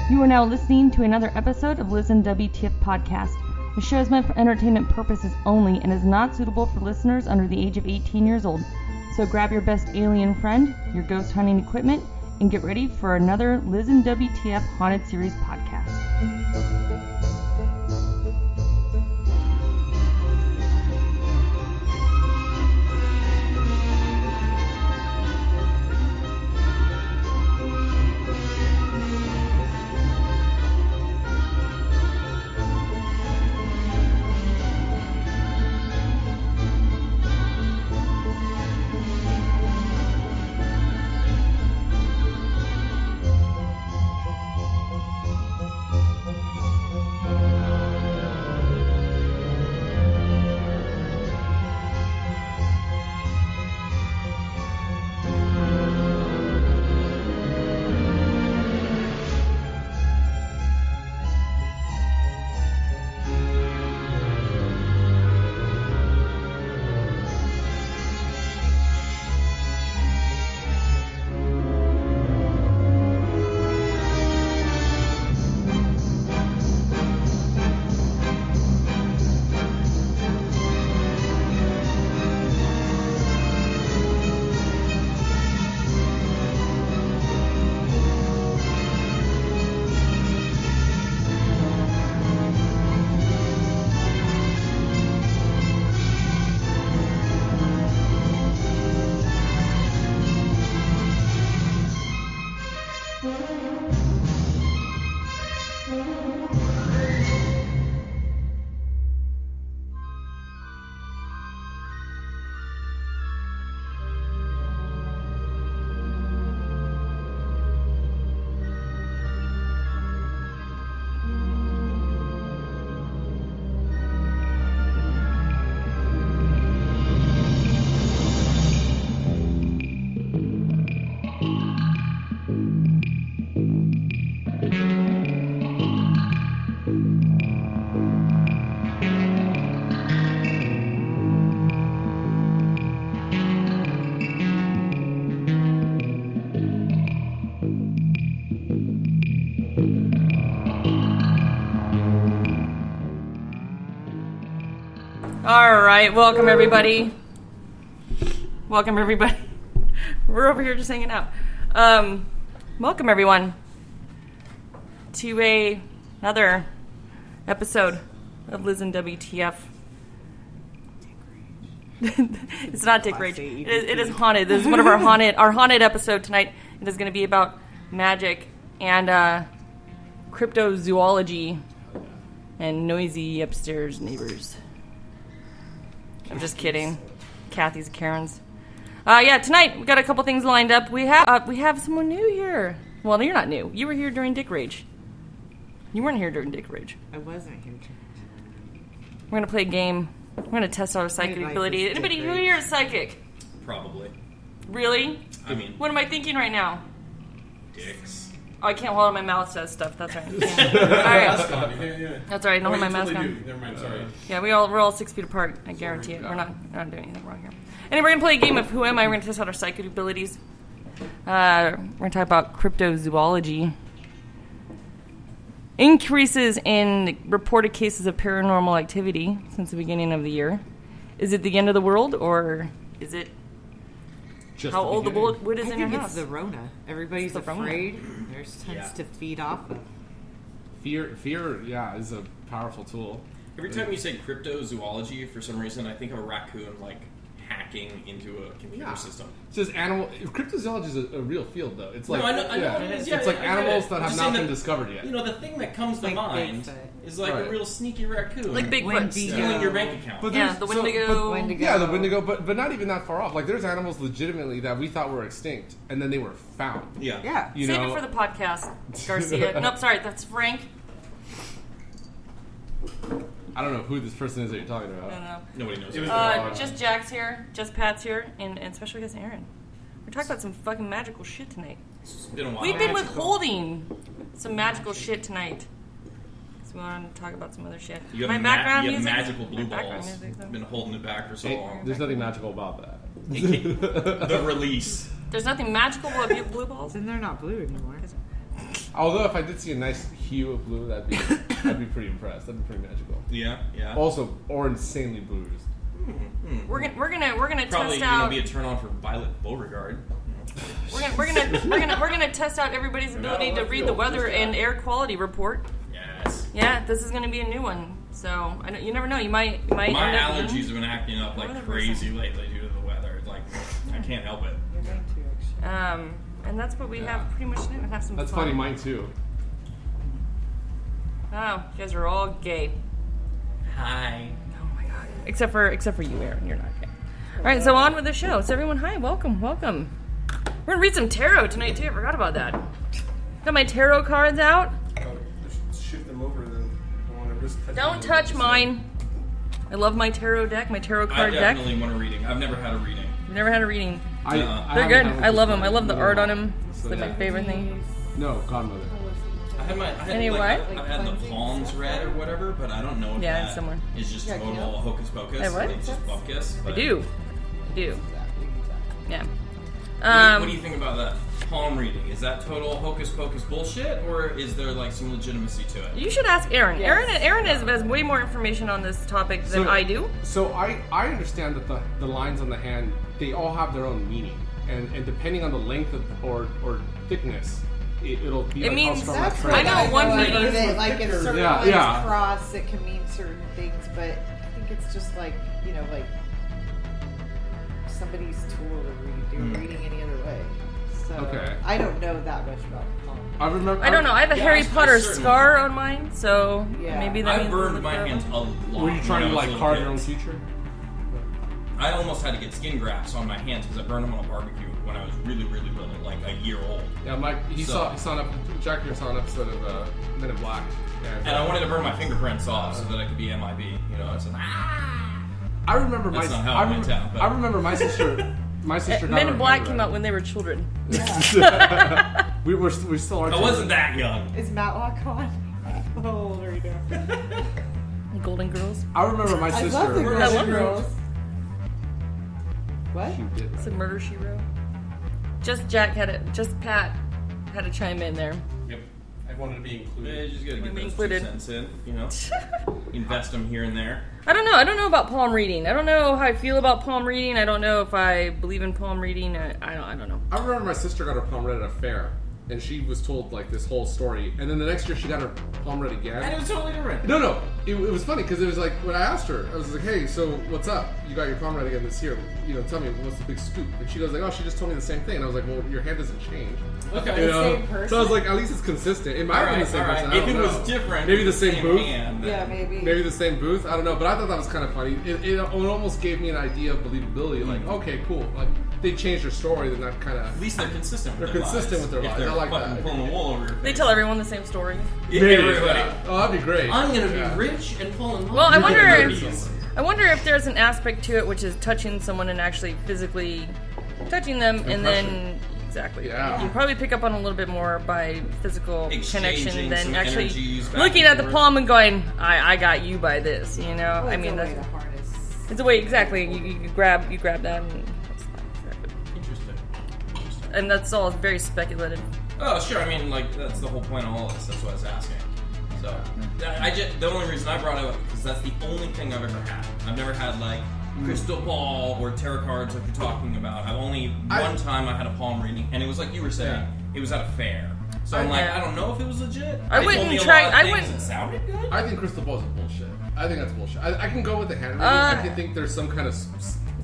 You are now listening to another episode of Listen WTF Podcast. The show is meant for entertainment purposes only and is not suitable for listeners under the age of 18 years old. So grab your best alien friend, your ghost hunting equipment, and get ready for another Listen WTF Haunted Series podcast. Alright, welcome everybody. Welcome everybody. We're over here just hanging out. Welcome everyone to another episode of Liz and WTF. It's not Dick Rage. It is haunted. This is one of our haunted episode tonight. It is going to be about Magick and cryptozoology and noisy upstairs neighbors. I'm just kidding. Kathy's Karen's. Tonight we got a couple things lined up. We have someone new here. Well, you're not new. You were here during Dick Rage. You weren't here during Dick Rage. I wasn't here. We're gonna play a game. We're gonna test our psychic ability. Anybody who here is psychic? Probably. Really? I mean, what am I thinking right now? dicks. Oh, I can't hold on. My mouth says stuff. That's right. All right. That's all right. Don't hold my mask on. Never mind. Sorry. Yeah, we're all 6 feet apart. I guarantee it. We're not doing anything wrong here. Anyway, we're gonna play a game of Who Am I? We're gonna test out our psychic abilities. We're gonna talk about cryptozoology. Increases in reported cases of paranormal activity since the beginning of the year. Is it the end of the world, or is it just how old the wood is in your I think house? it's the Rona. Everybody's afraid. There's tons Yeah. to feed off of. Fear, yeah, is a powerful tool. Every time you say cryptozoology, for some reason, I think of a raccoon like hacking into a computer system. It's just animal. Cryptozoology is a real field, though. It's like I know it is. Yeah, it's like I animals get it. that I'm have just not saying been discovered yet. You know, the thing that comes to Like mind Bigfoot. is like a Right. real sneaky raccoon. Like Bigfoot. stealing your bank account. But Yeah, there's- the so- Wendigo. Wendigo. Yeah, the Wendigo, but not even that far off. Like, there's animals legitimately that we thought were extinct, and then they were found. Yeah. Yeah. You Save know, it for the podcast, Garcia. Nope, sorry, that's Frank. I don't know who this person is that you're talking I about. don't know. Nobody knows. It was that. Just Jack's here, just Pat's here, and special guest Erin. We're talking about some fucking magical shit tonight. It's been a while. We've been withholding some magical shit tonight. So we want to talk about some other shit. You have, My background you have music. magical blue my background balls. music, though. Been holding it back for so Hey, long. there's nothing magical about that. The release. There's nothing magical about blue balls. And they're not blue anymore. Although if I did see a nice hue of blue, I'd be pretty impressed. That'd be pretty magical. Yeah. Also, or insanely bruised. We're gonna Probably test out. gonna be a turn on for Violet Beauregard. We're gonna test out everybody's ability to read the weather and air quality report. Yes. Yeah, this is gonna be a new one. So you never know. You might. My end up allergies being- have been acting up like 100%. crazy lately due to the weather. Like I can't help it. You're going to actually. And that's what we have pretty much now. Have some That's fun. funny, mine too. Oh, you guys are all gay. Hi. Oh my god. Except for you, Erin. You're not gay. All right, so on with the show. So everyone, hi, welcome. We're gonna read some tarot tonight too. I forgot about that. Got my tarot cards out. Just shift them over, then don't want to risk touching Don't them. touch mine. I love my tarot deck, my tarot I card deck. definitely want a reading. I've never had a reading. Never had a reading. I They're haven't good. had one I love just them. I love the one. art on them. It's So, like my yeah. favorite thing. No, Godmother. Anyway? I've had the palms read or whatever, but I don't know if Yeah, it's that similar. is just Yeah, total Gil? hocus pocus. Hey, what? It's just bupkis. I but- do. Exactly. Yeah. What do you think about that palm reading? Is that total hocus pocus bullshit, or is there like some legitimacy to it? You should ask Erin. Yes. Erin has way more information on this topic than I do. So I understand that the lines on the hand, they all have their own meaning, and depending on the length or thickness, it'll be It like means- how strong That's that what I trend know is. one like, meaning- that, like in certain Yeah, lines yeah. cross, it can mean certain things, but I think it's just like, like somebody's tool to do reading any other way. So Okay. I don't know that much about palm. I remember. I don't know. I have a Yeah, Harry I Potter certainly scar do. on mine, so Yeah. maybe that I means burned it's my a- hands a lot. Were you trying when to I was like little carve your own kids. future? I almost had to get skin grafts on my hands because I burned them on a barbecue when I was really, really little, like a year old. Yeah, Mike. He saw Jack here saw an episode of Men in Black, And I wanted to burn my fingerprints off so that I could be MIB. It's like, I remember That's not how it went down, but- I remember my sister. My sister. got Men her in Black hand came read. out when they were children. we still are. I wasn't that young. Is Matlock on? How old are you now? Golden Girls. I remember my I sister. love the I love Golden her. Girls. What? She did. It's a Murder She Wrote. Just Pat had to chime in there. Yep. I wanted to be Yeah, included. you just gotta get Women those included. 2 cents in, Invest them here and there. I don't know about palm reading. I don't know how I feel about palm reading. I don't know if I believe in palm reading. I don't know. I remember my sister got her palm read at a fair, and she was told like this whole story, and then the next year she got her palm read again. And it was totally different. No, it was funny because it was like when I asked her, I was like, "Hey, so what's up? You got your palm read again this year? Tell me what's the big scoop?" And she goes like, "Oh, she just told me the same thing." And I was like, "Well, your hand doesn't change." Okay. You know? Same person? So I was like, "At least it's consistent." It might have been the same All right. person. I If don't it know. was different, maybe the same booth. hand, then- Yeah, maybe. Maybe the same booth. I don't know, but I thought that was kind of funny. It almost gave me an idea of believability. Like, okay, cool. Like they changed their story, then that kind At of. least they're consistent. They're with their consistent lives. with their If lives. they're I like fucking that. pulling the wool over your face. They tell everyone the same story. Everybody. Oh, that'd be great. I'm gonna be Yeah. rich and fall in love. Well, I with wonder everybody. if there's an aspect to it which is touching someone and actually physically touching them, and then exactly. Yeah. You probably pick up on a little bit more by physical connection Exchanging than some actually energies back looking and at the forth. palm and going, "I got you by this." You know, Well, I it's mean, a way that's to harness. it's a way exactly. You grab that, and that's fine. Interesting. And that's all very speculative. Oh, sure. I mean, like that's the whole point of all this. That's what I was asking. So, the only reason I brought it up because that's the only thing I've ever had. I've never had like crystal ball or tarot cards like you're talking about. I've only one time I had a palm reading, and it was like you were saying, it was at a fair. So I'm like, Yeah. I don't know if it was legit. I They wouldn't told me a try- lot of I things wouldn't- that sounded good. I think crystal balls are bullshit. I think that's bullshit. I can go with the hand reading. I can think there's some kind of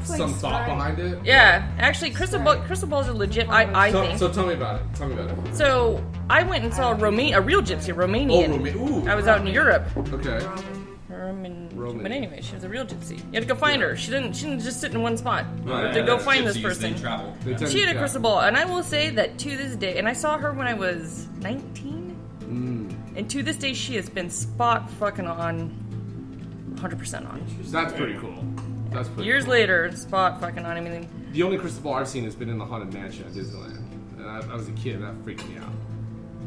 like some thought scrying. behind it. Yeah, actually, crystal balls are legit. I think. So tell me about it. Tell me about it. So I went and saw a real gypsy, Romanian. Ooh. I was out in Europe. Okay. But anyway, she was a real gypsy. You had to go find her. She didn't just sit in one spot. You had to Yeah, go that's find this gypsies, person. They travel. They tend- She had a yeah. crystal ball, and I will say that to this day, and I saw her when I was 19, and to this day she has been spot fucking on, 100% on. That's pretty cool. That's pretty Years cool. later, spot fucking on. I mean, The only crystal ball I've seen has been in the Haunted Mansion at Disneyland. And I was a kid, and that freaked me out.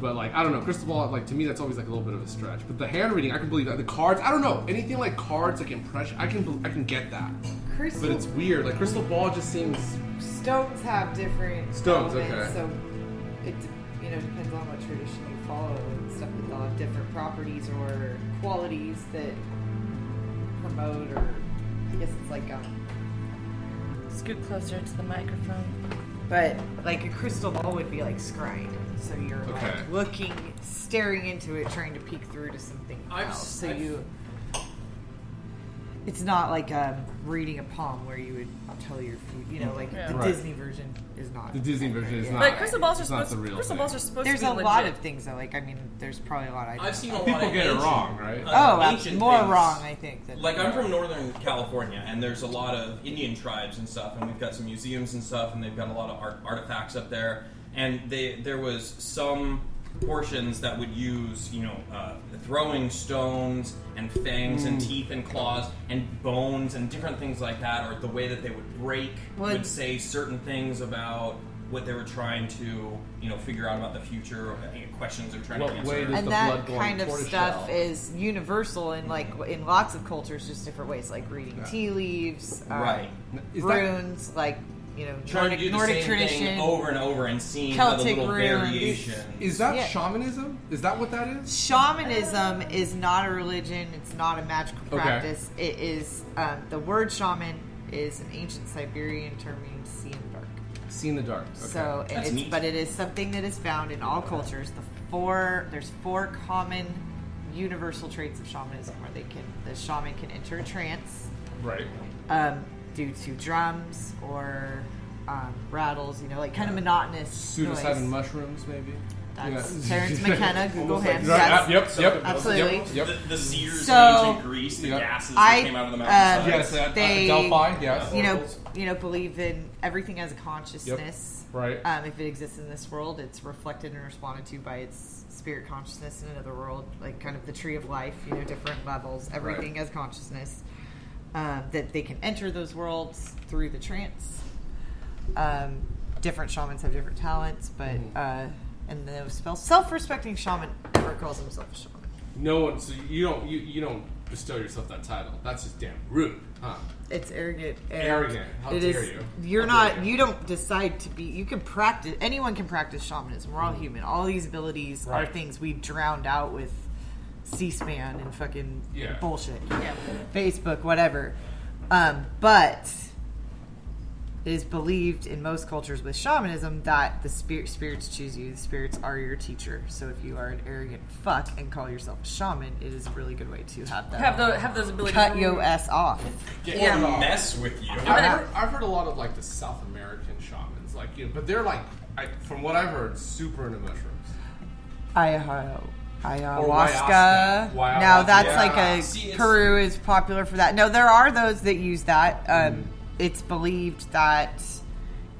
But, like, I don't know. Crystal ball, like, to me, that's always, like, a little bit of a stretch. But the hand reading, I can believe that. The cards, I don't know. Anything like cards, like impression, I can get that. Crystal But it's weird. Like, crystal ball just seems... stones have different Stones, elements, okay. So depends on what tradition you follow and stuff, but they'll have different properties or qualities that promote, or I guess it's like Scoot closer to the microphone. but like a crystal ball would be like scrying, so you're like looking, staring into it, trying to peek through to something else. It's not like reading a palm where you would tell your future. Like the Disney version is not. The Disney version is not. But crystal balls are not supposed. the real Crystal thing. balls are supposed There's to be a legit. lot of things though. Like there's probably a lot. I've seen a lot People of get it ancient, wrong, right? ancient more things. wrong, I think. Like I'm from Northern California, and there's a lot of Indian tribes and stuff, and we've got some museums and stuff, and they've got a lot of artifacts up there. And there was some portions that would use, throwing stones and fangs and teeth and claws and bones and different things like that, or the way that they would break would say certain things about what they were trying to, figure out about the future, or questions they're trying to answer. And that kind of stuff is universal in in lots of cultures, just different ways, like reading tea leaves, runes, trying to do the Nordic same tradition thing over and over and seeing Celtic how the little runes. variation. Is that shamanism? Is that what that is? Shamanism is not a religion. It's not a magical practice. It is the word shaman is an ancient Siberian term meaning see in the dark. See in the dark. Okay. So, but it is something that is found in all cultures. There's four common universal traits of shamanism where the shaman can enter a trance, right? Due to drums or rattles, kind of monotonous Psilocybin noise. mushrooms, maybe. That's Terrence McKenna, Google him. Right, Yes. yep, absolutely. Yep. The seers in ancient Greece, the gases that came out of the mountains. Yes, they, Delphi. Yes. Believe in everything as a consciousness. Yep. Right. If it exists in this world, it's reflected and responded to by its spirit consciousness in another world, like kind of the tree of life. Different levels. Everything as consciousness. That they can enter those worlds through the trance. Different shamans have different talents, but and the self-respecting shaman never calls himself a shaman. No one. So you don't bestow yourself that title. That's just damn rude, huh? It's arrogant. Arrogant. How dare you? You're not. You don't decide to be. You can practice. Anyone can practice shamanism. We're all human. All these abilities are things we drowned out with C-SPAN and fucking bullshit. Yeah. Facebook, whatever. But it is believed in most cultures with shamanism that the spirits choose you. The spirits are your teacher. So if you are an arrogant fuck and call yourself a shaman, it is a really good way to have that. Have those abilities. Cut your ass off. Mess with you. I've heard a lot of the South American shamans, but they're from what I've heard, super into mushrooms. Ayahuasca. Now that's Peru is popular for that. No, there are those that use that. It's believed that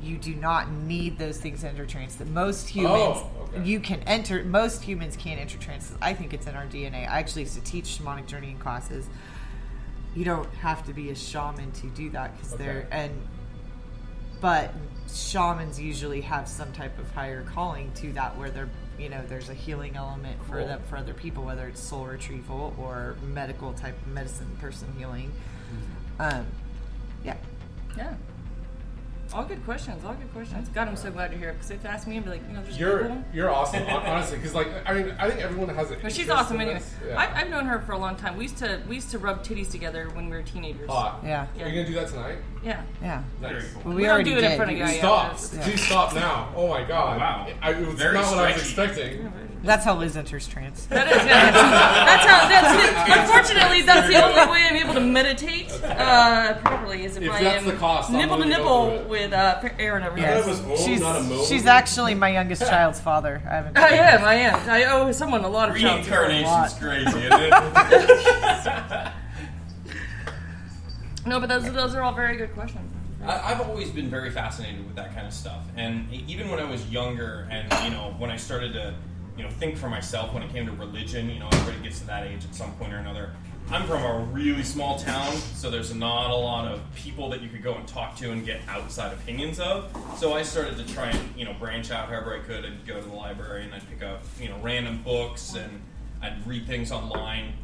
you do not need those things to enter trance. That most humans you can enter. Most humans can't enter trance. I think it's in our DNA. I actually used to teach shamanic journeying classes. You don't have to be a shaman to do that but shamans usually have some type of higher calling to that, where they're there's a healing element for them, for other people, whether it's soul retrieval or medical type of medicine, person healing. Yeah. All good questions. God, I'm so glad you're here, because if they ask me, I'd be like, just You're awesome, honestly, because I think everyone has it. But she's awesome anyway. Yeah. I've known her for a long time. We used to rub titties together when we were teenagers. Yeah. Are you gonna do that tonight? Yeah. Nice. Well, we already don't do it did. in front of guys. Stop. Please stop now. Oh my god. Wow. It's Very not what I was stretchy. expecting. That's how Liz enters trance. That is, yeah. That's it. Unfortunately, that's the only way I'm able to meditate properly, is if I that's am the cost, nipple to I'm gonna nipple go with Erin over here. Yes. That was not a mode. She's actually my youngest child's father. I haven't. I am. I owe someone a lot of child support. Reincarnation's crazy, isn't it? No, but those are all very good questions. I've always been very fascinated with that kind of stuff, and even when I was younger, and when I started to think for myself when it came to religion, everybody gets to that age at some point or another. I'm from a really small town, so there's not a lot of people that you could go and talk to and get outside opinions of. So I started to try and branch out however I could. I'd go to the library and I'd pick up random books, and I'd read things online.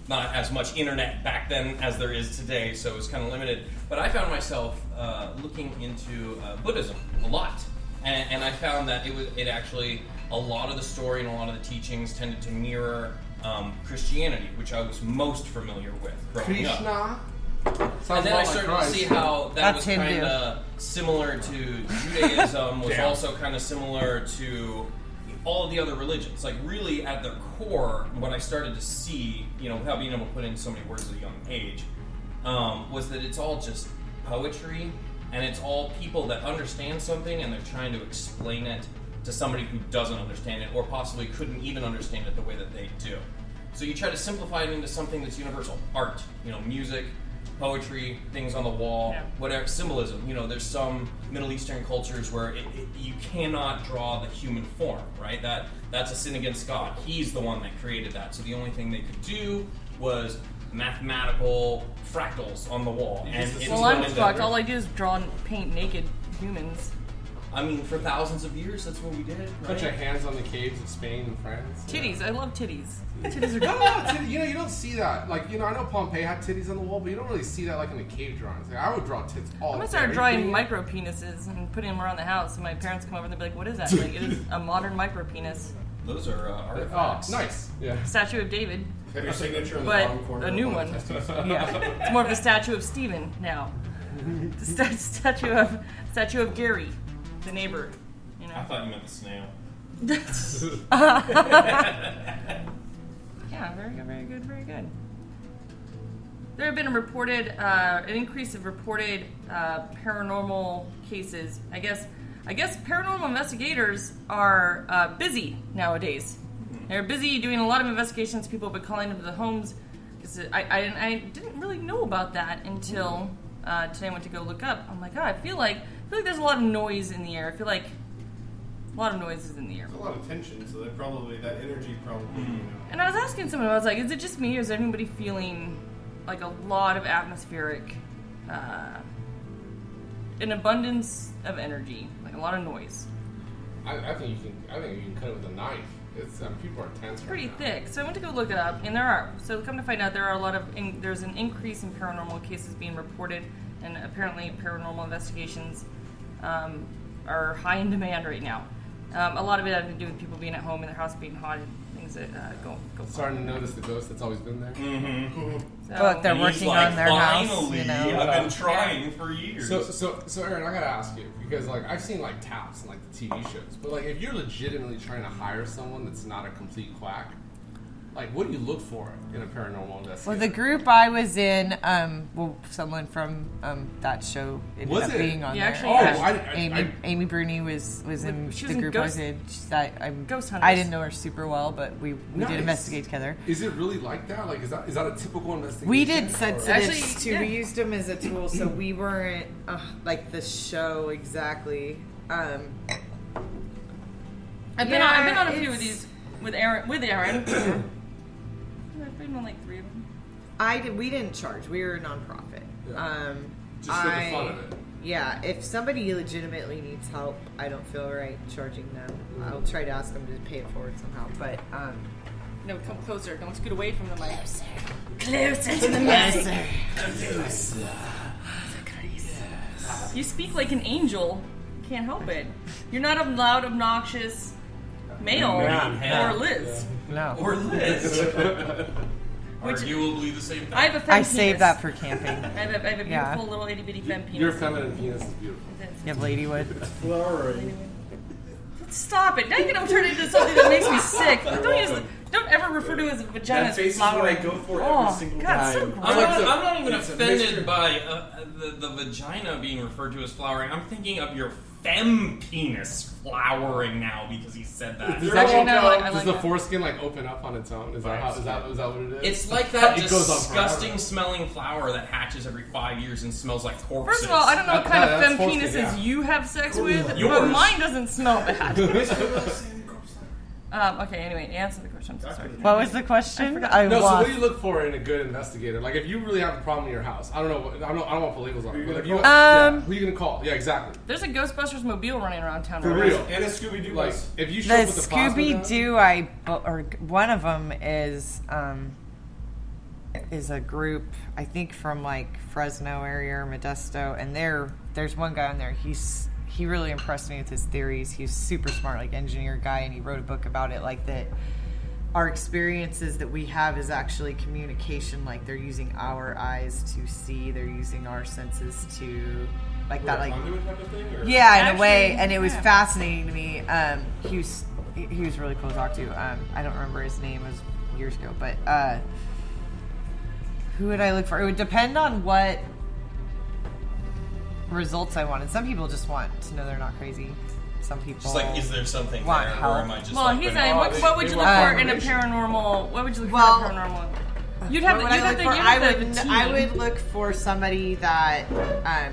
Not as much internet back then as there is today, so it was kind of limited. But I found myself looking into Buddhism a lot. And I found that it actually, a lot of the story and a lot of the teachings tended to mirror Christianity, which I was most familiar with growing up. Krishna? And then I started to see how that was kind of similar to Judaism, was also kind of similar to all of the other religions. Like, really, at their core, what I started to see, without being able to put in so many words at a young age, was that it's all just poetry, and it's all people that understand something, and they're trying to explain it to somebody who doesn't understand it, or possibly couldn't even understand it the way that they do. So you try to simplify it into something that's universal. Art, music, poetry, things on the wall, whatever, symbolism. There's some Middle Eastern cultures where you cannot draw the human form, right? That's a sin against God. He's the one that created that. So the only thing they could do was mathematical fractals on the wall. Well, I'm fucked. All I do is draw and paint naked humans. I mean, for thousands of years, that's what we did. Right? Put your hands on the caves of Spain and France. Titties. I love titties. Titties are good. No, you don't see that. Like, I know Pompeii had titties on the wall, but you don't really see that like in the cave drawings. Like, I would draw tits all the time. I'm gonna start drawing micro penises and putting them around the house, and my parents come over and they'll be like, "What is that?" Like, it is a modern micro penis. Those are artifacts. Oh, nice. Yeah. Statue of David. Have your signature in the But bottom corner. a new one. Yeah, it's more of the statue of Stephen now. The statue of Gary, the neighbor. I thought you meant the snail. Yeah, very good. There have been an increase of reported paranormal cases. I guess paranormal investigators are busy nowadays. They're busy doing a lot of investigations. People have been calling into the homes. I didn't really know about that until today. I went to go look up. I'm like, I feel like there's a lot of noise in the air. I feel like a lot of noise is in the air. There's a lot of tension, so that energy probably. And I was asking someone, I was like, is it just me, or is anybody feeling like a lot of atmospheric, an abundance of energy, like a lot of noise? I think you can cut it with a knife. People are tense. It's pretty thick. So I went to go look it up, and there are. So come to find out, there are a lot of. There's an increase in paranormal cases being reported, and apparently paranormal investigations are high in demand right now. A lot of it has to do with people being at home and their house being haunted, things that go. Starting to notice the ghost that's always been there. Mm-hmm. So, they're working on their house. Finally, I've been trying for years. So Erin, I gotta ask you, because I've seen taps in the TV shows, but if you're legitimately trying to hire someone that's not a complete quack, what do you look for in a paranormal investigator? Well, the group I was in, someone from that show ended up being on there. Actually, Amy Bruni was in the group I was in. Ghost Hunters. I didn't know her super well, but we did investigate together. Is it really like that? Is that a typical investigation? We did sensitives too. Yeah. We used them as a tool, so we weren't the show exactly. I've been on a few of these with Erin. I've been on 3 of them. We didn't charge. We were a nonprofit. Yeah. Just for the fun of it. Yeah, if somebody legitimately needs help, I don't feel right charging them. I'll try to ask them to pay it forward somehow. But no, come closer. Don't scoot away from the mic. Closer to the mic. Closer. You speak like an angel. Can't help it. You're not a loud, obnoxious male or Liz. No. Or Liz. Arguably the same thing. I have a femme I saved that for camping. I have a beautiful little itty bitty femme penis. Your feminine penis is beautiful. You have ladywood. Flowering. Stop it! Now you're gonna turn it into something that makes me sick. Don't ever refer to it as a vagina as face flowering. is what I go for every single God, time. so gross. I'm not even offended by the vagina being referred to as flowering. I'm thinking of your femme penis flowering now because he said that. Does the foreskin open up on its own? Is that what it is? It's like that disgusting smelling flower that hatches every 5 years and smells like corpses. First of all, I don't know what kind of femme penises you have sex with, but mine doesn't smell bad. Okay, anyway, answer the question. I'm so sorry. What was the question? So what do you look for in a good investigator? If you really have a problem in your house, I don't want to put labels on it, but who are you gonna call? Yeah, exactly. There's a Ghostbusters mobile running around town. For real. And a Scooby-Doo. If you show up with the Scooby-Doo, one of them is a group, I think from Fresno area or Modesto, and there's one guy on there. he really impressed me with his theories. He's super smart, like engineer guy, and he wrote a book about it, like that our experiences that we have is actually communication. Like they're using our eyes to see, they're using our senses to, like that, like conduit type of thing, or? Yeah, in a way. And it was fascinating to me. He was really cool to talk to. I don't remember his name, it was years ago, but who would I look for? It would depend on what results I wanted. Some people just want to know they're not crazy. Some people Just like, is there something want there, help. or am I just Well, like... he's banana? saying, what would you look for in a paranormal? What would you look for in a paranormal? You'd have What the, would I look for? I I would look for somebody that I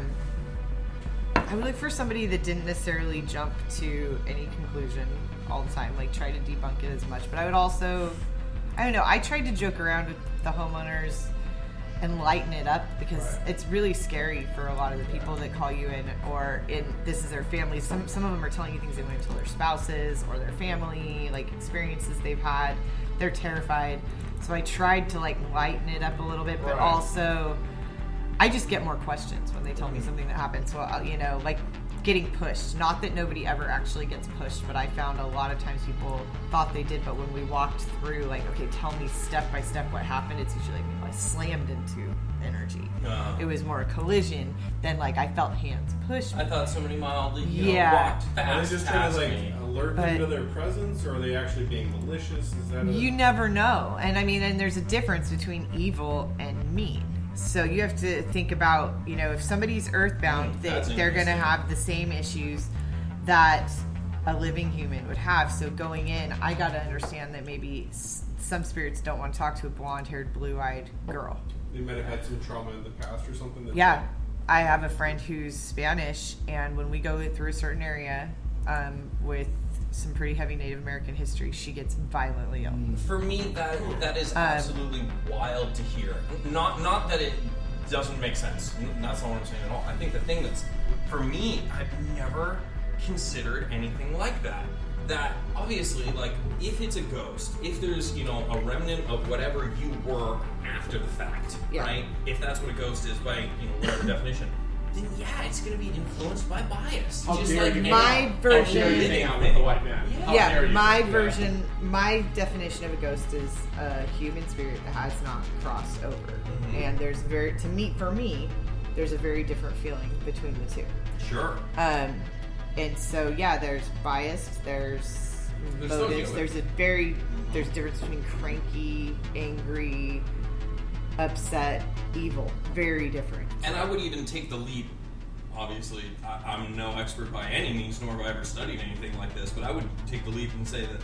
would look for somebody that didn't necessarily jump to any conclusion all the time, like try to debunk it as much. But I would also, I don't know, I tried to joke around with the homeowners and lighten it up, because it's really scary for a lot of the people that call you in, or this is their family. Some of them are telling you things they wouldn't tell their spouses or their family, like experiences they've had. They're terrified. So I tried to like lighten it up a little bit, but also I just get more questions when they tell me something that happened. So I'll, like getting pushed. Not that nobody ever actually gets pushed, but I found a lot of times people thought they did, but when we walked through, like, okay, tell me step by step what happened, it's usually like I slammed into energy. It was more a collision than like I felt hands push me. I thought somebody mildly Yeah. walked Are fast they just trying past to me. alert But- you to their presence, or are they actually being malicious? Is that You never know. And I mean, and there's a difference between evil and mean. So you have to think about, if somebody's earthbound, they're going to interesting. have the same issues that a living human would have. So going in, I got to understand that maybe some spirits don't want to talk to a blonde-haired, blue-eyed girl. They might have had some trauma in the past or something. That's Yeah. I have a friend who's Spanish, and when we go through a certain area with some pretty heavy Native American history, she gets violently ill. For me, that is absolutely wild to hear. Not that it doesn't make sense. That's not what I'm saying at all. I think the thing that's, for me, I've never considered anything like that. That obviously, like, if it's a ghost, if there's, a remnant of whatever you were after the fact, right? If that's what a ghost is by, whatever definition, then yeah, it's going to be influenced by bias. How Just dare like you any- My version- How dare you hang out with the white man? How dare Yeah, you? my Yeah. version, my definition of a ghost is a human spirit that has not crossed over. And there's for me, there's a very different feeling between the two. Sure. And so, yeah, there's bias, there's still motives, human. there's a difference between cranky, angry, upset, evil. Very different. And I would even take the leap. Obviously, I'm no expert by any means, nor have I ever studied anything like this, but I would take the leap and say that,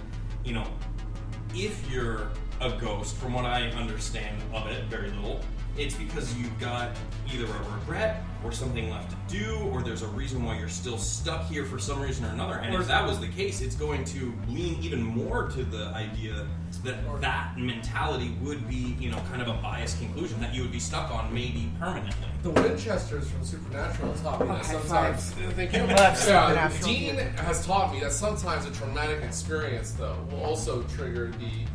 if you're a ghost, from what I understand of it, very little, it's because you've got either a regret or something left to do, or there's a reason why you're still stuck here for some reason or another. And if that was the case, it's going to lean even more to the idea that that mentality would be, kind of a biased conclusion that you would be stuck on maybe permanently. The Winchesters from Supernatural taught me that high sometimes. Thank you. Love Supernatural. Dean has taught me that sometimes a traumatic experience, though, will also trigger the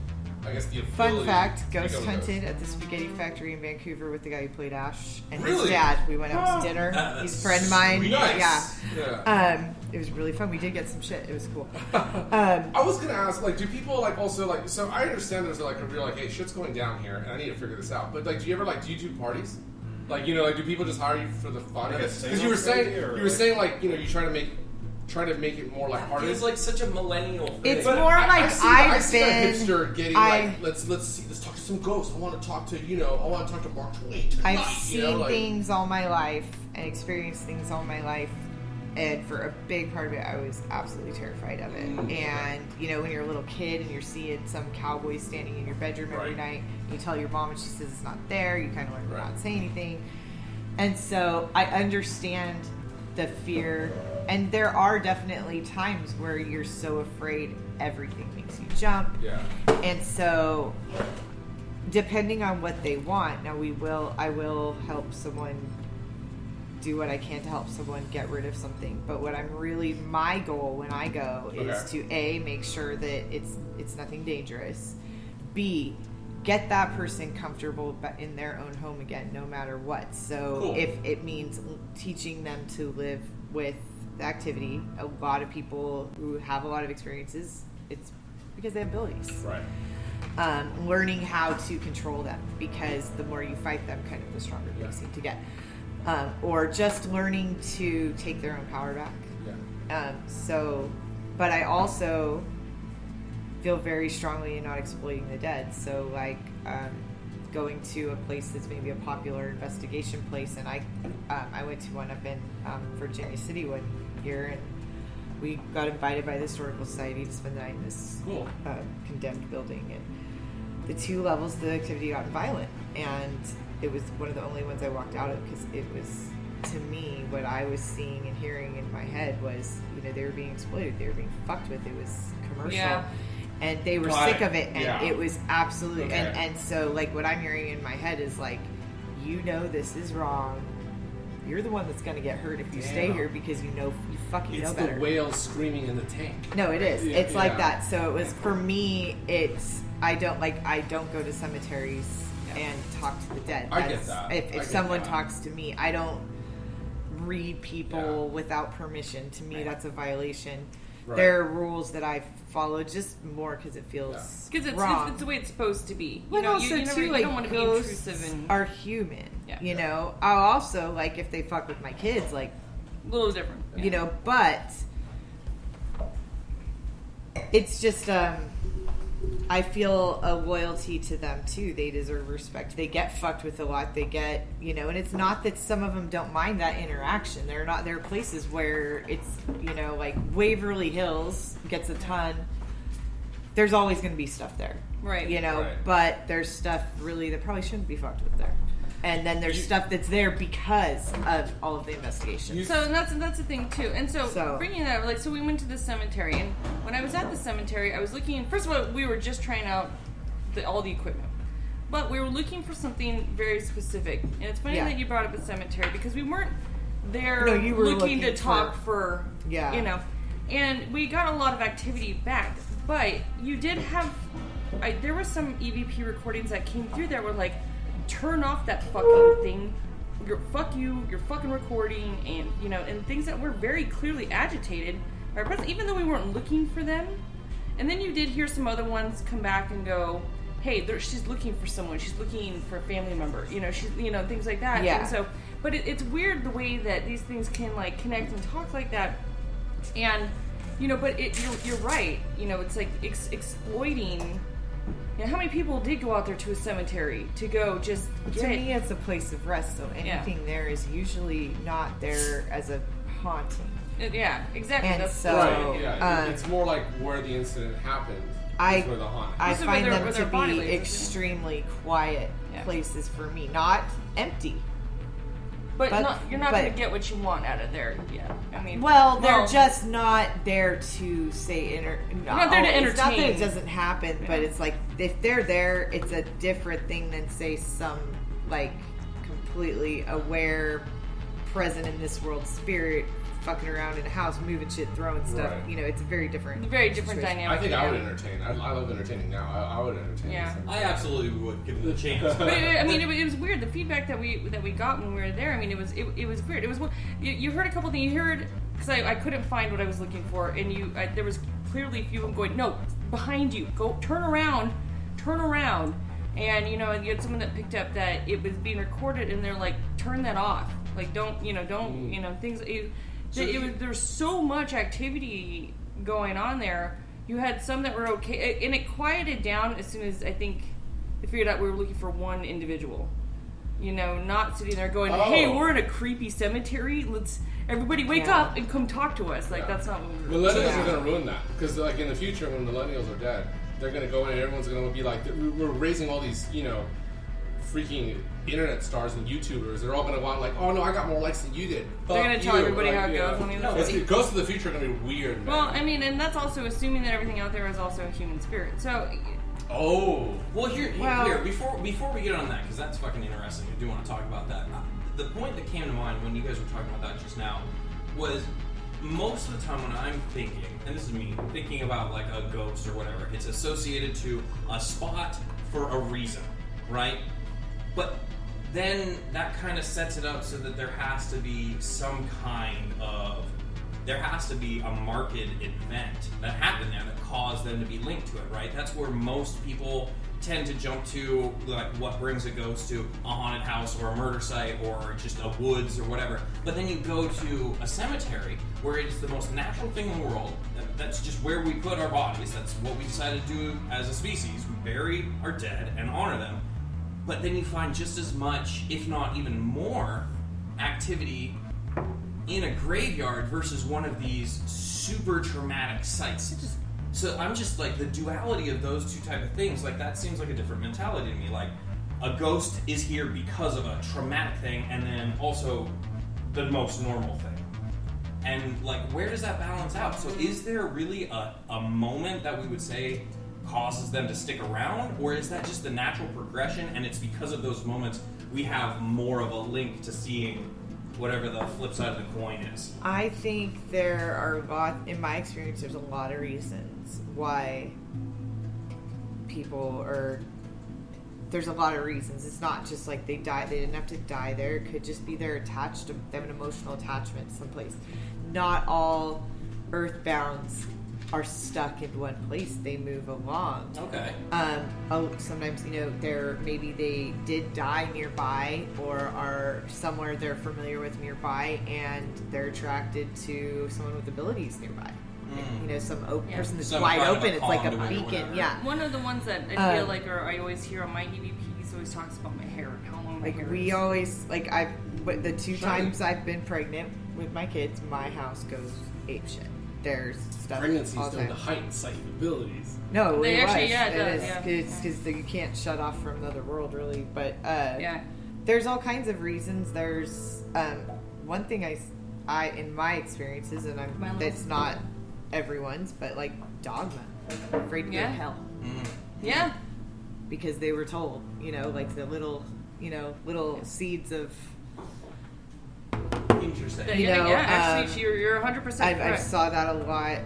ability. Fun fact, to ghost become a hunted at the spaghetti factory in Vancouver with the guy who played Ash and his Really? dad. We went out to dinner. That's He's a friend of mine. sweet. Nice. Yeah. It was really fun. We did get some shit. It was cool. I was gonna ask, do people also so I understand there's a real hey, shit's going down here, and I need to figure this out. But do you ever do you do parties? Do people just hire you for the fun? Like a Because you were saying sales lady, or you were saying you try to make it more like It parties. feels like such a millennial thing. It's But more like I I've see been. a hipster getting let's talk to some ghosts. I want to talk to Mark Twain. Tonight, I've seen things all my life and experienced things all my life, and for a big part of it, I was absolutely terrified of it. And when you're a little kid and you're seeing some cowboy standing in your bedroom every night, you tell your mom and she says it's not there. You kind of learn to not say anything, and so I understand the fear. And there are definitely times where you're so afraid everything makes you jump. Yeah. And so, depending on what they want, I will help someone do what I can to help someone get rid of something. But what my goal when I go is to A, make sure that it's nothing dangerous. B, get that person comfortable in their own home again, no matter what. So if it means teaching them to live with the activity. A lot of people who have a lot of experiences, it's because they have abilities. Right. Learning how to control them, because the more you fight them, kind of the stronger they seem to get. Or just learning to take their own power back. Yeah. But I also feel very strongly in not exploiting the dead. So like going to a place that's maybe a popular investigation place, and I went to one up in Virginia City one year, and we got invited by the Historical Society to spend the night in this condemned building, and the 2 levels of the activity got violent, and it was one of the only ones I walked out of, because it was, to me, what I was seeing and hearing in my head was, they were being exploited, they were being fucked with, it was commercial, and they were sick of it, and it was absolutely, and so, like, what I'm hearing in my head is, like, this is wrong, you're the one that's going to get hurt if you stay here, because you fucking know better. It's the whale screaming in the tank. No, it is. It's like that. So it was, for me, I don't go to cemeteries and talk to the dead. I get that. If someone talks to me, I don't read people without permission. To me, that's a violation. Right. There are rules that I follow just more because it feels wrong. It's the way it's supposed to be. You know, also, you don't want to be intrusive. Are human. Yeah. I'll also, like, if they fuck with my kids, like, a little different. But it's just, I feel a loyalty to them too. They deserve respect. They get fucked with a lot. They get, and it's not that some of them don't mind that interaction. There are places where it's, like Waverly Hills gets a ton. There's always going to be stuff there. Right. But there's stuff really that probably shouldn't be fucked with there. And then there's stuff that's there because of all of the investigations. So that's the thing too. And so bringing that up, so we went to the cemetery, and when I was at the cemetery, I was looking. First of all, we were just trying out all the equipment, but we were looking for something very specific. And it's funny that you brought up a cemetery, because we weren't there looking to talk for And we got a lot of activity back, but you did have. There were some EVP recordings that came through that were like, turn off that fucking thing. You're fucking recording, and things that were very clearly agitated by our president, even though we weren't looking for them. And then you did hear some other ones come back and go, hey, she's looking for someone, she's looking for a family member, she's, things like that. Yeah. And so, but it's weird the way that these things can, like, connect and talk like that. And, but you're right, it's like exploiting. How many people did go out there to a cemetery to go just To me, it's a place of rest, so anything there is usually not there as a haunting. Yeah, exactly. And that's so, it's more like where the incident happened. I where the haunt. I find them to be extremely quiet places for me, not empty. But you're not going to get what you want out of there. Yeah, I mean, they're just not there to say not there to entertain. It's not that it doesn't happen, but it's like if they're there, it's a different thing than say some like completely aware, present in this world spirit fucking around in a house, moving shit, throwing stuff. Right. It's a very different dynamic. I think I would entertain. I love entertaining now. I would entertain. Yeah, I absolutely would give them the chance. But it was weird. The feedback that we got when we were there. I mean, it was weird. It was you heard a couple things. You heard, because I couldn't find what I was looking for, and there was clearly a few of them going, no, behind you, go turn around, and you had someone that picked up that it was being recorded, and they're like, turn that off, like don't things. There's so much activity going on there. You had some that were okay, and it quieted down as soon as I think they figured out we were looking for one individual. Not sitting there going, "Hey, we're in a creepy cemetery. Let's everybody wake up and come talk to us." Like that's not what we were doing. Millennials are going to ruin that, because like in the future when millennials are dead, they're going to go in and everyone's going to be like, we're raising all these freaking internet stars and YouTubers. They're all going to want like, oh no, I got more likes than you did. They're going to tell everybody how it goes. Ghosts of the Future are going to be weird, man. Well, I mean, and that's also assuming that everything out there is also a human spirit. So. Here, before we get on that, because that's fucking interesting. I do want to talk about that. The point that came to mind when you guys were talking about that just now was most of the time when I'm thinking, and this is me thinking about like a ghost or whatever, it's associated to a spot for a reason, right? But then that kind of sets it up so that there has to be some kind of there has to be a marked event that happened there that caused them to be linked to it, right? That's where most people tend to jump to, like, what brings a ghost to a haunted house or a murder site or just a woods or whatever. But then you go to a cemetery where it's the most natural thing in the world. That's just where we put our bodies. That's what we decided to do as a species. We bury our dead and honor them. But then you find just as much, if not even more, activity in a graveyard versus one of these super traumatic sites. So I'm just like, the duality of those two type of things, like, that seems like a different mentality to me. Like, a ghost is here because of a traumatic thing, and then also the most normal thing. And, like, where does that balance out? So is there really a moment that we would say causes them to stick around, or is that just the natural progression, and it's because of those moments we have more of a link to seeing whatever the flip side of the coin is? I think there are in my experience, there's a lot of reasons why people are. There's a lot of reasons. It's not just like they died. They didn't have to die there. It could just be they're attached to. They have an emotional attachment someplace. Not all earthbounds are stuck in one place. They move along. Okay. Sometimes, maybe they did die nearby or are somewhere they're familiar with nearby, and they're attracted to someone with abilities nearby. Some person that's wide open. It's like a beacon. Yeah. One of the ones that I feel like, or I always hear on my EVPs, always talks about my hair and how long my hair is. We always but the two times I've been pregnant with my kids, my house goes apeshit. There's stuff. Pregnancy's known to heighten psychic abilities. No, they it actually, was. yeah, it it does. is because you can't shut off from another world, really. But there's all kinds of reasons. There's one thing I in my experiences, and that's not everyone's, but like dogma, afraid to go to hell. Mm-hmm. Yeah, because they were told, like the little seeds of. Interesting. Actually, you're 100% correct. I saw that a lot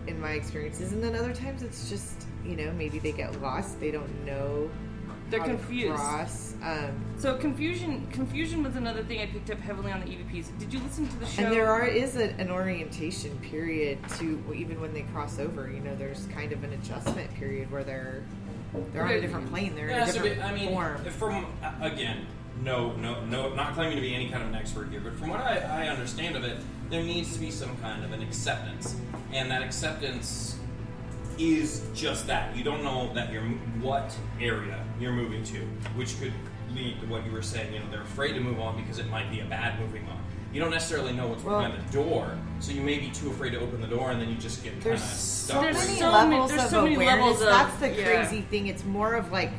in my experiences, and then other times it's just maybe they get lost, they don't know, they're confused. Cross. So confusion was another thing I picked up heavily on the EVPs. Did you listen to the show? And there is an orientation period to even when they cross over. There's kind of an adjustment period where they're on a different plane. They're in a different form. From again. No, not claiming to be any kind of an expert here, but from what I understand of it, there needs to be some kind of an acceptance. And that acceptance is just that. You don't know that what area you're moving to, which could lead to what you were saying. They're afraid to move on because it might be a bad moving on. You don't necessarily know what's behind the door, so you may be too afraid to open the door, and then you just get kind of stuck. There's with so many levels of awareness. That's the crazy thing. It's more of like,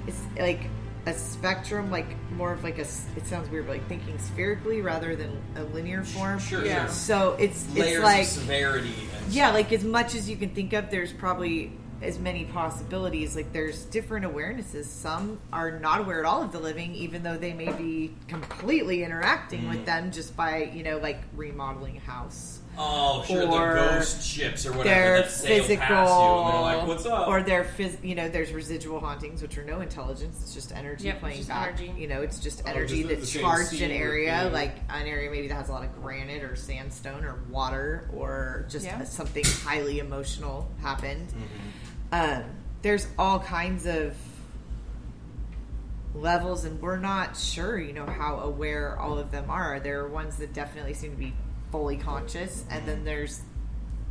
it's like a spectrum, like more of like it sounds weird, but like thinking spherically rather than a linear form. Sure. So it's layers like of severity. Like as much as you can think of, there's probably as many possibilities. Like there's different awarenesses. Some are not aware at all of the living, even though they may be completely interacting with them just by like remodeling a house. Oh, sure, or the ghost ships or whatever they're that sail physical, past you, and they're like, "What's up?" Or there's residual hauntings, which are no intelligence. It's just energy playing back. Energy. It's just energy that's charged an area, like an area maybe that has a lot of granite or sandstone or water, or just something highly emotional happened. Mm-hmm. There's all kinds of levels, and we're not sure, how aware all of them are. There are ones that definitely seem to be fully conscious, and then there's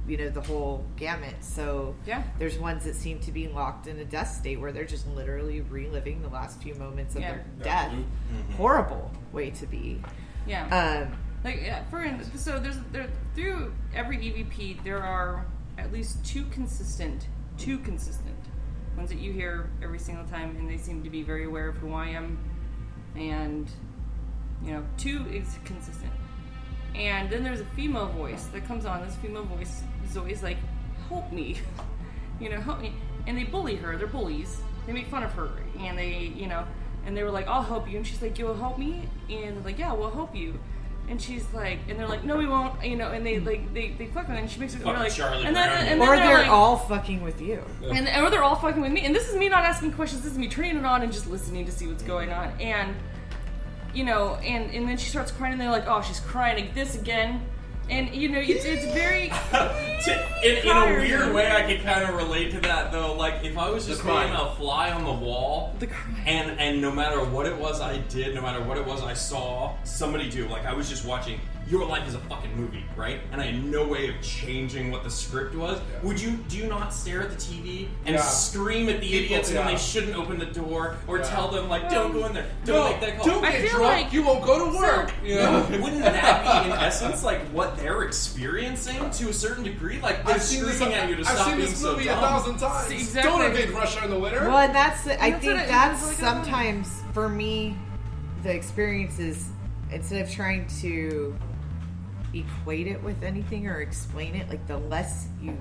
the whole gamut. So there's ones that seem to be locked in a death state where they're just literally reliving the last few moments of their death. Mm-hmm. Horrible way to be. For instance, so there through every EVP there are at least two consistent ones that you hear every single time, and they seem to be very aware of who I am, and two is consistent. And then there's a female voice that comes on. This female voice is always like, help me. Help me. And they bully her. They're bullies. They make fun of her. And they, and they were like, I'll help you. And she's like, you'll help me? And they're like, yeah, we'll help you. And she's like, and they're like, no, we won't. And they fuck with her. And she makes it like, Charlie and then or they're like, all fucking with you. Or they're all fucking with me. And this is me not asking questions. This is me turning it on and just listening to see what's going on. And and then she starts crying, and they're like, oh, she's crying like this again. And it's very in a weird way, I can kind of relate to that though. Like if I was just being a fly on the wall, and no matter what it was I did, no matter what it was I saw somebody do, like I was just watching. Your life is a fucking movie, right? And I had no way of changing what the script was. Yeah. Do you not stare at the TV and scream at the idiots when they shouldn't open the door, or tell them like, don't go in there, don't make that call. Don't get drunk, like you won't go to work. Wouldn't that be in essence like what they're experiencing to a certain degree? Like they're screaming at you to stop being so dumb. I've seen this movie 1,000 times. Exactly. Don't invade Russia in the winter. Well, and I think that's sometimes for me, the experience is instead of trying to equate it with anything or explain it, like the less you,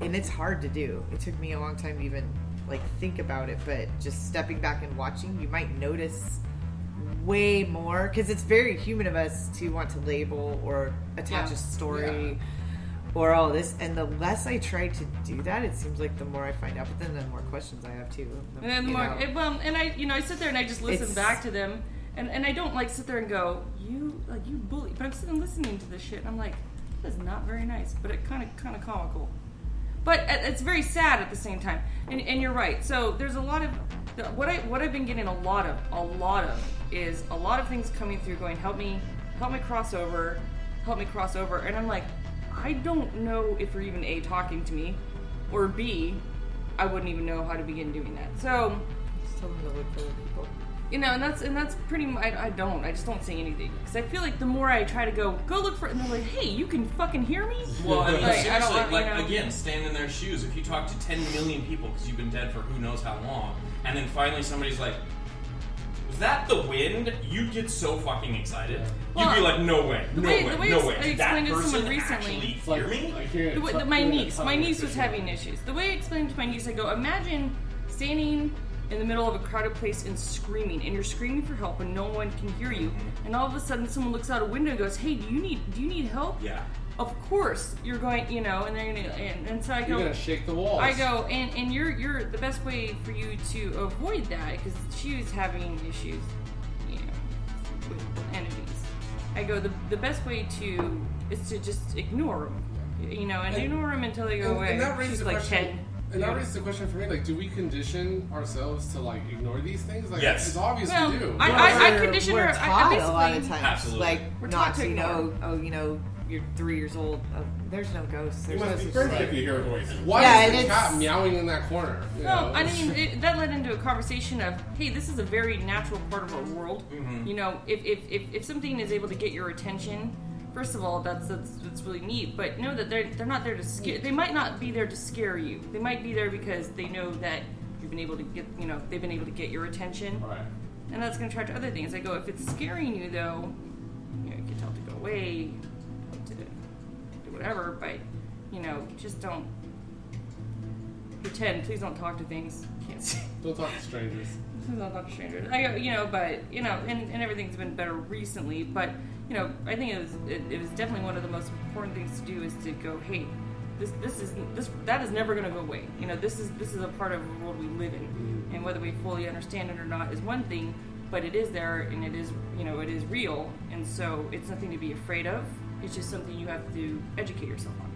and it's hard to do. It took me a long time to even like think about it, but just stepping back and watching, you might notice way more because it's very human of us to want to label or attach a story or all this. And the less I try to do that, it seems like the more I find out. But then the more questions I have too. And then the more, I sit there and I just listen back to them. And I don't like sit there and go, you bully. But I'm sitting listening to this shit and I'm like, that is not very nice. But it kind of comical. But it's very sad at the same time. And you're right. So there's a lot of what I've been getting a lot of is a lot of things coming through going, help me cross over. And I'm like, I don't know if you're even A, talking to me, or B, I wouldn't even know how to begin doing that. So just tell them to look for other people. And that's pretty much, I just don't say anything. Because I feel like the more I try to go look for it, and they're like, hey, you can fucking hear me? Well, I mean, seriously, again, stand in their shoes. If you talk to 10 million people because you've been dead for who knows how long, and then finally somebody's like, was that the wind? You'd get so fucking excited. You'd be like, no way. The way I explained it to someone recently, hear me? My niece was having issues. The way I explained it to my niece, I go, imagine standing in the middle of a crowded place and screaming, and you're screaming for help and no one can hear you, and all of a sudden someone looks out a window and goes, hey, do you need help? Yeah. Of course you're going, and they're gonna, and so I go, you're gonna shake the walls. I go, and you're the best way for you to avoid that, because she was having issues, with entities. I go, the best way is to just ignore them, and ignore them until they go away. And that raises She's like 10. And that raises the question for me, like, do we condition ourselves to, like, ignore these things? Like, yes. It's obvious we do. I condition her. We're taught a lot of times. Absolutely. Like, we're not to know, you're 3 years old. Oh, there's no ghosts. There's you must be perfect if you hear a voice. Why is the cat meowing in that corner? No, I mean, that led into a conversation of, hey, this is a very natural part of our world. Mm-hmm. If something is able to get your attention, first of all, that's really neat. But know that they're not there to scare. They might not be there to scare you. They might be there because they know that you've been able to get, they've been able to get your attention. Right. And that's going to attract other things. I go, if it's scaring you though, you can tell to go away, to do whatever. But just don't pretend. Please don't talk to things you can't see. Don't talk to strangers. Please don't talk to strangers. I go, but and everything's been better recently. But I think it was definitely one of the most important things to do is to go, hey, that is never going to go away. This is a part of the world we live in, and whether we fully understand it or not is one thing, but it is there and it is it is real, and so it's nothing to be afraid of. It's just something you have to educate yourself on.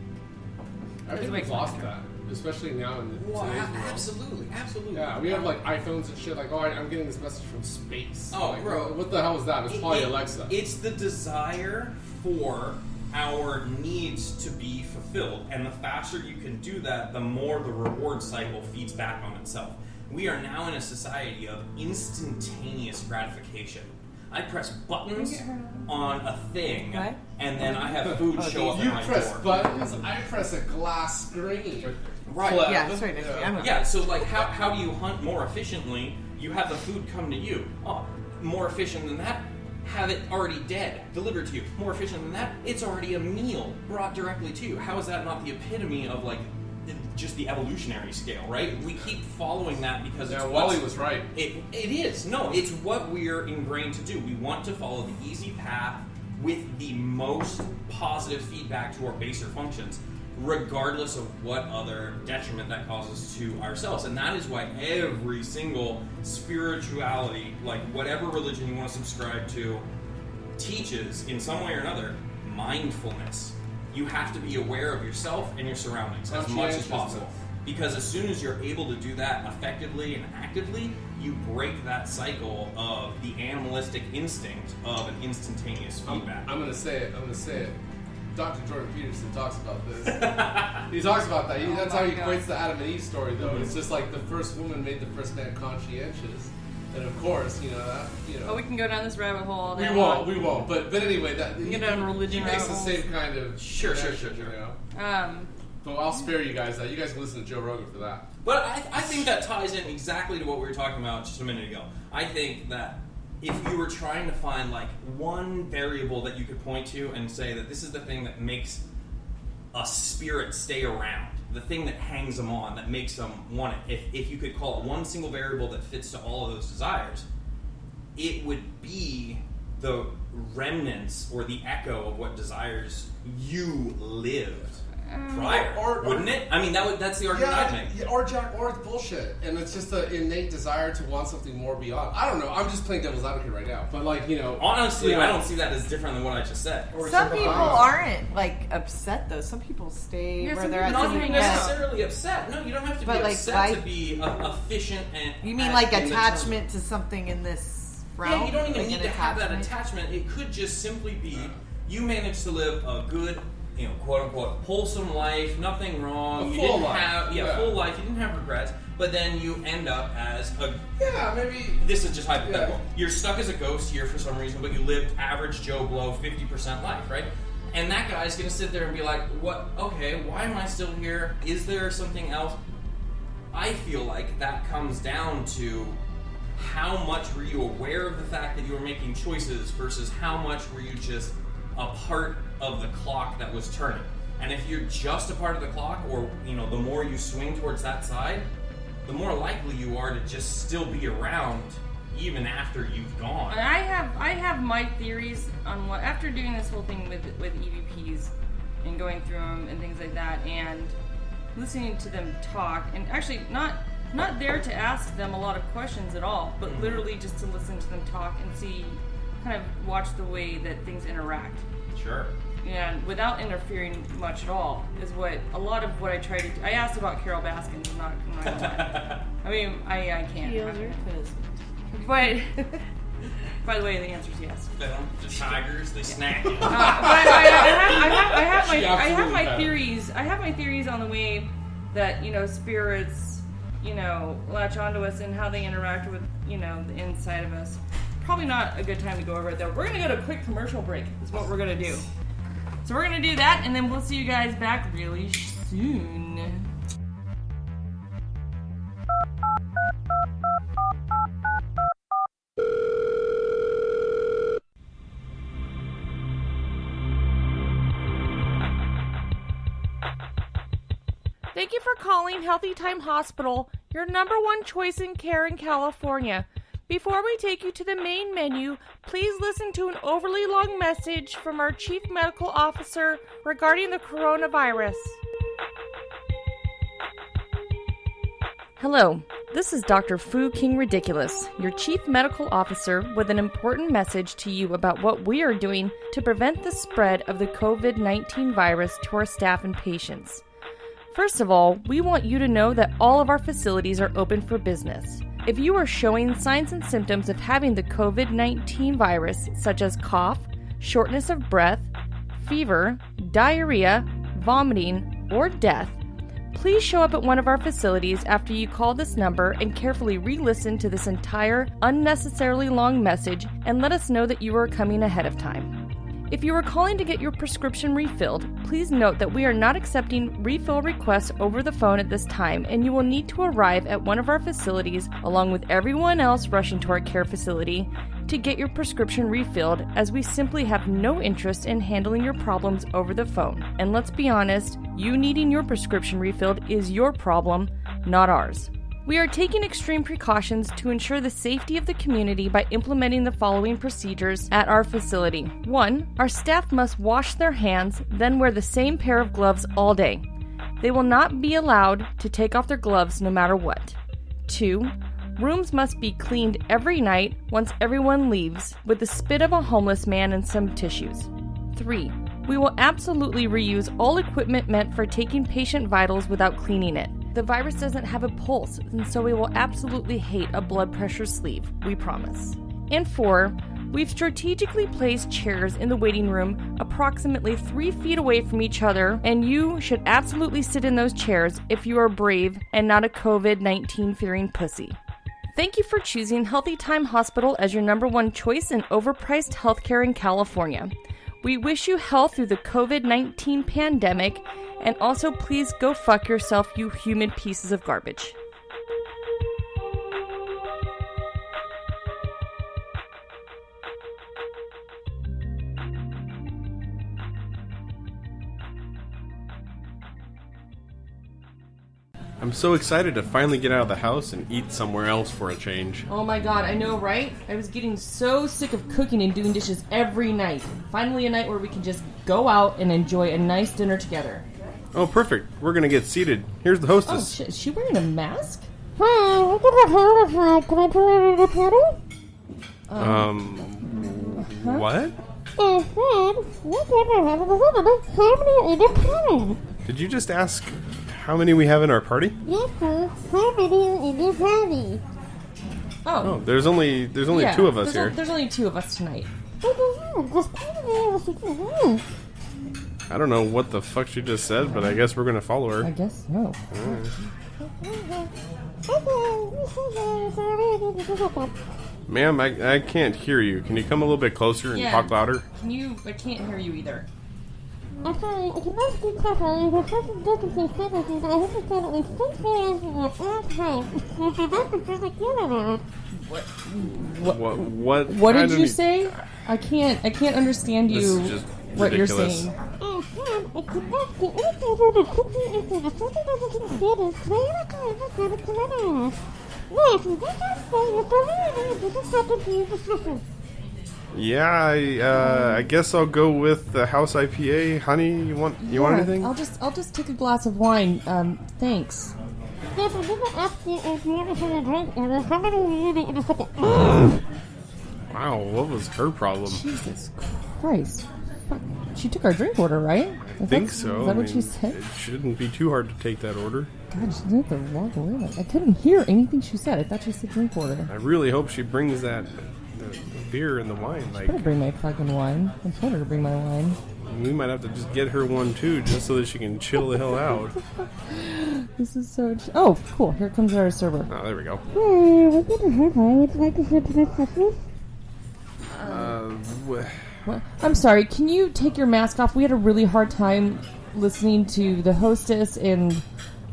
I think we've lost that, especially now in today's world. Absolutely. Yeah, we have like iPhones and shit. Like, I'm getting this message from space. Oh, like, bro, what the hell is that? It's probably Alexa. It's the desire for our needs to be fulfilled, and the faster you can do that, the more the reward cycle feeds back on itself. We are now in a society of instantaneous gratification. I press buttons on a thing, and then I have food show up at my door. You press buttons, I press a glass screen. Right. Yeah, that's right next to me. Yeah, so like how do you hunt more efficiently? You have the food come to you. Oh, more efficient than that? Have it already dead, delivered to you. More efficient than that? It's already a meal brought directly to you. How is that not the epitome of like just the evolutionary scale, right? We keep following that because it's Wally was right. It is. No, it's what we're ingrained to do. We want to follow the easy path with the most positive feedback to our baser functions, regardless of what other detriment that causes to ourselves. And that is why every single spirituality, like whatever religion you want to subscribe to, teaches in some way or another mindfulness. you have to be aware of yourself and your surroundings as much as possible. Because as soon as you're able to do that effectively and actively, you break that cycle of the animalistic instinct of an instantaneous feedback. I'm going to say it. Dr. Jordan Peterson talks about this. He talks about that. That's how he equates the Adam and Eve story, though. It's just like the first woman made the first man conscientious. And of course, Oh, we can go down this rabbit hole all day. We won't. But anyway, we can go down religion. He makes the same kind of sure. But I'll spare you guys that. You guys can listen to Joe Rogan for that. But I think that ties in exactly to what we were talking about just a minute ago. I think that if you were trying to find like one variable that you could point to and say that this is the thing that makes a spirit stay around, the thing that hangs them on, that makes them want it, if you could call it one single variable that fits to all of those desires, it would be the remnants or the echo of what desires you lived prior, wouldn't it? I mean, that's the argument I'd make. Or it's bullshit, and it's just an innate desire to want something more beyond. I don't know. I'm just playing devil's advocate right now, but honestly, I don't see that as different than what I just said. Some people aren't upset though. Some people stay where they're at. Not even necessarily upset. No, you don't have to be upset to be efficient and. You mean attachment to something in this realm? Yeah, you don't even need to have that attachment. It could just simply be you managed to live a good, quote unquote, wholesome life, nothing wrong. Full life. You didn't have regrets, but then you end up as maybe this is just hypothetical. Yeah. You're stuck as a ghost here for some reason, but you lived average Joe Blow 50% life, right? And that guy's gonna sit there and be like, what? Okay, why am I still here? Is there something else? I feel like that comes down to how much were you aware of the fact that you were making choices versus how much were you just a part of the clock that was turning. And if you're just a part of the clock, or the more you swing towards that side, the more likely you are to just still be around even after you've gone. I have my theories on what, after doing this whole thing with EVPs and going through them and things like that, and listening to them talk, and actually not there to ask them a lot of questions at all, but literally just to listen to them talk and see, kind of watch the way that things interact. Sure. And without interfering much at all is what a lot of what I try to do. I asked about Carol Baskin. I'm not gonna lie. I mean, I can't. But by the way, the answer is yes. The tigers, they snack you. But I have my theories. I have my theories on the way that spirits latch onto us and how they interact with the inside of us. Probably not a good time to go over it though. We're gonna go to a quick commercial break. Is what we're gonna do. So we're gonna do that, and then we'll see you guys back really soon. Thank you for calling Healthy Time Hospital, your number one choice in care in California. Before we take you to the main menu, please listen to an overly long message from our Chief Medical Officer regarding the coronavirus. Hello, this is Dr. Fu King Ridiculous, your Chief Medical Officer, with an important message to you about what we are doing to prevent the spread of the COVID-19 virus to our staff and patients. First of all, we want you to know that all of our facilities are open for business. If you are showing signs and symptoms of having the COVID-19 virus, such as cough, shortness of breath, fever, diarrhea, vomiting, or death, please show up at one of our facilities after you call this number and carefully re-listen to this entire unnecessarily long message and let us know that you are coming ahead of time. If you are calling to get your prescription refilled, please note that we are not accepting refill requests over the phone at this time, and you will need to arrive at one of our facilities along with everyone else rushing to our care facility to get your prescription refilled, as we simply have no interest in handling your problems over the phone. And let's be honest, you needing your prescription refilled is your problem, not ours. We are taking extreme precautions to ensure the safety of the community by implementing the following procedures at our facility. 1. Our staff must wash their hands, then wear the same pair of gloves all day. They will not be allowed to take off their gloves no matter what. 2. Rooms must be cleaned every night once everyone leaves with the spit of a homeless man and some tissues. 3. We will absolutely reuse all equipment meant for taking patient vitals without cleaning it. The virus doesn't have a pulse, and so we will absolutely hate a blood pressure sleeve, we promise. And 4, we've strategically placed chairs in the waiting room approximately 3 feet away from each other, and you should absolutely sit in those chairs if you are brave and not a COVID-19 fearing pussy. Thank you for choosing Healthy Time Hospital as your #1 choice in overpriced healthcare in California. We wish you health through the COVID-19 pandemic, and also please go fuck yourself, you human pieces of garbage. I'm so excited to finally get out of the house and eat somewhere else for a change. Oh my god, I know, right? I was getting so sick of cooking and doing dishes every night. Finally a night where we can just go out and enjoy a nice dinner together. Oh, perfect. We're gonna get seated. Here's the hostess. Oh shit, is she wearing a mask? What? Did you just ask how many we have in our party? Yes, sir. How many are in your party? Oh, there's only 2 of us here. There's only 2 of us tonight. I don't know what the fuck she just said, but I guess we're gonna follow her. I guess so. Ma'am, I can't hear you. Can you come a little bit closer and talk louder? I can't hear you either. I'm sorry, if you must be careful, if a person doesn't say sentences, I understand at least 6 years in your own time. If you don't, just like you know. What did you say? I can't understand This you. is just what you're ridiculous. saying. Yeah, I guess I'll go with the house IPA. Honey, you want anything? I'll just take a glass of wine. Thanks. Wow, what was her problem? Jesus Christ. Fuck. She took our drink order, right? I think so. Is that what she said? It shouldn't be too hard to take that order. God, she didn't have to walk away. I couldn't hear anything she said. I thought she said drink order. I really hope she brings the beer and the wine. I better bring my fucking wine. I told her to bring my wine. We might have to just get her one too, just so that she can chill the hell out. This is so... Oh, cool. Here comes our server. Oh, there we go. What? I'm sorry, can you take your mask off? We had a really hard time listening to the hostess, and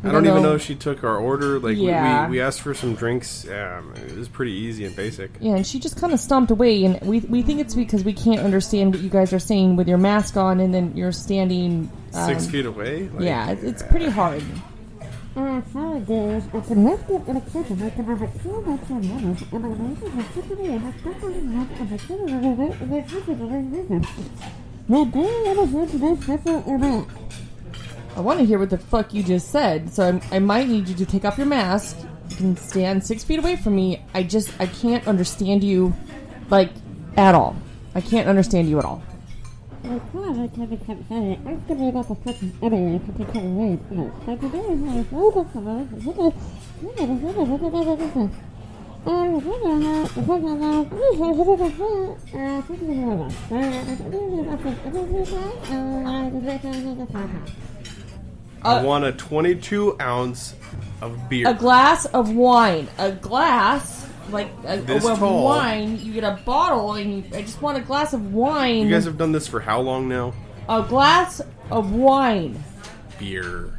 I don't even know if she took our order. Like, yeah. we asked for some drinks. It was pretty easy and basic. Yeah, and she just kind of stomped away, and we think it's because we can't understand what you guys are saying with your mask on, and then you're standing 6 feet away. Like, yeah, it's pretty hard. I want to hear what the fuck you just said, so I might need you to take off your mask. You can stand 6 feet away from me. I can't understand you, like, at all. I can't understand you at all. I want a 22 ounce of beer. A glass of wine. A glass, like This of tall. wine. You get a bottle, and I just want a glass of wine. You guys have done this for how long now? A glass of wine. Beer.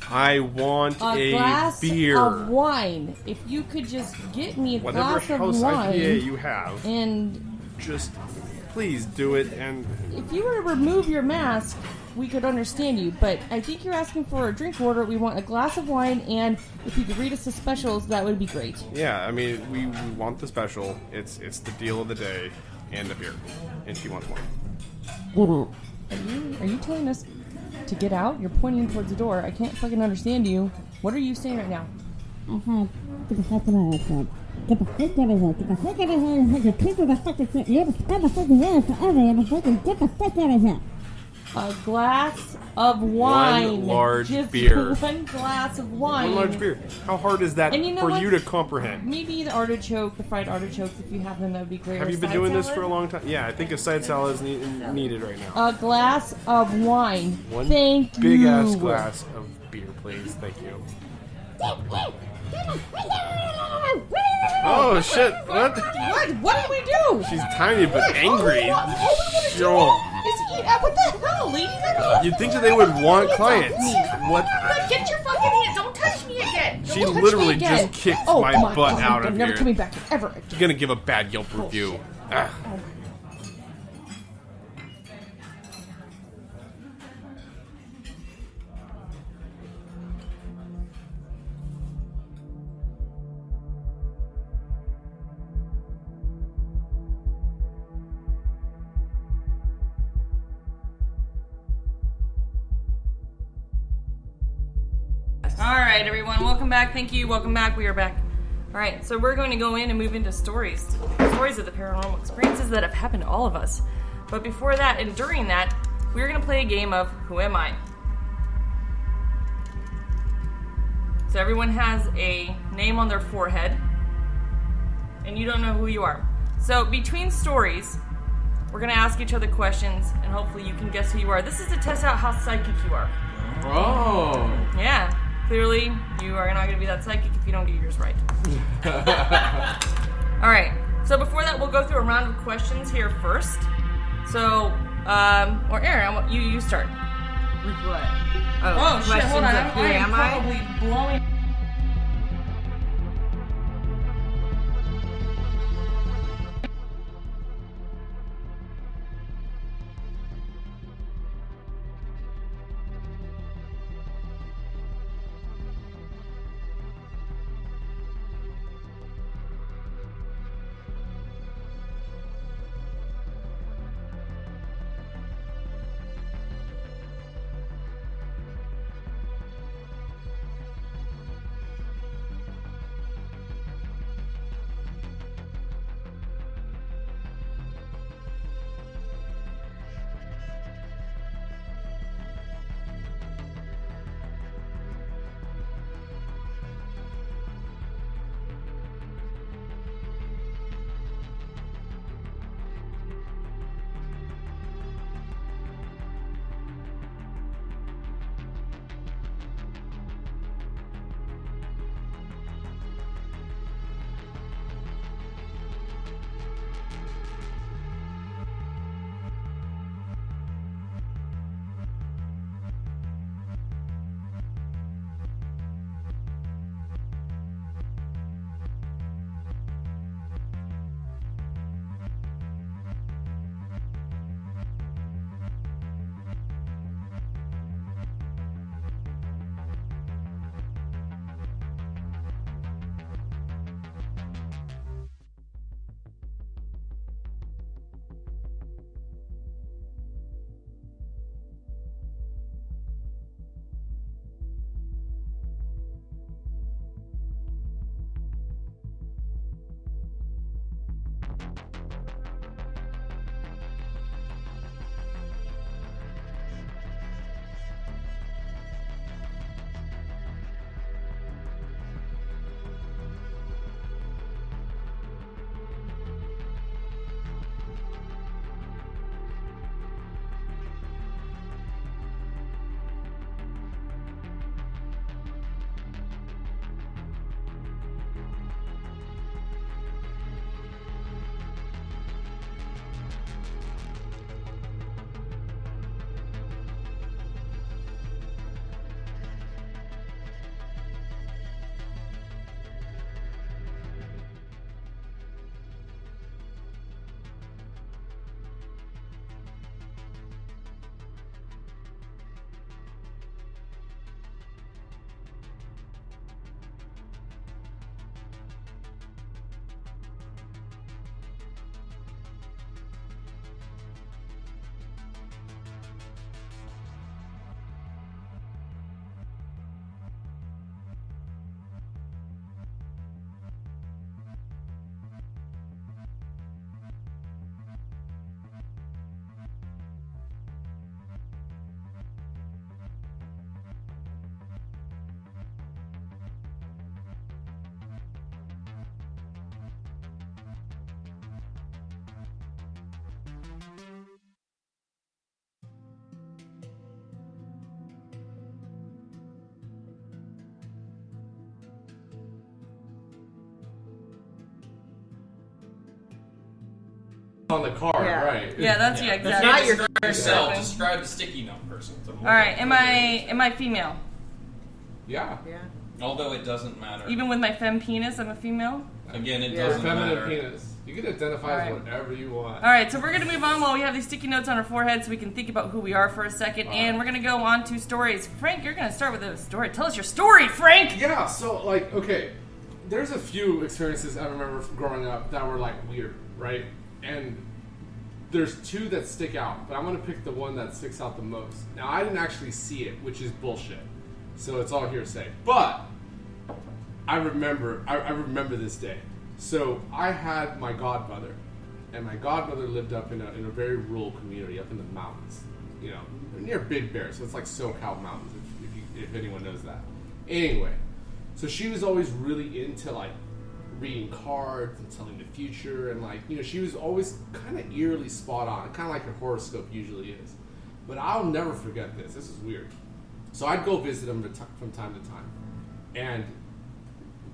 I want a glass beer. of wine. If you could just get me a Whatever glass of house wine. IPA you have, And just please do it. And if you were to remove your mask, we could understand you. But I think you're asking for a drink order. We want a glass of wine, and if you could read us the specials, that would be great. yeah, I mean, we want the special. It's the deal of the day, and a beer. And she wants one. Are you telling us to get out? You're pointing towards the door. I can't fucking understand you. What are you saying right now? A glass of wine. One large Just beer. One glass of wine. One large beer. How hard is that And you know for what? you to comprehend? Maybe the artichoke, the fried artichokes, if you have them, that would be great. Have Or you been side doing this salad. for a long time? Yeah, I think a side salad is needed right now. A glass of wine. One Thank big you. ass glass of beer, please. Thank you. Oh shit! What? What did we do? She's tiny but angry. All we want to do Sure. is eat. What the hell, ladies? I mean, You'd think that they would want hands off clients. me. What? Get your fucking hand! Don't touch me again! She Don't touch literally me again. just kicked Oh my butt God, out of I'm never here. coming back ever again. You're gonna give a bad Yelp review. Ah. Alright, everyone, welcome back. Thank you. Welcome back. We are back. Alright, so we're going to go in and move into stories. Stories of the paranormal experiences that have happened to all of us. But before that and during that, we're going to play a game of Who Am I? So everyone has a name on their forehead, and you don't know who you are. So between stories, we're going to ask each other questions, and hopefully you can guess who you are. This is to test out how psychic you are. Oh. Yeah. Clearly, you are not going to be that psychic if you don't get yours right. Alright, so before that, we'll go through a round of questions here first. So, or Erin, you start. With what? Oh shit, hold on. questions of who I am am I? probably blowing. on the card, right? Yeah, that's exactly. That's not your Describe yourself. Describe the sticky note person. All right, am I female? Yeah. Although it doesn't matter. Even with my femme penis, I'm a female? Again, it doesn't Feminine matter. penis. You can identify as whatever you want. All right, so we're going to move on while we have these sticky notes on our forehead so we can think about who we are for a second. And we're going to go on to stories. Frank, you're going to start with a story. Tell us your story, Frank! Yeah, so, like, okay, there's a few experiences I remember from growing up that were, like, weird, right? And there's two that stick out, but I'm going to pick the one that sticks out the most. Now, I didn't actually see it, which is bullshit. So it's all hearsay. But I remember this day. So I had my godmother, and my godmother lived up in a very rural community up in the mountains, you know, near Big Bear. So it's like SoCal mountains, if anyone knows that. Anyway, so she was always really into like reading cards and telling the future, and like, you know, she was always kind of eerily spot on, kind of like her horoscope usually is. But I'll never forget this. This is weird. So I'd go visit them from time to time, and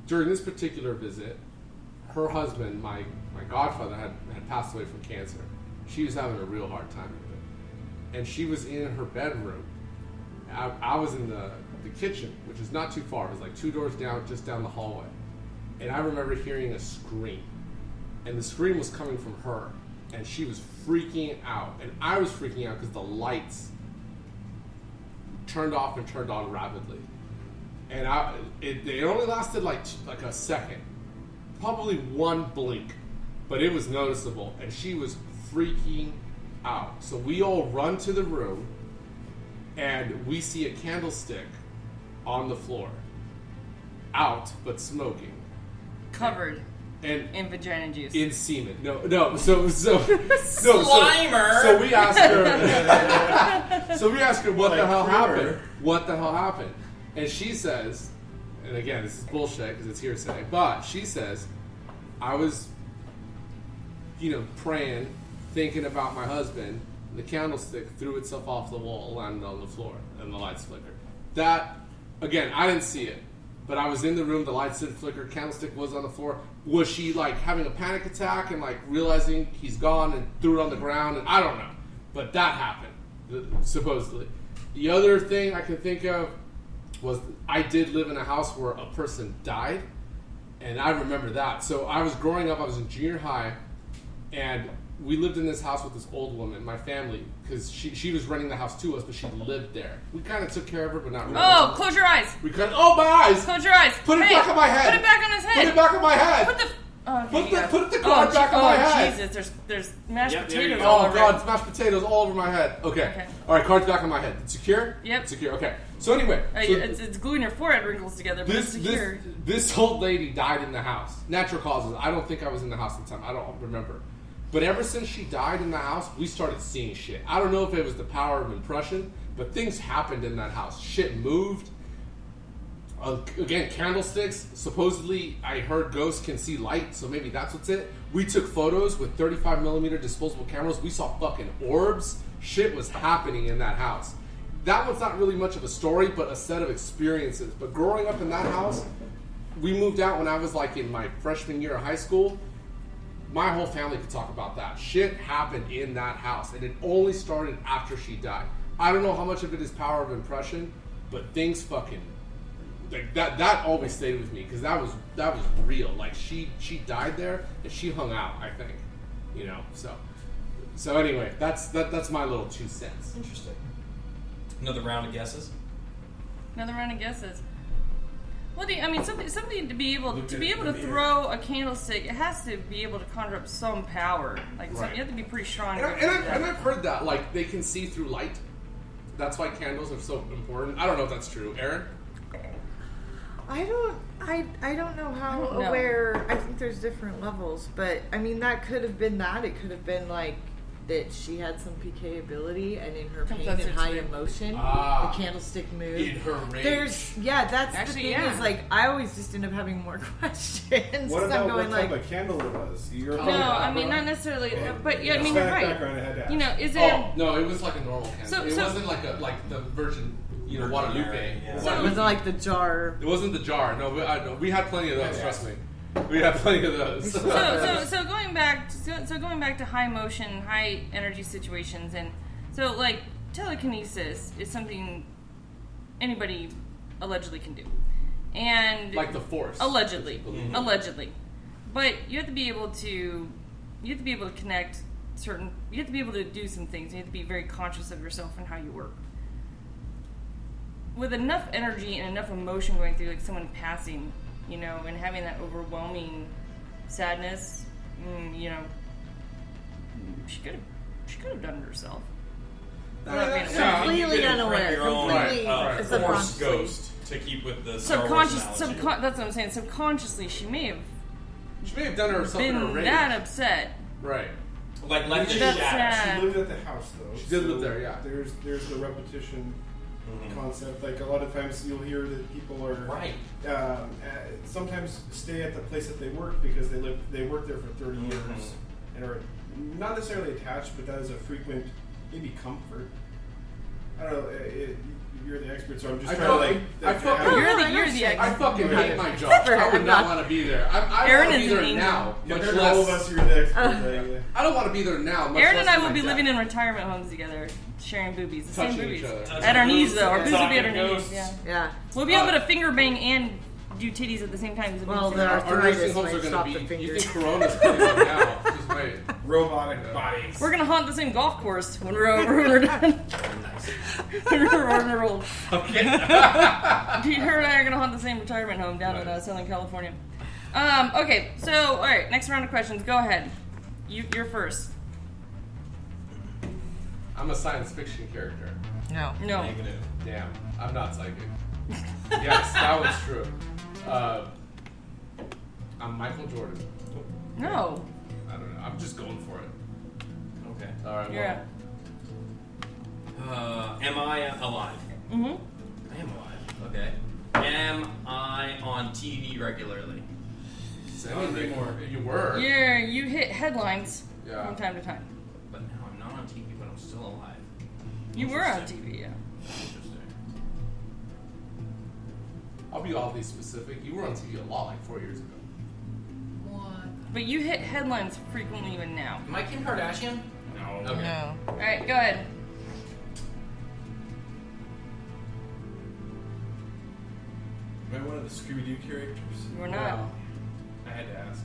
during this particular visit, her husband, my godfather, had passed away from cancer. She was having a real hard time with it. And she was in her bedroom. I was in the kitchen, which is not too far. It was like 2 doors down, just down the hallway. And I remember hearing a scream. And the scream was coming from her. And she was freaking out. And I was freaking out because the lights turned off and turned on rapidly. And it only lasted like a second. Probably one blink, but it was noticeable, and she was freaking out. So we all run to the room, and we see a candlestick on the floor, out but smoking, Covered and in vagina juice. in semen. No. So Slimer. So we asked her. So we asked her what the hell happened. What the hell happened? And she says. And again, this is bullshit because it's hearsay. But she says, I was, you know, praying, thinking about my husband. The candlestick threw itself off the wall, landed on the floor, and the lights flickered. That, again, I didn't see it. But I was in the room, the lights did flicker, candlestick was on the floor. Was she, like, having a panic attack and, like, realizing he's gone and threw it on the ground? And I don't know. But that happened, supposedly. The other thing I can think of was I did live in a house where a person died, and I remember that. So I was growing up, I was in junior high, and we lived in this house with this old woman, my family, because she was renting the house to us, but she lived there. We kind of took care of her, but not really. Oh, close your eyes. We kind of, oh, my eyes! Close your eyes. Put it back on my head. Put it back on his head. Put it back on my head. Put the... Oh, okay, Put the card back on my head. Jesus, there's mashed potatoes Oh, all over God, it. it's mashed potatoes all over my head. Okay. All right, card's back on my head. It's secure? Yep. Secure, okay. So anyway. It's gluing your forehead wrinkles together, but it's secure. This old lady died in the house. Natural causes. I don't think I was in the house at the time. I don't remember. But ever since she died in the house, we started seeing shit. I don't know if it was the power of impression, but things happened in that house. Shit moved. Again, candlesticks. Supposedly, I heard ghosts can see light, so maybe that's what's it. We took photos with 35mm disposable cameras. We saw fucking orbs. Shit was happening in that house. That one's not really much of a story, but a set of experiences. But growing up in that house, we moved out when I was like in my freshman year of high school. My whole family could talk about that. Shit happened in that house, and it only started after she died. I don't know how much of it is power of impression, but things fucking... Like that always stayed with me because that was real. Like she died there and she hung out, I think, you know. So anyway, that's my little 2 cents. Interesting. Another round of guesses. Another round of guesses. Well, I mean, something to be able to throw a candlestick, it has to be able to conjure up some power. Like Right. you have to be pretty strong. And I've heard that like they can see through light. That's why candles are so important. I don't know if that's true, Erin. I don't know how aware. I think there's different levels, but I mean that could have been that. It could have been like that she had some PK ability, and in her pain and high emotion, the candlestick moved. In her rage. That's Actually, the thing is like I always just end up having more questions. What about I'm going what type like, of candle it was? No, I mean not necessarily, but yeah, I mean you're right. You know, is it? Oh no, it was like a normal candle. It wasn't like the Virgin, you know, Guadalupe. Yeah. so it wasn't like the jar. It wasn't the jar. No, we had plenty of those. Trust me. We have plenty of those. So going back to high motion, high energy situations, and so like telekinesis is something anybody allegedly can do, and like the Force. Allegedly, but you have to be able to connect certain. You have to be able to do some things. You have to be very conscious of yourself and how you work. With enough energy and enough emotion going through, like someone passing, and having that overwhelming sadness, she could have done it herselst. Completely unaware. Completely. It's a Force ghost to keep with the subconscious. That's what I'm saying. Subconsciously, she may have done herself in a been rage. that upset. Right. Like left in That's shadow. sad. She lived at the house though. She did live there, yeah. There's the repetition concept. Like a lot of times you'll hear that people are sometimes stay at the place that they work because they work there for 30 years and are not necessarily attached, but that is a frequent maybe comfort. I don't know. You're the expert, so I'm just trying to You're the expert. I fucking hate my job. I would not want to be there. I Erin want to be is an there angel. now. Much all less. of us, you're the expert. I don't want to be there now. Much Erin less and I than will my be dad. living in retirement homes together, sharing boobies. The same Touching boobies. each other. At our knees, though. Our boobs will be at our Touching knees. ghosts. Yeah. We'll be able to finger bang and do titties at the same time. Well, Our nursing homes are going to be. You think Corona's coming on now? Just wait. Robotic bodies. We're gonna haunt the same golf course when we're done. when we're old. Okay. Her and I are gonna haunt the same retirement home down in Southern California. Okay, so all right, next round of questions. Go ahead. You're first. I'm a science fiction character. No. Negative. Damn, I'm not psychic. Yes, that was true. I'm Michael Jordan. No. I don't know. I'm just going for it. Okay. All right. You're up. Am I alive? Mm-hmm. I am alive. Okay. Am I on TV regularly? You were. You hit headlines from time to time. But now I'm not on TV, but I'm still alive. You were on TV, yeah. Interesting. I'll be oddly specific. You were on TV a lot, like 4 years ago. What? But you hit headlines frequently even now. Am I Kim Kardashian? No. Okay. No. All right, go ahead. Am I one of the Scooby-Doo characters? You were not. No. I had to ask.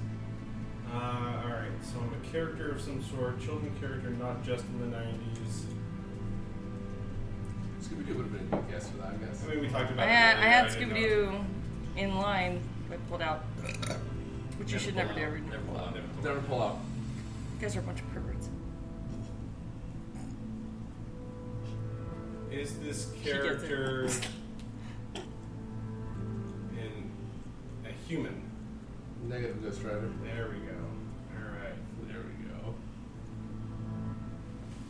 Alright, so I'm a character of some sort, children character, not just in the 90s. Scooby-Doo would have been a good guess for that, I guess. I mean, we talked I about had didn't know. Scooby-Doo in line, but pulled out. Which you should never do. Never pull out. Never pull out. You guys are a bunch of perverts. Is this She gets it. character a human? Negative Ghost Rider. There we go. Alright. There we go.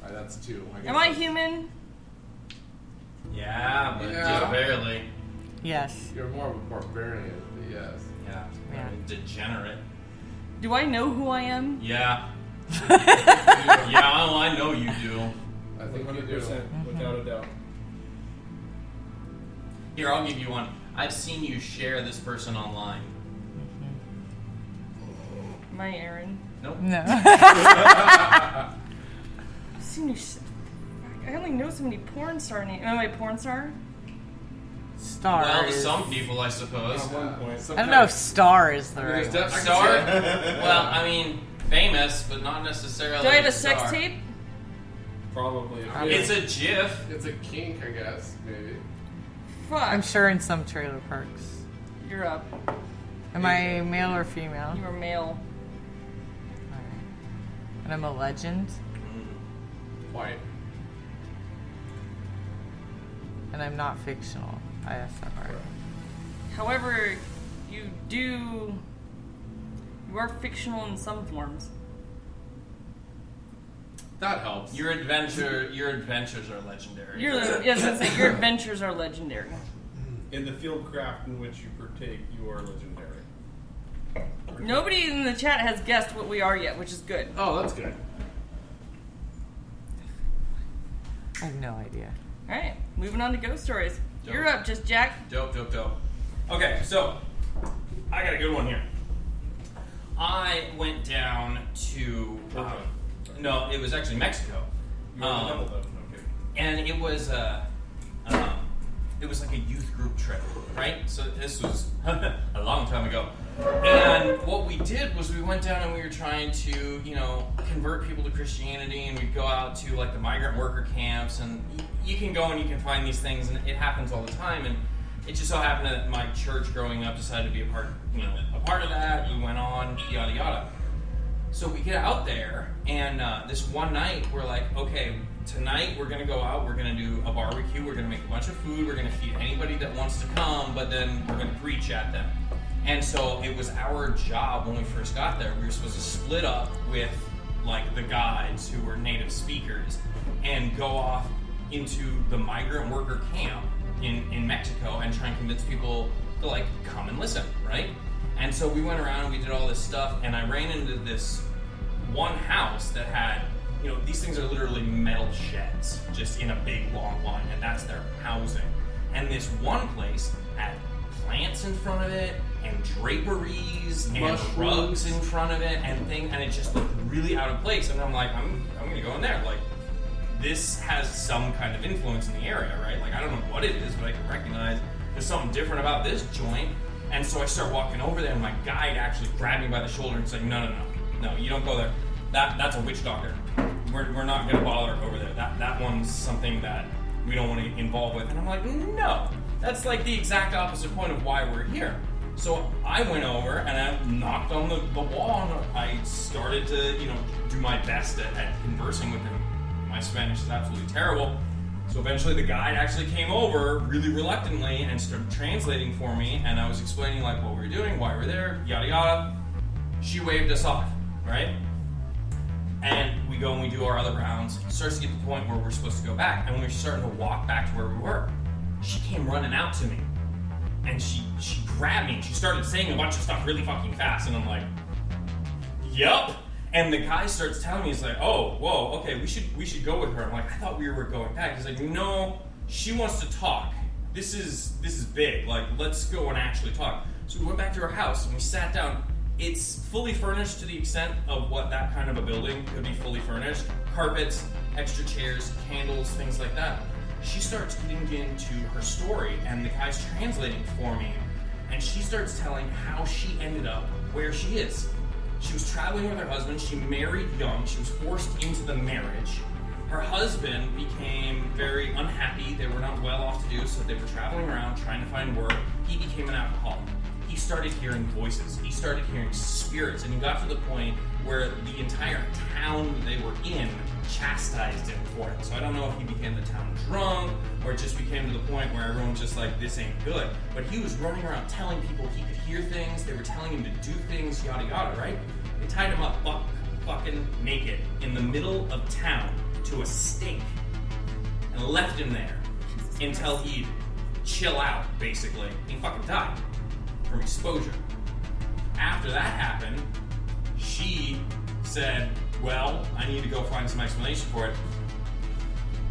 Alright, that's 2. I guess Am I human? Yeah, but Yeah. just barely. Yes. You're more of a barbarian, but yes. Yeah. Yeah. Degenerate. Do I know who I am? Yeah. Yeah, well, I know you do. I think you do. 100%, without a doubt. Here, I'll give you one. I've seen you share this person online. Am I Erin? Nope. No. I've seen you. I only know so many porn star names. Am I a porn star? Star. Well, to is- some people, I suppose. At one point. I don't know if star is the There's right. def- I can Star? see it. Well, I mean, famous, but not necessarily. Do I have a star. sex tape? Probably. It's a GIF. It's a kink, I guess, maybe. Fuck. I'm sure in some trailer parks. You're up. Am I male or female? You are male. Alright. And I'm a legend. White. And I'm not fictional. I asked that part. However, you are fictional in some forms. That helps. Your adventures are legendary. Yes, I was gonna say, your adventures are legendary. In the field craft in which you partake, you are legendary. Nobody in the chat has guessed what we are yet, which is good. Oh, that's good. I have no idea. All right, moving on to ghost stories. Dope. You're up, just Jack. Dope. Okay, so I got a good one here. I went down to no, it was actually Mexico. Okay. And it was like a youth group trip, right? So this was a long time ago. And what we did was we went down and we were trying to, convert people to Christianity, and we'd go out to like the migrant worker camps, and you can go and you can find these things, and it happens all the time. And it just so happened that my church growing up decided to be a part of that. We went on, yada yada. So we get out there, and this one night we're like, okay, tonight we're gonna go out, we're gonna do a barbecue, we're gonna make a bunch of food, we're gonna feed anybody that wants to come, but then we're gonna preach at them. And so it was our job when we first got there. We were supposed to split up with like the guides who were native speakers and go off into the migrant worker camp in Mexico and try and convince people to like come and listen, right? And so we went around and we did all this stuff, and I ran into this one house that had, these things are literally metal sheds just in a big long line, and that's their housing. And this one place had plants in front of it, and draperies, and rugs in front of it, and it just looked really out of place. And I'm like, I'm gonna go in there. Like, this has some kind of influence in the area, right? Like, I don't know what it is, but I can recognize there's something different about this joint. And so I start walking over there, and my guide actually grabbed me by the shoulder and said, no, you don't go there. That's a witch doctor. We're not gonna bother over there. That one's something that we don't want to involve with. And I'm like, no, that's like the exact opposite point of why we're here. So I went over and I knocked on the wall, and I started to, do my best at conversing with him. My Spanish is absolutely terrible. So eventually the guide actually came over really reluctantly and started translating for me, and I was explaining like what we were doing, why we're there, yada yada. She waved us off, right? And we go and we do our other rounds. It starts to get to the point where we're supposed to go back, and we're starting to walk back to where we were. She came running out to me, and she grabbed me, and she started saying a bunch of stuff really fucking fast, and I'm like, yup. And the guy starts telling me, he's like, oh, whoa, okay, we should go with her. I'm like, I thought we were going back. He's like, no, she wants to talk. This is big. Like, let's go and actually talk. So we went back to her house and we sat down. It's fully furnished to the extent of what that kind of a building could be fully furnished. Carpets, extra chairs, candles, things like that. She starts getting into her story, and the guy's translating for me. And she starts telling how she ended up where she is. She was traveling with her husband. She married young. She was forced into the marriage. Her husband became very unhappy. They were not well off to do, so they were traveling around trying to find work. He became an alcoholic. He started hearing voices. He started hearing spirits, and he got to the point where the entire town they were in chastised him for it. So I don't know if he became the town drunk, or it just became to the point where everyone's just like, this ain't good. But he was running around telling people he could hear things. They were telling him to do things, yada yada, right? They tied him up fucking naked in the middle of town to a stake and left him there until he'd chill out, basically. He fucking died from exposure. After that happened, she said, well, I need to go find some explanation for it.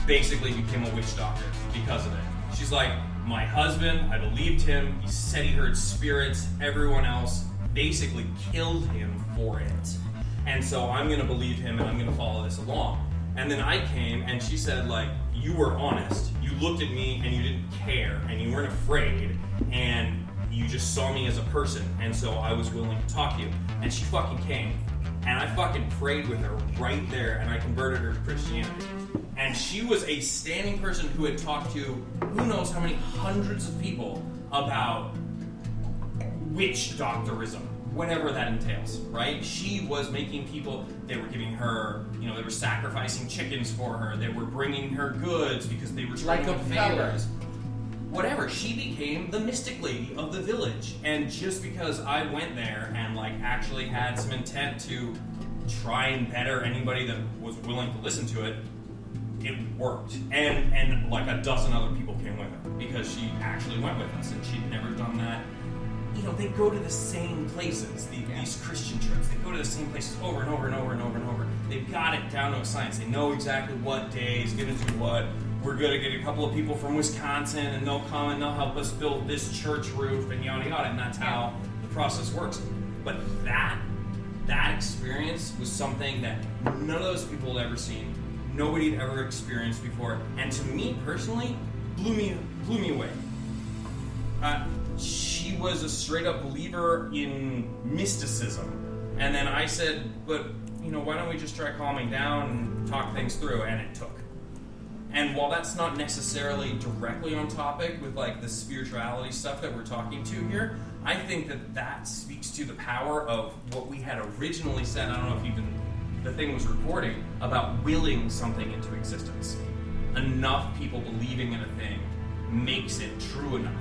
Basically became a witch doctor because of it. She's like, my husband, I believed him, he said he heard spirits, everyone else basically killed him for it. And so I'm gonna believe him and I'm gonna follow this along. And then I came and she said, like, you were honest. You looked at me and you didn't care and you weren't afraid and you just saw me as a person, and so I was willing to talk to you. And she fucking came, and I fucking prayed with her right there, and I converted her to Christianity. And she was a standing person who had talked to who knows how many hundreds of people about witch doctorism, whatever that entails, right? She was making people, they were giving her, they were sacrificing chickens for her, they were bringing her goods because they were trading like a favors. Whatever, she became the mystic lady of the village. And just because I went there and like actually had some intent to try and better anybody that was willing to listen to it, it worked. And like a dozen other people came with her because she actually went with us and she'd never done that. They go to the same places, these Christian trips. They go to the same places over and over and over and over and over. They've got it down to a science. They know exactly what day is going to do what. We're going to get a couple of people from Wisconsin, and they'll come and they'll help us build this church roof, and yada yada, and that's how the process works. But that that experience was something that none of those people had ever seen, nobody had ever experienced before, and to me personally, blew me away. She was a straight up believer in mysticism, and then I said, but why don't we just try calming down and talk things through? And it took. And while that's not necessarily directly on topic with like the spirituality stuff that we're talking to here, I think that speaks to the power of what we had originally said. I don't know if even the thing was recording about willing something into existence. Enough people believing in a thing makes it true enough.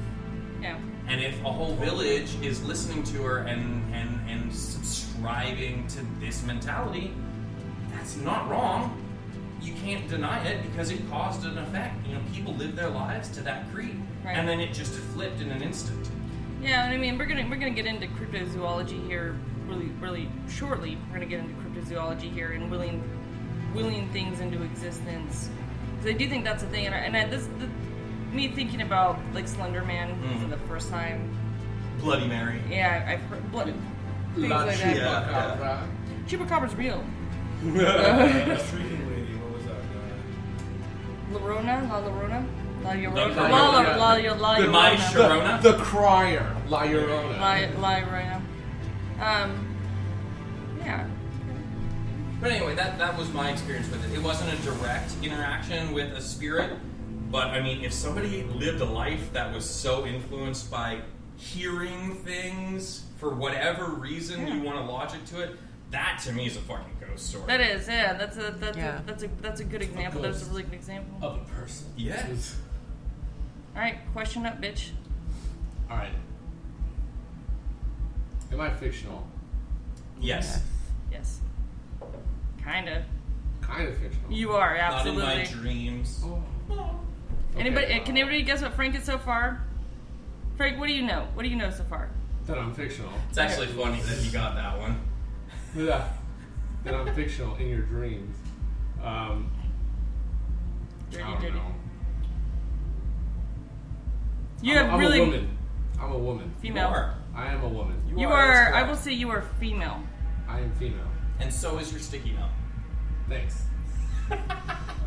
Yeah. And if a whole village is listening to her and subscribing to this mentality, that's not wrong. You can't deny it because it caused an effect. People live their lives to that creed, right. And then it just flipped in an instant. Yeah, I mean, we're gonna get into cryptozoology here really shortly. We're gonna get into cryptozoology here and willing things into existence. Because I do think that's a thing, me thinking about like Slender Man for the first time. Bloody Mary. Yeah, I've heard things like that. Yeah. Chupacabra's real. Shrieking lady, what was that? La Llorona. La The My Sharona. The Crier. La Llorona. La Llorona. Yeah. But anyway, that was my experience with it. It wasn't a direct interaction with a spirit, but I mean, if somebody lived a life that was so influenced by hearing things for whatever reason you want to logic to it, that to me is a fucking ghost story. That is, yeah. That's a good example. That's a really good example Of a person. Yes. All right, question up, bitch. All right. Am I fictional? Yes. Yes. Kinda. Kind of fictional. You are absolutely. Not in my dreams. Anybody? Okay. Can anybody guess what Frank is so far? Frank, what do you know? What do you know so far? That I'm fictional. It's actually funny that you got that one. Yeah. That I'm fictional in your dreams. Dirty, I don't dirty. know. I'm really a woman. I'm a woman. female. You are. I am a woman. You that's are. I correct. will say you are female. I am female. And so is your sticky note. Thanks.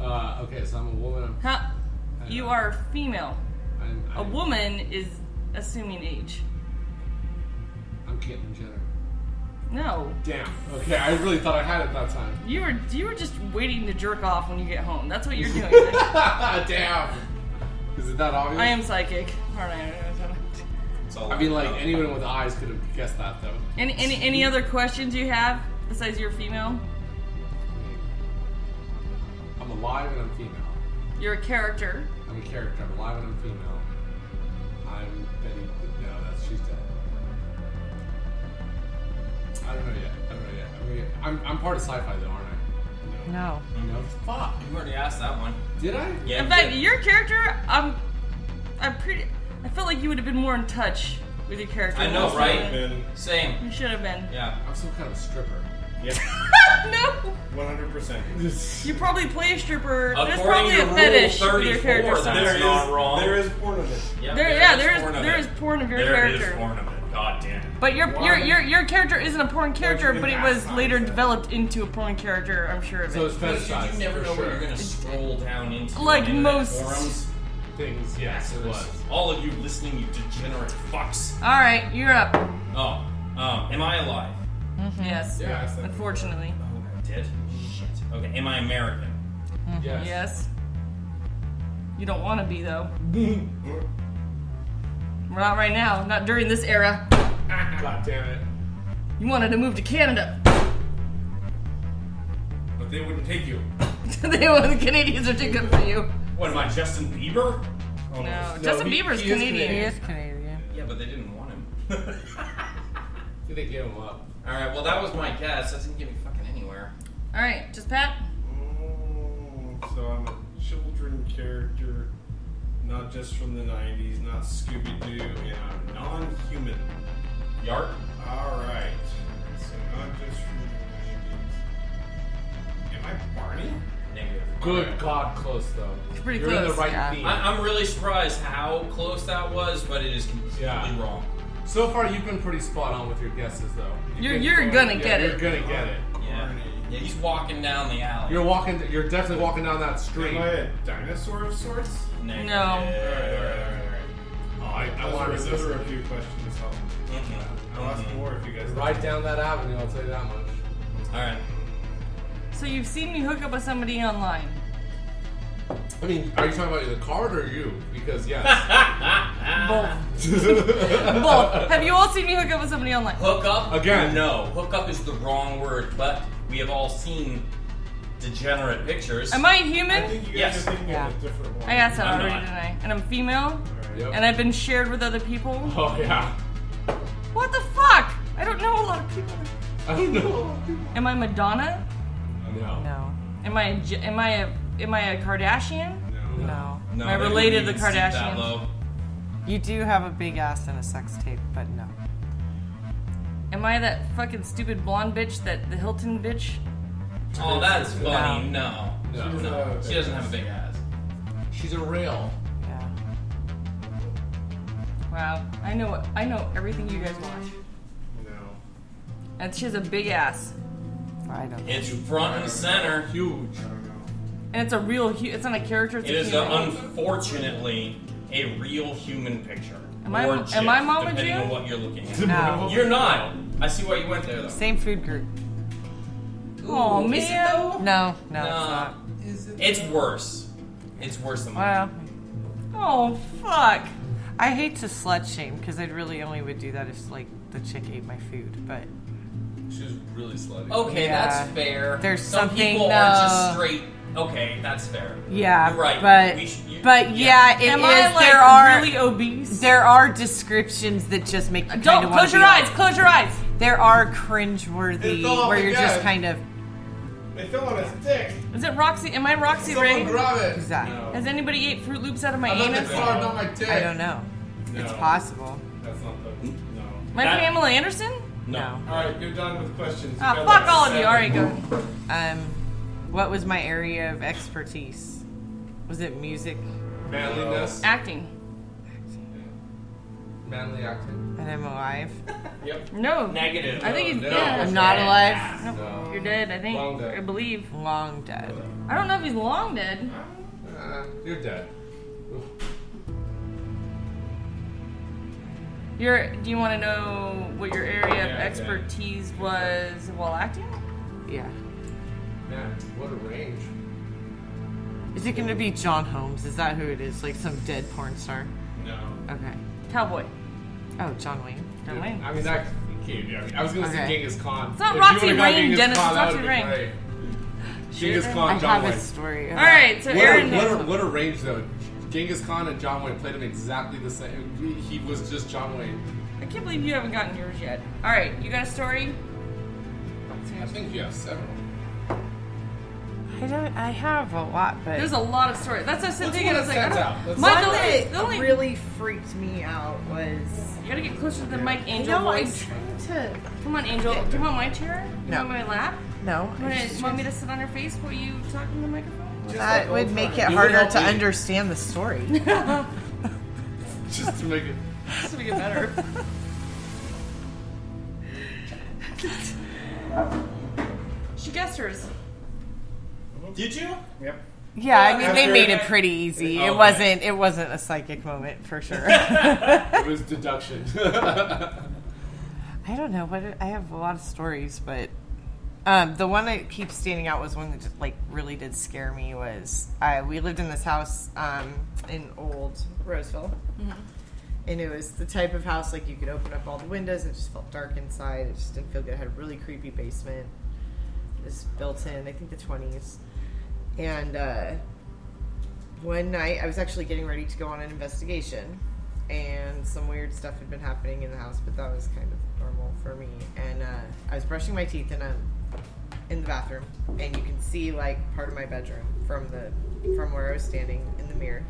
Okay, so I'm a woman. Huh? You are female. A I'm woman is assuming age. I'm Caitlyn Jenner. No. Damn. Okay, I really thought I had it that time. You were just waiting to jerk off when you get home. That's what you're doing. Damn. Is it that obvious? I am psychic. Aren't I? It's all I mean, like about- anyone with eyes could have guessed that, though. Any other questions you have besides you're female? I'm alive and I'm female. You're a character. I'm a character. I'm alive and I'm female. I'm Betty. No, she's dead. I don't know yet. I mean, I'm part of sci-fi though, aren't I? No. No. Fuck. You already asked that one. Did I? Yeah. In fact, your character, I felt like you would have been more in touch with your character. I know, right? Been Same. You should have been. Yeah. I'm some kind of stripper. yeah, No. 100%. You probably play a stripper. There's According probably to a Rule fetish with 34, your character. that's not wrong. There is porn of it. Yep, There is porn of your character. There is porn of it. God damn it. But your character isn't a porn character, you but it can was ask later that. developed into a porn character. I'm sure of So it. it's Because fetishized. you never for know what sure. you're going to scroll down into. Like on internet most- forums. Things. Yes, it was. All of you listening, you degenerate fucks. All right, you're up. Oh, am I alive? Yes. Yeah. I said- Unfortunately. Oh, I did? Shit. Okay, am I American? Yes. Yes. You don't want to be though. We're not right now. Not during this era. God damn it. You wanted to move to Canada. But they wouldn't take you. The Canadians are too good for you. What, am I Justin Bieber? Oh, No, Justin Bieber's he is Canadian. He is Canadian. Yeah, but they didn't want him. I think they gave him up. Alright, well, that was my guess. That didn't get me fucking anywhere. All right, just Pat. So I'm a children character, not just from the 90s, not Scooby-Doo, and I'm non-human. Yark? Alright. So not just from the 90s. Am I Barney? Negative. Good God, close though. It's pretty You're in close. the right Yeah. theme. I'm really surprised how close that was, but it is completely Yeah. wrong. So far, you've been pretty spot on with your guesses, though. You're gonna get it. You're gonna get it. Yeah. Yeah, he's walking down the alley. You're definitely walking down that street. Am I a dinosaur of sorts? Negative. No. Oh, I want to Those are a few questions. I'll ask more if you guys. Right down that avenue, I'll tell you that much. Alright. So you've seen me hook up with somebody online. I mean, are you talking about the card or you? Because, yes. Both. Both. Have you all seen me hook up with somebody online? Hook up? Again. No. Hook up is the wrong word, but we have all seen degenerate pictures. Am I I human? think you guys Yes. are thinking Yeah. of a different one. I asked that I'm already, not. didn't I? And I'm female, Yep. and I've been shared with other people. Oh, yeah. What the fuck? I don't know a lot of people. I don't know. Am I Madonna? No. No. Am I a Kardashian? No. No, Am I they related to wouldn't the even stoop that Kardashians? low. You do have a big ass and a sex tape, but no. Am I that fucking stupid blonde bitch, the Hilton bitch? Oh, that's funny. No. No. No. She doesn't have a big ass. She's a rail. Yeah. Wow, I know everything you guys watch. No. And she has a big ass, I don't know. It's front and center. Huge. I don't know. and it's a real. It's not a character. It's It a is human. unfortunately a real human picture. Am I- Or am GIF, I Mama depending June? on what you're looking at. No. You're not. I see why you went there though. Same food group. Oh Ooh, man. is it though? No, it's No. not. It's worse. It's worse than Well, Oh fuck. I hate to slut shame because I really only would do that if like the chick ate my food, but She's really slutty. Okay, Yeah. that's fair. There's Some something, people are just straight. Okay, that's fair. yeah, You're right. but It yeah, it Am is. I like there are really obese? there are descriptions that just make you kind Don't of close your eyes. Close your eyes. There are cringeworthy It fell off where you're just again. kind of It fell on his dick. Is it Roxy? Am I Roxy Someone Ray? grab it. exactly. No. Has anybody ate Fruit Loops out of my I'm not anus? the card, not my dick. I don't know. It's No. possible. That's not the. No. Am I That- Pamela Anderson? No. All right, you're done with questions. Ah, You got fuck like all of you. 7. All right, go. What was my area of expertise? Was it music? Manliness. Acting. Manly acting. And I'm alive. Yep. No. Negative. I think No. he's dead. I'm not alive. Nope. No. You're dead. I think. Long dead. I believe. Long dead. I don't know if he's long dead. You're dead. Do you want to know what your area of Yeah, expertise was while acting? Yeah. Man, what a range. Is it going to be John Holmes? Is that who it is? Like some dead porn star? No. Okay. Cowboy. Oh, John Wayne. John Wayne. I mean, that can't be. I was going to say Okay. Genghis Khan. It's not If Roxy you would've got Rain, Genghis Dennis, Khan, it's that Roxy would've Rain. been great. Genghis I Khan, John have Wayne. a story. All right, so Erin. What a range, though. Genghis Khan and John Wayne played him exactly the same. He was just John Wayne. I can't believe you haven't gotten yours yet. All right, you got a story? I think you have several. I have a lot, but There's a lot of stories. That's what I said. What's thinking. one I was that like, I stands don't. out? Let's- My one the that only. really freaked me out was. You gotta get closer to the mic, Angel voice. to. Come on, Angel. Do you want my chair? Do you No. want my lap? No. You want me to sit on your face while you talk in the microphone? That would make it Do it harder all to week. understand the story. Just to make it. Just to make it better. She guessed hers. Did you? Yep. Yeah, I mean they After- made it pretty easy. It Okay. wasn't a psychic moment for sure. It was deduction. I don't know I have a lot of stories, but the one that keeps standing out was one that just like really did scare me. Was we lived in this house in old Roseville, and it was the type of house like you could open up all the windows. It just felt dark inside. It just didn't feel good. It had a really creepy basement. It was built in I think the 20s, and one night I was actually getting ready to go on an investigation. And some weird stuff had been happening in the house, but that was kind of normal for me. And I was brushing my teeth in the bathroom, and you can see like part of my bedroom from where I was standing in the mirror.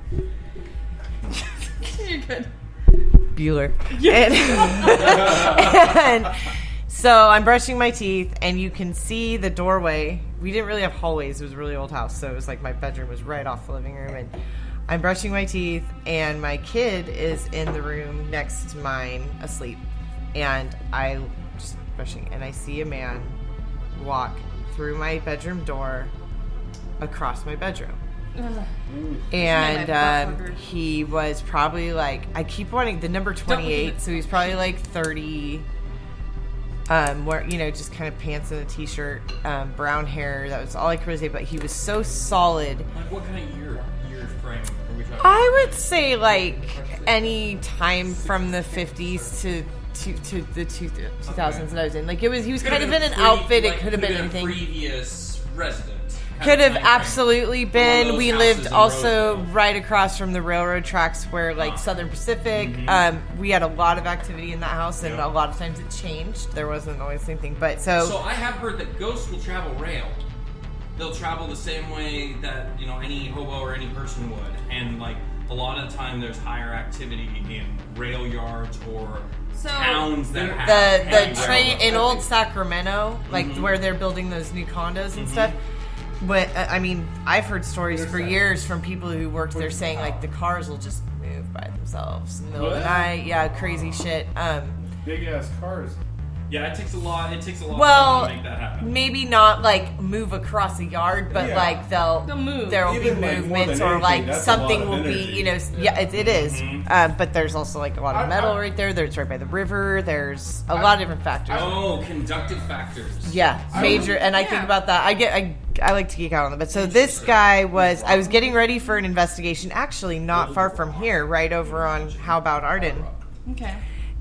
You're good. Bueller. And so I'm brushing my teeth, and you can see the doorway. We didn't really have hallways. It was a really old house, so it was like my bedroom was right off the living room, and I'm brushing my teeth, and my kid is in the room next to mine asleep. And I just brushing, and I see a man walk through my bedroom door across my bedroom. And he was probably like, I keep wanting the number 28, so he's probably like 30. Where, you know, just kind of pants and a t-shirt, brown hair. That was all I could really say. But he was so solid. Like, what kind of year frame are we talking about? I would say like any time from the 50s to the 2000s that I was in. Like he was kind of in an outfit. It could have been anything. Previous resident. Could have absolutely been. We lived also right across from the railroad tracks where, like, Southern Pacific. We had a lot of activity in that house, and a lot of times it changed. There wasn't always the same thing. But so I have heard that ghosts will travel rail. They'll travel the same way that, you know, any hobo or any person would. And, like, a lot of the time there's higher activity in rail yards or towns that have the train in old Sacramento, like where they're building those new condos and stuff. But I mean, I've heard stories for years from people who worked there saying like the cars will just move by themselves in the middle of the night. Yeah, crazy shit. Big ass cars. Yeah, it takes a lot. It takes a lot well, to make that happen. Maybe not like move across a yard, but like they'll move. There will be movements, or like something will be, you know. Yeah, it is. But there's also like a lot of metal right there. There's right by the river. There's a lot of different factors. Oh, conductive factors. Yeah, major. And I think about that. I like to geek out on them. But so this guy I was getting ready for an investigation, actually not far from here, right over on How About Arden. Okay.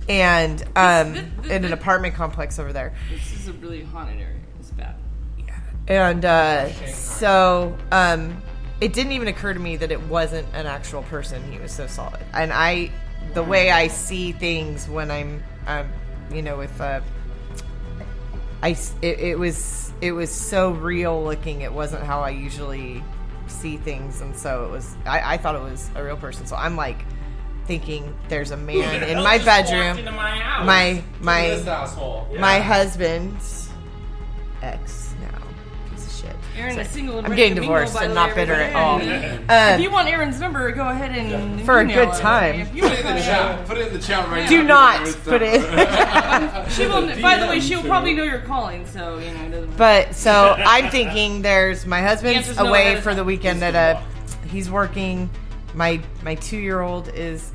And in an apartment complex over there. This is a really haunted area. It's bad. And so it didn't even occur to me that it wasn't an actual person. He was so solid. And the way I see things when I'm you know, with it was so real looking. It wasn't how I usually see things, and so it was. I thought it was a real person. So I'm like thinking, there's a man in my bedroom. My husband's ex now. Piece of shit. Erin is single and I'm ready getting to divorced mingle, and by not the way, bitter at all. If you want Erin's number, go ahead and for a email good her. time. If you want to call her. Put it in the chat right now. Do not put it. She will. By the way, she'll probably know you're calling, so you know. It doesn't But so I'm thinking, there's my husband's answer's no away ahead of for the time. weekend he's working. My 2-year-old is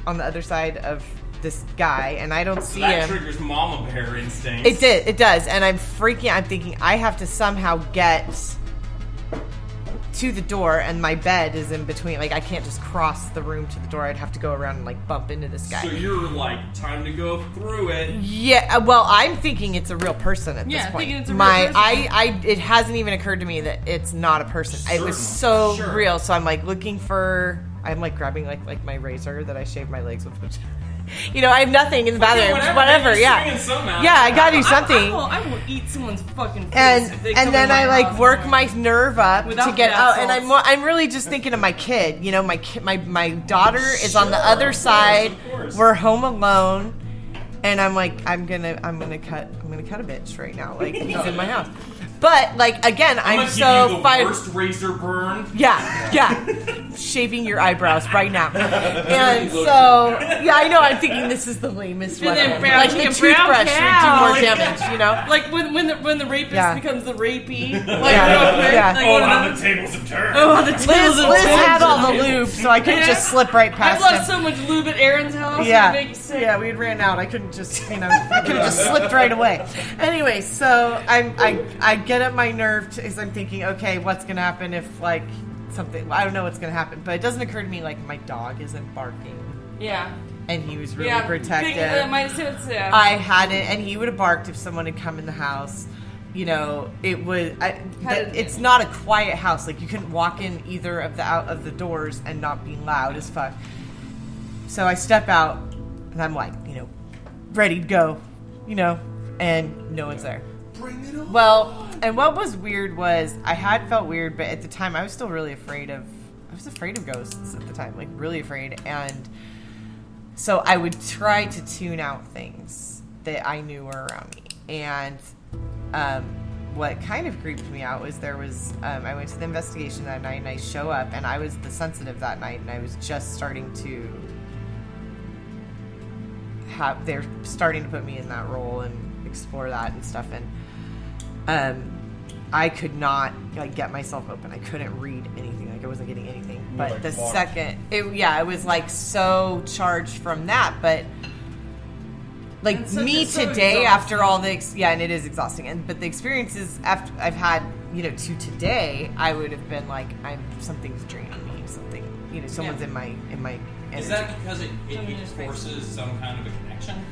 on the other side of this guy, and I don't see That him. triggers mama bear instincts. It does, and I'm thinking I have to somehow get to the door, and my bed is in between. Like, I can't just cross the room to the door. I'd have to go around and like bump into this guy. So you're like, time to go through it. Yeah, well, I'm thinking it's a real person at this point. thinking it's a real person. It hasn't even occurred to me that it's not a person. It was so real. So I'm like I'm like grabbing like my razor that I shave my legs with. You know, I have nothing in the bathroom. Whatever, yeah. I gotta do something. I will eat someone's fucking face. And then I like work my nerve up Without to get bath out, and salts. I'm really just thinking of my kid. You know, my daughter is on the other side. We're home alone, and I'm like, I'm gonna cut a bitch right now. Like, he's in my house. But like, again, I'm so fired. Worst razor burn. Yeah, shaving your eyebrows right now. And so, yeah, I know. I'm thinking this is the lamest one. Like the toothbrush would do more damage, you know. Like when the rapist becomes the rapey. Like, Yeah. real quick. Yeah. Like, Oh, how the tables have turned. Oh, how the tables of Liz had all the lube, so I couldn't just slip right I've past lost him. so much lube at Erin's house. Yeah, It makes sick. yeah, we had ran out. I couldn't just, I could have just slipped right away. Anyway, so I get up my nerve because I'm thinking, okay, what's gonna happen if like something? I don't know what's gonna happen, but it doesn't occur to me like my dog isn't barking, Yeah. and he was really Yeah. protective. My sense, yeah. I hadn't, and he would have barked if someone had come in the house. You know, it was. It's not a quiet house. Like, you couldn't walk in either of the doors and not be loud as fuck. So I step out, and I'm like, ready to go, and no one's there. Bring it on. Well, and what was weird was I had felt weird, but at the time I was still really afraid of. I was afraid of ghosts at the time, like really afraid, and so I would try to tune out things that I knew were around me, and what kind of creeped me out was I went to the investigation that night and I show up and I was the sensitive that night and I was just starting to they're starting to put me in that role and explore that and stuff, and I could not like get myself open. I couldn't read anything. Like I wasn't getting anything. But like the second, it was like so charged from that. But like me today, after all the and it is exhausting. But the experiences after I've had, to today, I would have been like, something's draining me. Something, someone's in my. Energy. Is that because it forces some kind of a connection?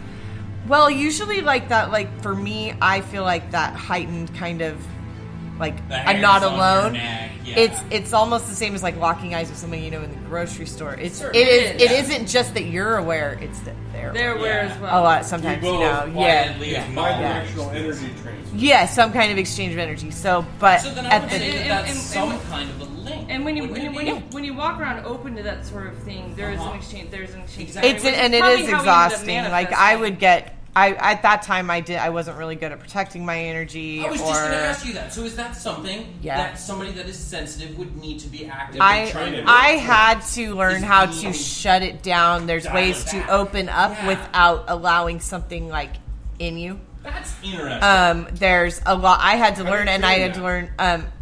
Well, usually like that. Like for me, I feel like that heightened kind of. Like I'm not alone. It's almost the same as like locking eyes with someone in the grocery store. It isn't just that you're aware; it's that they're aware as well. A lot sometimes, bi-directional energy transfer. Yeah, some kind of exchange of energy. So then I would say that's some kind of a link. And when you walk around open to that sort of thing, there's an exchange. There's an exchange. Exactly. It is exhausting. Like I would get. At that time, I wasn't really good at protecting my energy. I was just going to ask you that. So is that something that somebody that is sensitive would need to be actively trained? I had to learn how to shut it down. There's ways to open up without allowing something like in you. That's interesting. There's a lot I had to learn, and I had to learn.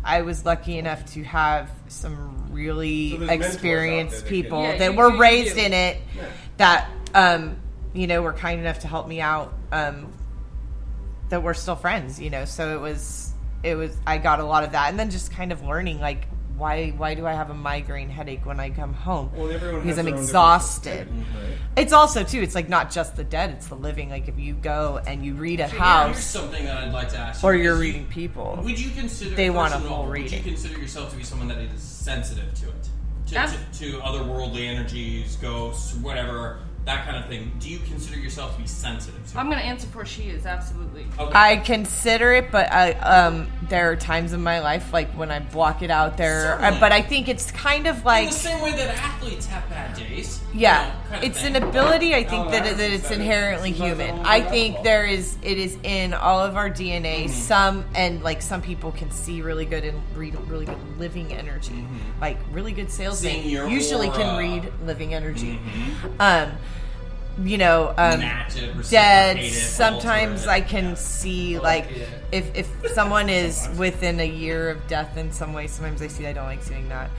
I was lucky enough to have some really experienced people that were raised in it that. Were kind enough to help me out, that we're still friends, so it was, I got a lot of that. And then just kind of learning, like, why do I have a migraine headache when I come home? Well, because I'm exhausted. Right? It's also, too, it's like not just the dead, it's the living. Like if you go and you read a house. Here's something that I'd like to ask you. Or you're reading people. Would you consider, they want a full reading. Would you consider yourself to be someone that is sensitive to it? To otherworldly energies, ghosts, whatever, that kind of thing. Do you consider yourself to be sensitive to it? I'm going to answer for she is, absolutely. Okay. I consider it, but there are times in my life, like when I block it out there. But I think it's kind of like... In the same way that athletes have bad days. Yeah. It's an ability, I think, that it's inherently human. I think it is in all of our DNA. Mm-hmm. Some people can see really good and read really good living energy. Mm-hmm. Like really good salesmen usually can read living energy. Mm-hmm. Dead. Sometimes I can see if someone is within a year of death in some way. Sometimes I don't like seeing that.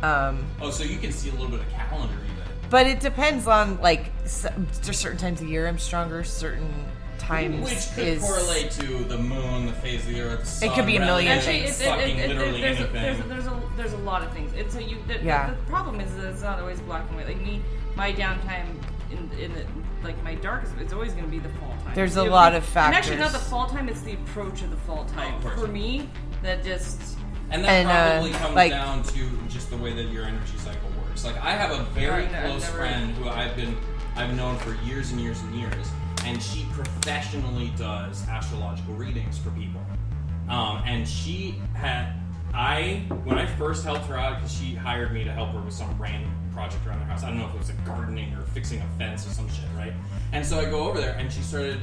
So you can see a little bit of calendar even. But it depends on there's certain times of year I'm stronger. Certain times which could correlate to the moon, the phase of the earth. The sun, it could be a million things. There's a lot of things. The problem is that it's not always black and white. Like me, my downtime. In my darkest, it's always going to be the fall time. There's a lot of factors. And actually, not the fall time; it's the approach of the fall time. For me, that just probably comes down to just the way that your energy cycle works. Like I have a very close friend who I've known for years and years and years, and she professionally does astrological readings for people. And she had when I first helped her out, because she hired me to help her with some random project around her house. I don't know if it was gardening or fixing a fence or some shit, right? And so I go over there, and she started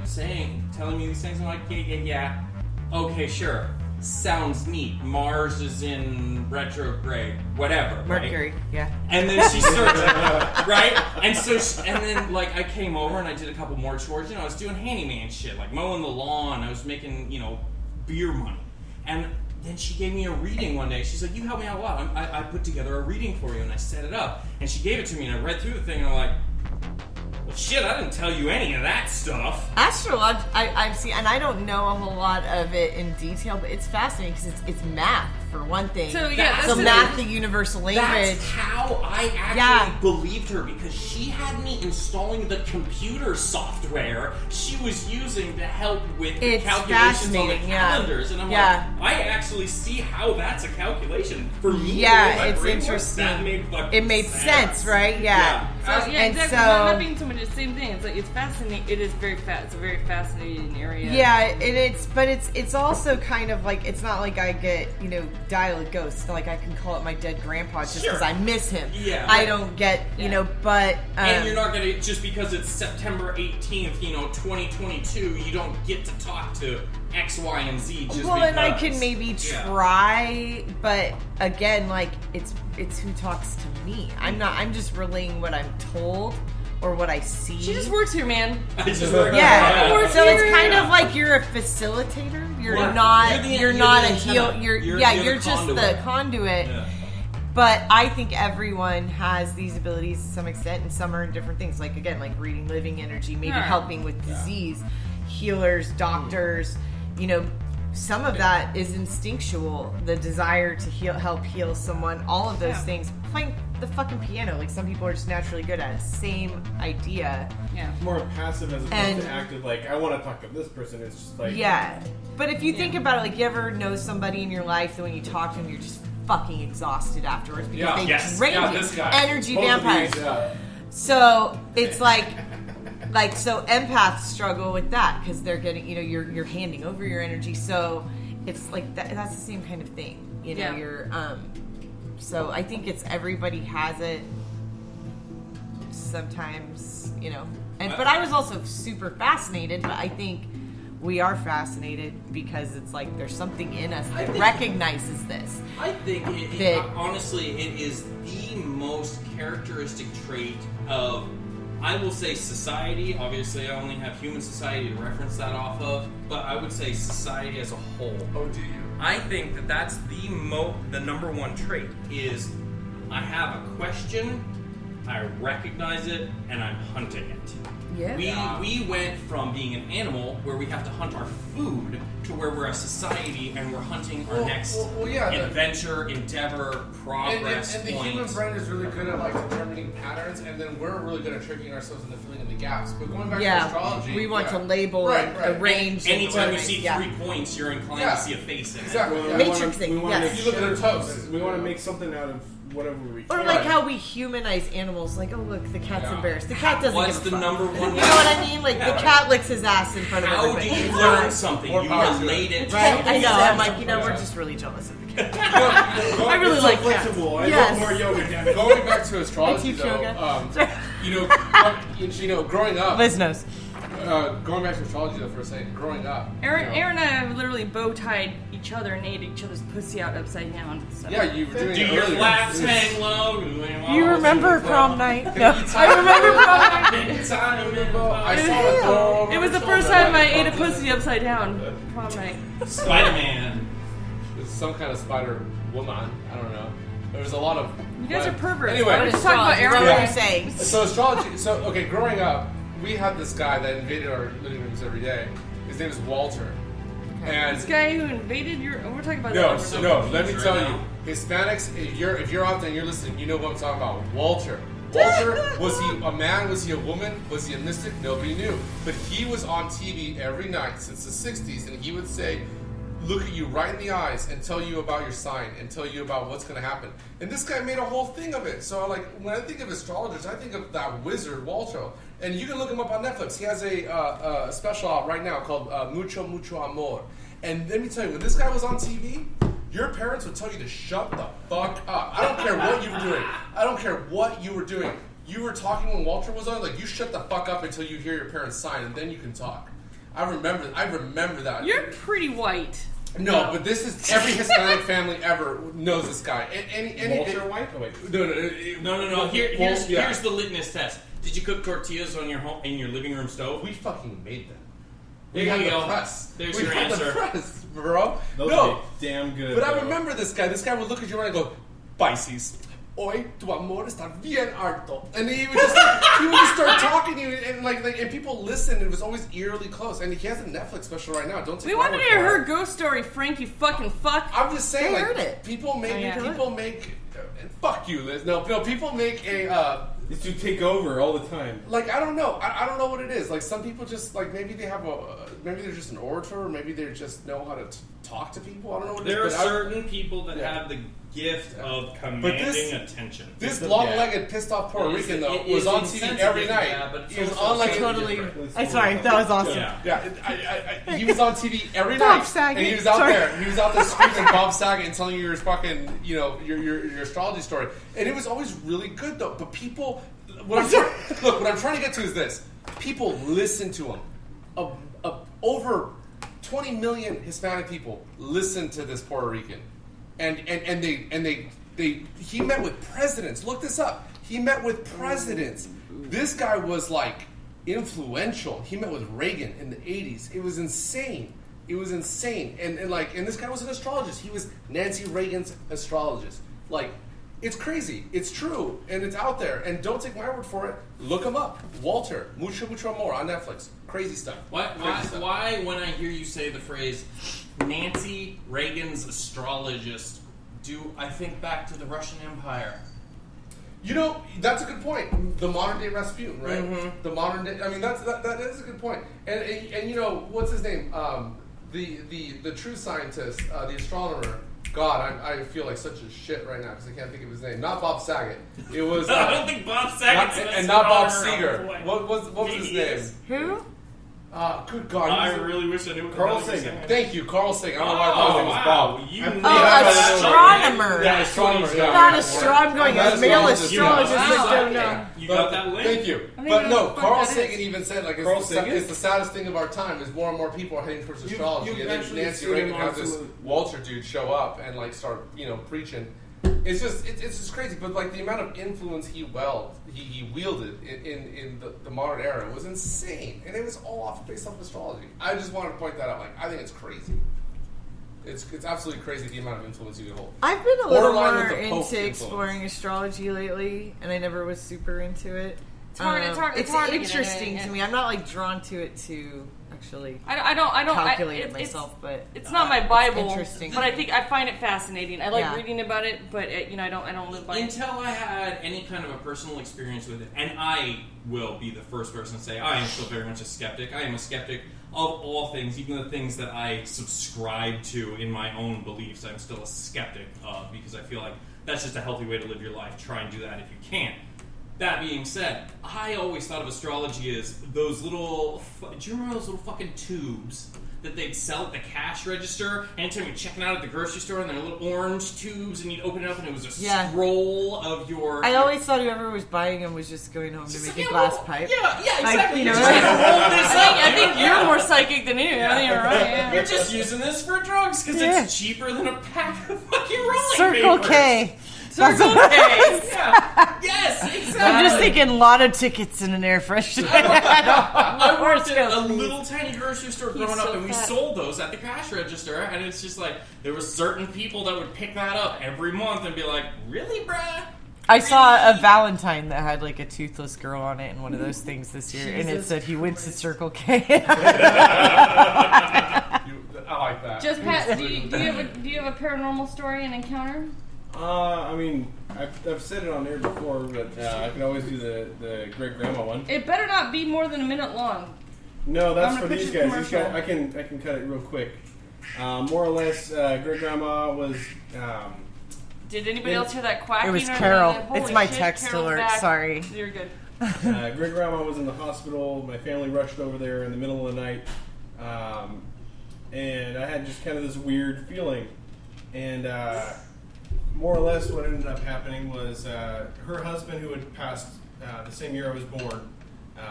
telling me these things. I'm like, yeah. Okay, sure. Sounds neat. Mars is in retrograde. Whatever. Mercury, right? Yeah. And then she started, right? And then I came over and I did a couple more chores. I was doing handyman shit, like mowing the lawn. I was making, beer money. And then she gave me a reading one day. She's like, you helped me out a lot. I put together a reading for you, and I set it up. And she gave it to me, and I read through the thing, and I'm like, well, shit, I didn't tell you any of that stuff. Astrology, I've seen, and I don't know a whole lot of it in detail, but it's fascinating because it's math, for one thing. So math, the universal language. That's how I actually believed her, because she had me installing the computer software she was using to help with the calculations on the calendars. And I'm like, I actually see how that's a calculation. For me, it's interesting. That made sense, right? Yeah. So, yeah, and exactly. so Not being so much the same thing. It's like it's fascinating. It is very It's a very fascinating area. yeah, it's also kind of like it's not like I get dial a ghost. It's not like I can call up my dead grandpa just because I miss him. Yeah, I don't get but and you're not gonna just because it's September 18th, 2022. You don't get to talk to X, Y, and Z. Just well, because. then I can maybe try, but again, like it's who talks to me. I'm just relaying what I'm told or what I see. She just works here, man. I just work Yeah, so it's kind of like you're a facilitator. You're not. You're not a heel. You're just the conduit. Yeah. But I think everyone has these abilities to some extent, and some are in different things. Like again, like reading living energy, maybe helping with disease, healers, doctors. Some of that is instinctual. The desire to help heal someone. All of those things. Playing the fucking piano, like some people are just naturally good at it. Same idea. Yeah. It's more passive as opposed to active. Like I want to talk to this person. It's just like But if you think about it, like you ever know somebody in your life that when you talk to them, you're just fucking exhausted afterwards because they drain you. This guy. Energy vampires. So it's so empaths struggle with that because they're getting, you're handing over your energy. So it's like that's the same kind of thing. You're so I think it's everybody has it sometimes, but I was also super fascinated, but I think we are fascinated because it's like there's something in us that recognizes this. I think honestly, it is the most characteristic trait of, I will say, society. Obviously, I only have human society to reference that off of, but I would say society as a whole. Oh, do you? I think that's the number one trait is I have a question, I recognize it, and I'm hunting it. Yeah. We went from being an animal where we have to hunt our food to where we're a society and we're hunting our next adventure, endeavor, progress and the point. human brain is really good at like determining patterns, and then we're really good at tricking ourselves into filling in the gaps. But going back to astrology, we want to label and arrange. Anytime you see 3 points, you're inclined to see a face in it. Exactly. Matrixing. You look at their toes. We want to make something out of whatever we can. Or like how we humanize animals. Like, oh look, the cat's embarrassed. The cat doesn't What's give a the fuck. number one? You know what I mean? Like the cat licks his ass in front of How everybody. do you It's learn fine. something? More You power to relate it. Right? I know. I'm like, Exactly. we're just really jealous of the cat. I really like cats. flexible. I Yes. love more yoga. Damn it. Going back to astrology, I teach yoga. growing up. Liz knows. Going back to astrology though for a second, growing up. Aaron and I have literally bow tied each other and ate each other's pussy out upside down. So. Yeah, you were doing Do it your earlier. flaps hang low? You remember prom night? No. I remember prom night. I saw a girl. It was the first time I ate a pussy upside down. Prom night. Spider-Man. It's some kind of spider woman. I don't know. There was a lot of. You guys are perverts. Anyway, Why don't you talk about What Aaron? are you saying? So astrology. So okay, growing up, we had this guy that invaded our living rooms every day. His name is Walter. And This guy who invaded your. We're talking about no, that. no. Let me Right tell now. you, Hispanics. If you're out there and you're listening, you know what I'm talking about. Walter. Walter, was he a man? Was he a woman? Was he a mystic? Nobody knew. But he was on TV every night since the 60s, and he would say, look at you right in the eyes and tell you about your sign and tell you about what's going to happen. And this guy made a whole thing of it. So, like, when I think of astrologers, I think of that wizard, Walter. And you can look him up on Netflix. He has a special out right now called Mucho Mucho Amor. And let me tell you, when this guy was on TV, your parents would tell you to shut the fuck up. I don't care what you were doing. I don't care what you were doing. You were talking when Walter was on, like, you shut the fuck up until you hear your parents sign, and then you can talk. I remember that. You're pretty white. No, but this is every Hispanic family ever knows this guy. Walter White? Oh, wait. No. Here's the litmus test. Did you cook tortillas on your living room stove? We fucking made them. There We had you the go. press. There's we your had answer. the press, bro. Those No, would be damn good. but I though. remember this guy. This guy would look at you and go, Pisces. Hoy tu amor está bien alto, and he would just start talking to you, and and people listened. It was always eerily close. And he has a Netflix special right now. Don't take We my wanted word to hear for her it. ghost story, Frank. You fucking fuck. I'm just saying, They heard it. people make Oh, yeah. fuck you, Liz. No, people make is to take over all the time. Like, I don't know. I don't know what it is. Like, some people just, like, maybe they have maybe they're just an orator, or maybe they just know how to talk to people. I don't know what it is. There are certain people that have the gift of commanding attention. This long-legged, pissed-off Puerto Rican, though, was on TV every night. Yeah, but he was on, like, I'm sorry, that was awesome. Yeah, he was on TV every night, and he was out there. He was out there screaming Bob Saget and telling you your fucking, your astrology story, and it was always really good though. But people, what I'm trying to get to is this: people listen to him. Over 20 million Hispanic people listen to this Puerto Rican, and he met with presidents. Look this up. He met with presidents. This guy was like influential. He met with Reagan in the 80s. It was insane. And this guy was an astrologist. He was Nancy Reagan's astrologist. Like, it's crazy. It's true, and it's out there. And don't take my word for it. Look him up. Walter, Mucho More on Netflix. Crazy stuff. Why when I hear you say the phrase Nancy Reagan's astrologist, do I think back to the Russian Empire? That's a good point. The modern day Rasputin, right? Mm-hmm. The modern day. I mean, that is a good point. And what's his name? The true scientist, the astronomer. God, I feel like such a shit right now because I can't think of his name. Not Bob Saget. It was. I don't think Bob Saget's and not Bob Seger. What was his name? Who? Good God. I really wish I knew what Carl Sagan. Thank you, Carl Sagan. I don't know why I thought his name was Bob. Astronomer. Yeah, astronomer. Yeah. Not astronomer. I'm going as male astrologist. You got that link? Thank you. But no, Carl Sagan even said, like, it's the saddest thing of our time is more and more people are heading towards astrology. And then Nancy Reagan has this Walter dude show up and, like, start, preaching. It's just crazy. But, like, the amount of influence he wielded in the modern era was insane. And it was all based off astrology. I just wanted to point that out. Like, I think it's crazy. It's absolutely crazy the amount of influence you can hold. I've been a little more into exploring astrology lately, and I never was super into it. It's hard. It's hard interesting to me. I'm not like drawn to it to actually. I don't calculate it myself, but it's not my Bible. It's interesting, but I find it fascinating. I like reading about it, but I don't live by it. Until I had any kind of a personal experience with it, and I will be the first person to say I am still very much a skeptic. I am a skeptic of all things, even the things that I subscribe to in my own beliefs. I'm still a skeptic of because I feel like that's just a healthy way to live your life. Try and do that if you can. That being said, I always thought of astrology as those little... Do you remember those little fucking tubes that they'd sell at the cash register? Anytime you're checking out at the grocery store and they're little orange tubes and you'd open it up and it was a scroll of your... I always thought whoever was buying them was just going home to make a glass pipe. Yeah, exactly. You're just going to roll this up. I think you're more psychic than you. I think you're right. Yeah. You're just using this for drugs because it's cheaper than a pack of fucking rolling Circle papers. K. Circle K. Yeah. Yes, exactly. I'm just thinking lotto tickets and an air freshener. I worked at a little tiny grocery store growing up, and we sold those at the cash register. And it's just like there were certain people that would pick that up every month and be like, "Really, bruh?" I saw a Valentine that had like a toothless girl on it in one of those things this year, and it said he went to Circle K. I like that. Just Pat, do you have a paranormal story, an encounter? I mean, I've said it on air before, but I can always do the great grandma one. It better not be more than a minute long. No, that's for these guys. These guys, I can cut it real quick. More or less, great grandma was. Did anybody else hear that quacking? It was Carol. It's my text alert. Back. Sorry. You're good. Great grandma was in the hospital. My family rushed over there in the middle of the night, and I had just kind of this weird feeling. And more or less, what ended up happening was her husband, who had passed the same year I was born,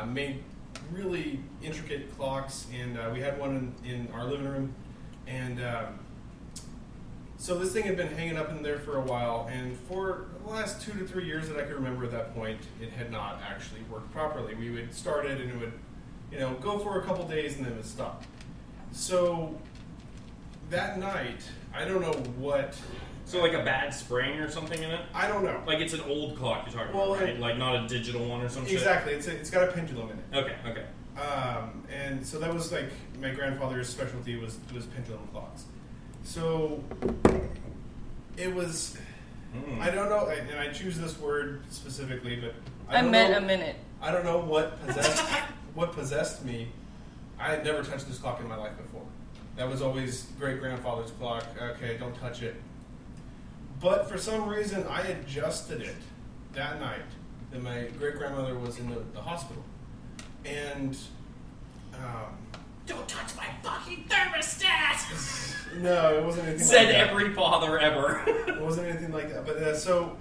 made really intricate clocks, and we had one in our living room, and so this thing had been hanging up in there for a while, and for the last 2 to 3 years that I could remember at that point, it had not actually worked properly. We would start it, and it would, go for a couple days, and then it would stop. So that night, I don't know what. So like a bad spring or something in it? I don't know. Like it's an old clock you're talking about, right? Like not a digital one or something. Exactly. It's got a pendulum in it. Okay. And so that was like my grandfather's specialty was pendulum clocks. So it was. I don't know, and I choose this word specifically, but I meant a minute. I don't know what possessed me. I had never touched this clock in my life before. That was always great-grandfather's clock. Okay, don't touch it. But for some reason, I adjusted it that night that my great-grandmother was in the hospital. And, don't touch my fucking thermostat! No, it wasn't anything Said like that. every father ever. It wasn't anything like that. But so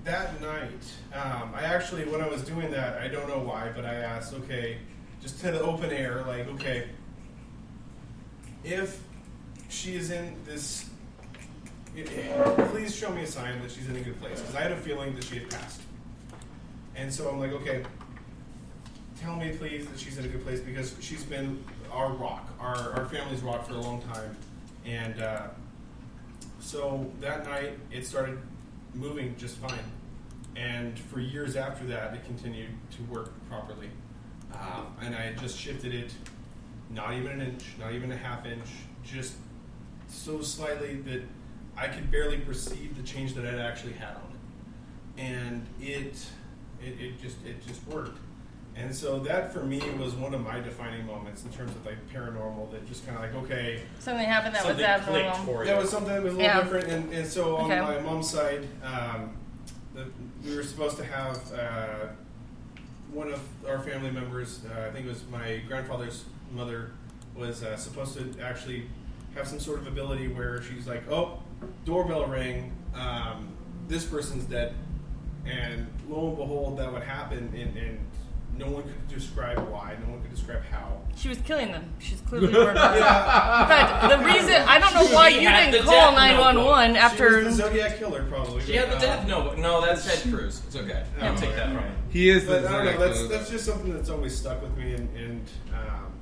that night, I actually, when I was doing that, I don't know why, but I asked, okay, just to the open air, like, okay, if she is in this, please show me a sign that she's in a good place, because I had a feeling that she had passed. And so I'm like, okay, tell me please that she's in a good place, because she's been our rock, our family's rock for a long time. And so that night, it started moving just fine. And for years after that, it continued to work properly. And I just shifted it, not even an inch, not even a half inch, just so slightly that I could barely perceive the change that I'd actually had on it. And it just worked. And so that for me was one of my defining moments in terms of like paranormal, that just kind of like, okay, Something happened that was Something clicked abnormal. for you. that was something that was a little different. And so on Okay. my mom's side, we were supposed to have one of our family members, I think it was my grandfather's mother, was supposed to actually have some sort of ability where she's like, oh, doorbell rang, this person's dead. And lo and behold, that would happen, and no one could describe why, no one could describe how. She was killing them. She's clearly murdered. In fact, the reason, I don't know why She you had didn't the call death 911 notebook. after. She was the Zodiac killer, probably. She had the death notebook. No, that's Ted Cruz. It's okay. I'll take that from him. He is But the I don't know, Zodiac that's just something that's always stuck with me, and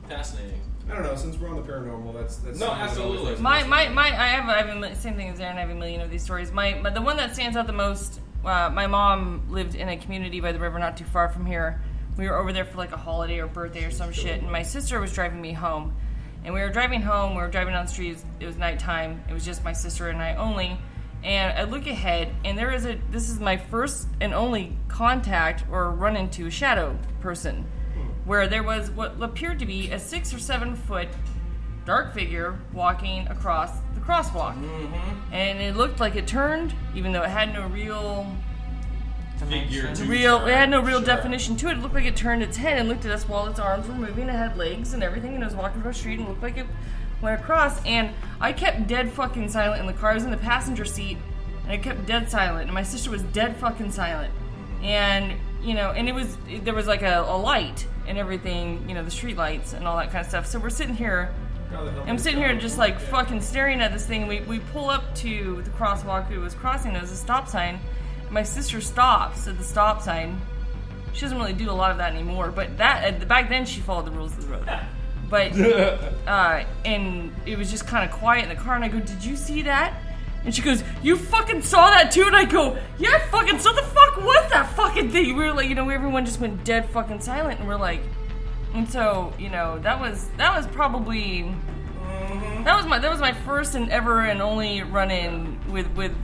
Fascinating. I don't know, since we're on the paranormal, that's No, something that absolutely. always- I have same thing as Erin. I have a million of these stories. But the one that stands out the most. My mom lived in a community by the river, not too far from here. We were over there for like a holiday or birthday or some shit, and my sister was driving me home. And we were driving home. We were driving down the street. It was nighttime. It was just my sister and I only. And I look ahead, and this is my first and only contact or run into a shadow person, where there was what appeared to be a 6 or 7 foot dark figure walking across the crosswalk. Mm-hmm. And it looked like it turned, even though it had no real definition to it. It looked like it turned its head and looked at us while its arms were moving. It had legs and everything, and it was walking across the street and looked like it went across. And I kept dead fucking silent in the car. I was in the passenger seat, and I kept dead silent. And my sister was dead fucking silent. And, and there was like a light and everything, the street lights and all that kind of stuff. So we're sitting here. I'm sitting here just like fucking staring at this thing. We pull up to the crosswalk it was crossing. There's a stop sign. My sister stops at the stop sign. She doesn't really do a lot of that anymore, but back then she followed the rules of the road. But and it was just kind of quiet in the car, and I go, "Did you see that?" And she goes, "You fucking saw that too?" And I go, "Yeah, I fucking saw. The fuck was that fucking thing?" We were like, everyone just went dead fucking silent, and we're like, and so that was probably that was my first and ever and only run in with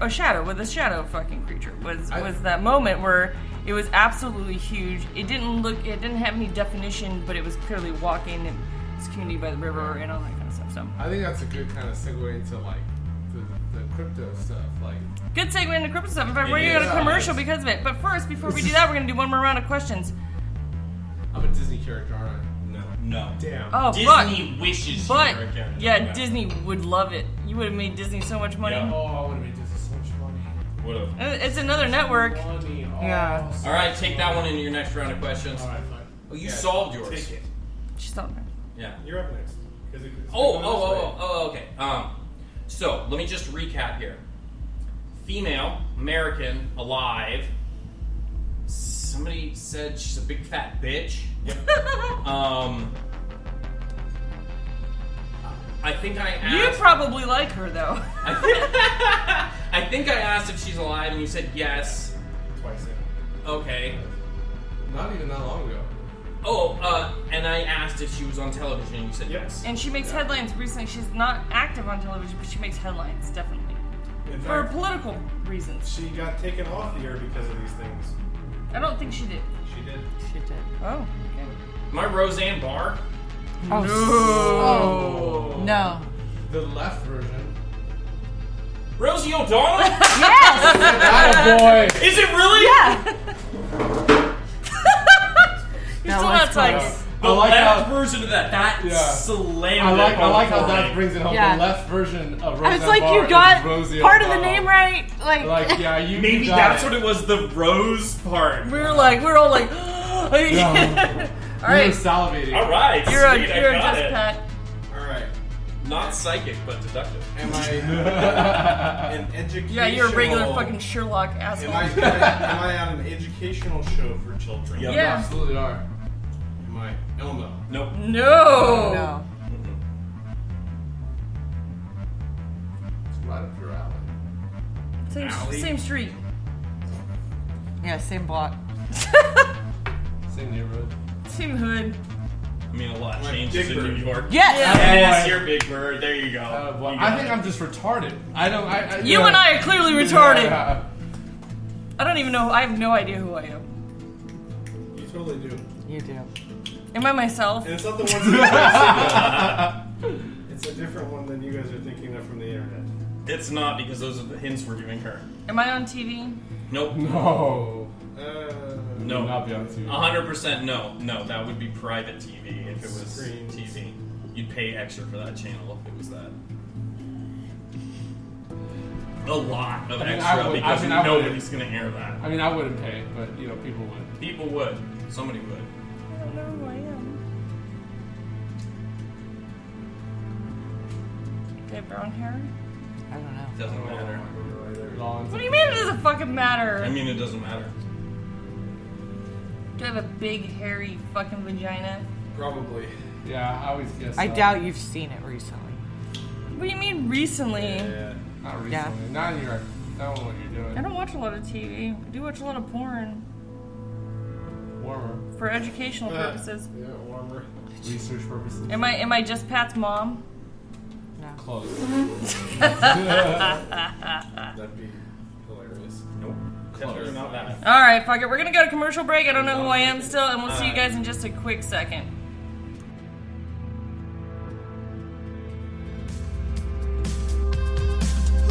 a shadow fucking creature. Was that moment where it was absolutely huge. It didn't have any definition, but it was clearly walking in this community by the river and all that kind of stuff. So I think that's a good kind of segue into like the crypto stuff. Like good segue into crypto stuff. In fact, we're gonna go to commercial because of it. But first, before we do that, we're gonna do one more round of questions. I'm a Disney character, aren't I? No. Damn. Oh, Disney wishes but you were a character. yeah, Disney would love it. You would have made Disney so much money. Yeah. Oh, I would have made Disney so much money. Would've. It's another network. Money. Oh, Yeah. so All right, take that one into your next round of questions. All right, fine. Oh, you solved yours. Take it. She's not there. Yeah. You're up next. 'Cause it's Oh, okay. So let me just recap here. Female, American, alive. Somebody said she's a big fat bitch. I think I asked. You probably like her though. I think I asked if she's alive, and you said yes. Twice in. Okay. Not even that long ago. And I asked if she was on television, and you said yes. And she makes headlines recently. She's not active on television, but she makes headlines, definitely. In For fact, political reasons. she got taken off the air because of these things. I don't think she did. She did. She did. Oh, okay. My Roseanne Barr. Oh. No. The left version. Rosie O'Donnell? Yes! Oh boy! Is it really? Yeah! You're still not like... The left version of that. That slammed I like how for that me. brings it home. Yeah. The left version of Roseanne I was like, Barr you got is Rosie part of the O'Donnell. name right. Like, yeah, you Maybe got that's it. what it was, the rose part. We're all like... You all right. were salivating. All right. You're a sweet, I got just it. Pat. All right. Not psychic, but deductive. Am I an educational? Yeah, you're a regular fucking Sherlock asshole. Am I on an educational show for children? Yep. You Yeah. absolutely are. Am I Elmo? Nope. No. No. It's right up your alley. Same street. Yeah, same block. Same neighborhood. Same hood. I mean, a lot Like changes Big in Bird. New York. Yes! Yes, boy. you're Big Bird. There you go. Boy. You I got think it. I'm just retarded. I don't. You and I are clearly retarded. Yeah. I don't even know. I have no idea who I am. You totally do. You do. Am I myself? And it's not the ones that you guys think of. It's a different one than you guys are thinking of from the internet. It's not because those are the hints we're giving her. Am I on TV? Nope. No. No. Will not be on TV. 100% no. No, that would be private TV if it was Screen. TV. You'd pay extra for that channel if it was that. A lot of I mean, extra I would- because I mean, I nobody's going to air that. I mean, I wouldn't pay, but you know, people would. People would. Somebody would. I don't know who I am. Do I have brown hair? I don't know. Doesn't matter. What do you mean it doesn't fucking matter? I mean, it doesn't matter. Do I have a big, hairy fucking vagina? Probably. Yeah, I always guess. I so. doubt you've seen it recently. What do you mean recently? Yeah. Not recently. Yeah. Not in your. Not what you're doing. I don't watch a lot of TV. I do watch a lot of porn. Warmer. For educational purposes. Yeah, warmer. Research purposes. Am I just Pat's mom? Close. That'd be hilarious. Nope. Definitely not that. Alright, fuck it. We're gonna go to commercial break. I don't know who I am still, and we'll see you guys in just a quick second.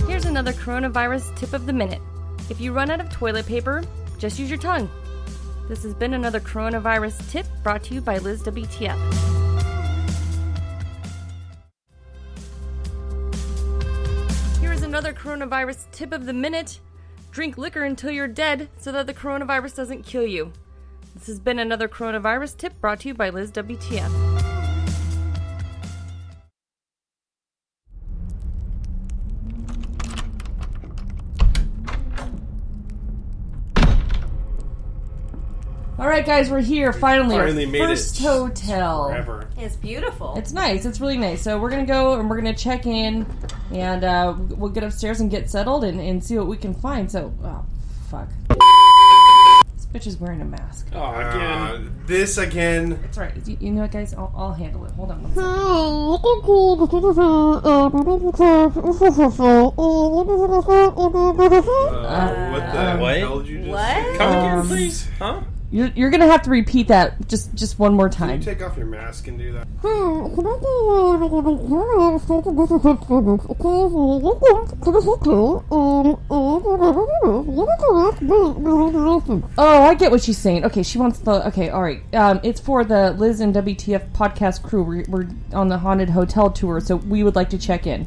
Here's another coronavirus tip of the minute. If you run out of toilet paper, just use your tongue. This has been another coronavirus tip brought to you by Liz WTF. Here's another coronavirus tip of the minute. Drink liquor until you're dead so that the coronavirus doesn't kill you. This has been another coronavirus tip brought to you by Liz WTF. Alright guys, we're here finally. Finally Our made it. first hotel. Forever. It's beautiful. It's nice. It's really nice. So we're gonna go and we're gonna check in, and we'll get upstairs and get settled and see what we can find. So, oh fuck, this bitch is wearing a mask. Oh, again. This again. It's alright. You know what, guys? I'll handle it. Hold on one second. What the What? hell did you just What? say? Come again, please. Huh? You're gonna have to repeat that just one more Can time. you take off your mask and do that? Oh, I get what she's saying. Okay, she wants the. Okay, all right. It's for the Liz and WTF podcast crew. We're on the haunted hotel tour, so we would like to check in.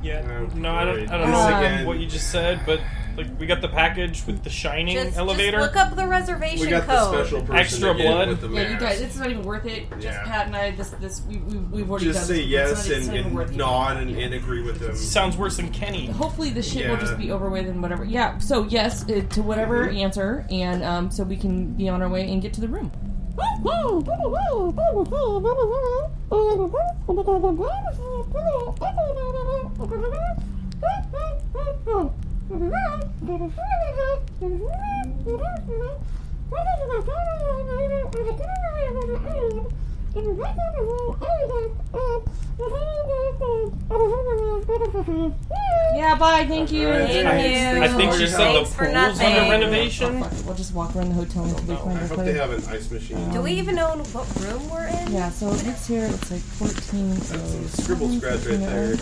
Yeah, Oh, no, I don't great. know Again. what you just said, but like we got the package with the shining elevator. Just look up the reservation We got code. the special person Extra again blood? with the Yeah, you mask. guys, it's not even worth it. Just Yeah. Pat and I, we've already Just done say this. yes It's not even worth and it. nod and agree with them. Sounds worse than Kenny. Hopefully this shit will Yeah. just be over with and whatever. Yeah, so yes to whatever answer, and so we can be on our way and get to the room. Yeah, bye. Thank you. I think she said the Thanks for pool's nothing. under renovation. Oh, fuck it. We'll just walk around the hotel until we find I our hope they place. have an ice machine. Do we even know what room we're in? Yeah, so it's here. It's like 14. So Scribble scratch right there.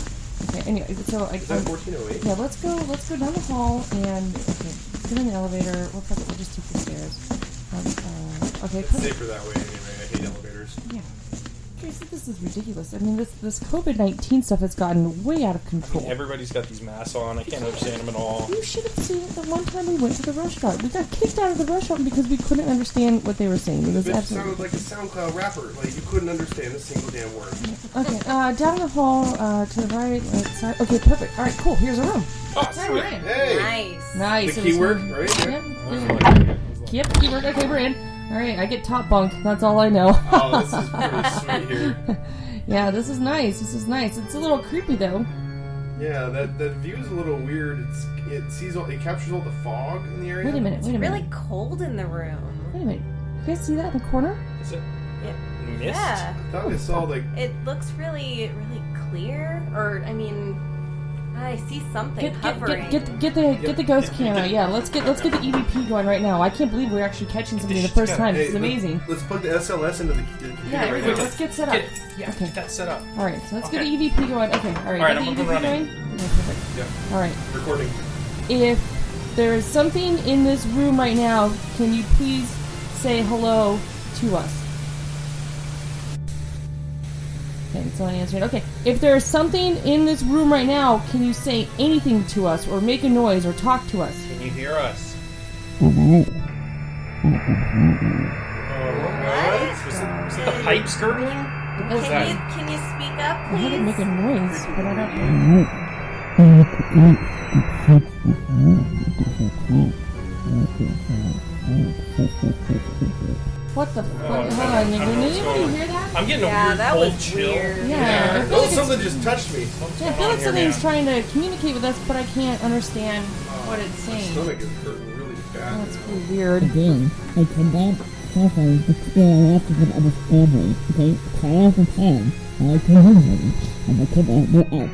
Okay. Anyway, so Is that 1408? yeah, let's go down the hall and let's get in the elevator. Well, fuck it, we'll just take the stairs. Okay. It's safer that way anyway. I hate elevators. Yeah. Okay, so this is ridiculous. I mean, this COVID-19 stuff has gotten way out of control. Everybody's got these masks on. I can't understand them at all. You should have seen it the one time we went to the restaurant. We got kicked out of the restaurant because we couldn't understand what they were saying. It was It absolutely... sounded like a SoundCloud rapper. Like you couldn't understand a single damn word. Okay, down the hall, to the right side. Okay, perfect. All right, cool. Here's a room. Oh, Sorry, we're in. Hey! Nice. Nice. The It was keyword, fun. right? Yep. Yep, keyword. Okay, we're in. All right, I get top bunk. That's all I know. Oh, this is pretty sweet here. Yeah, this is nice. This is nice. It's a little creepy though. Yeah, that view is a little weird. It captures all the fog in the area. Wait a minute. Really cold in the room. Wait a minute. You guys see that in the corner? Is it Yeah. mist? Yeah. I thought I saw like It looks really, really clear. Or, I mean, I see something hovering. Get the ghost camera. Yeah, let's get the EVP going right now. I can't believe we're actually catching something the first time. This is amazing. Let's plug the SLS into the computer Yeah, right wait, now. let's get set up. Yeah, Okay. get that set up. All right, so let's get Okay. the EVP going. Okay, all right, All right, get I'm the up and EVP running. going. Okay, perfect. Yeah. All right. Recording. If there is something in this room right now, can you please say hello to us? Okay, it's not answering. Okay, if there is something in this room right now, can you say anything to us, or make a noise, or talk to us? Can you hear us? What? Was it the pipes gurgling? What was that? Can you speak up, I had it please? make a noise, but I don't. What the fuck? Hold on, I don't know did what's anybody going on. hear that? I'm getting a Yeah, weird that cold was chill. weird. Yeah, I feel Oh, like something just touched me. I feel like on here, something's man? trying to communicate with us, but I can't understand what it's My saying. stomach is hurting really bad. That's really weird. Again, I cannot suffer the curiosity of understanding, okay? 10 out of 10, I can reason, and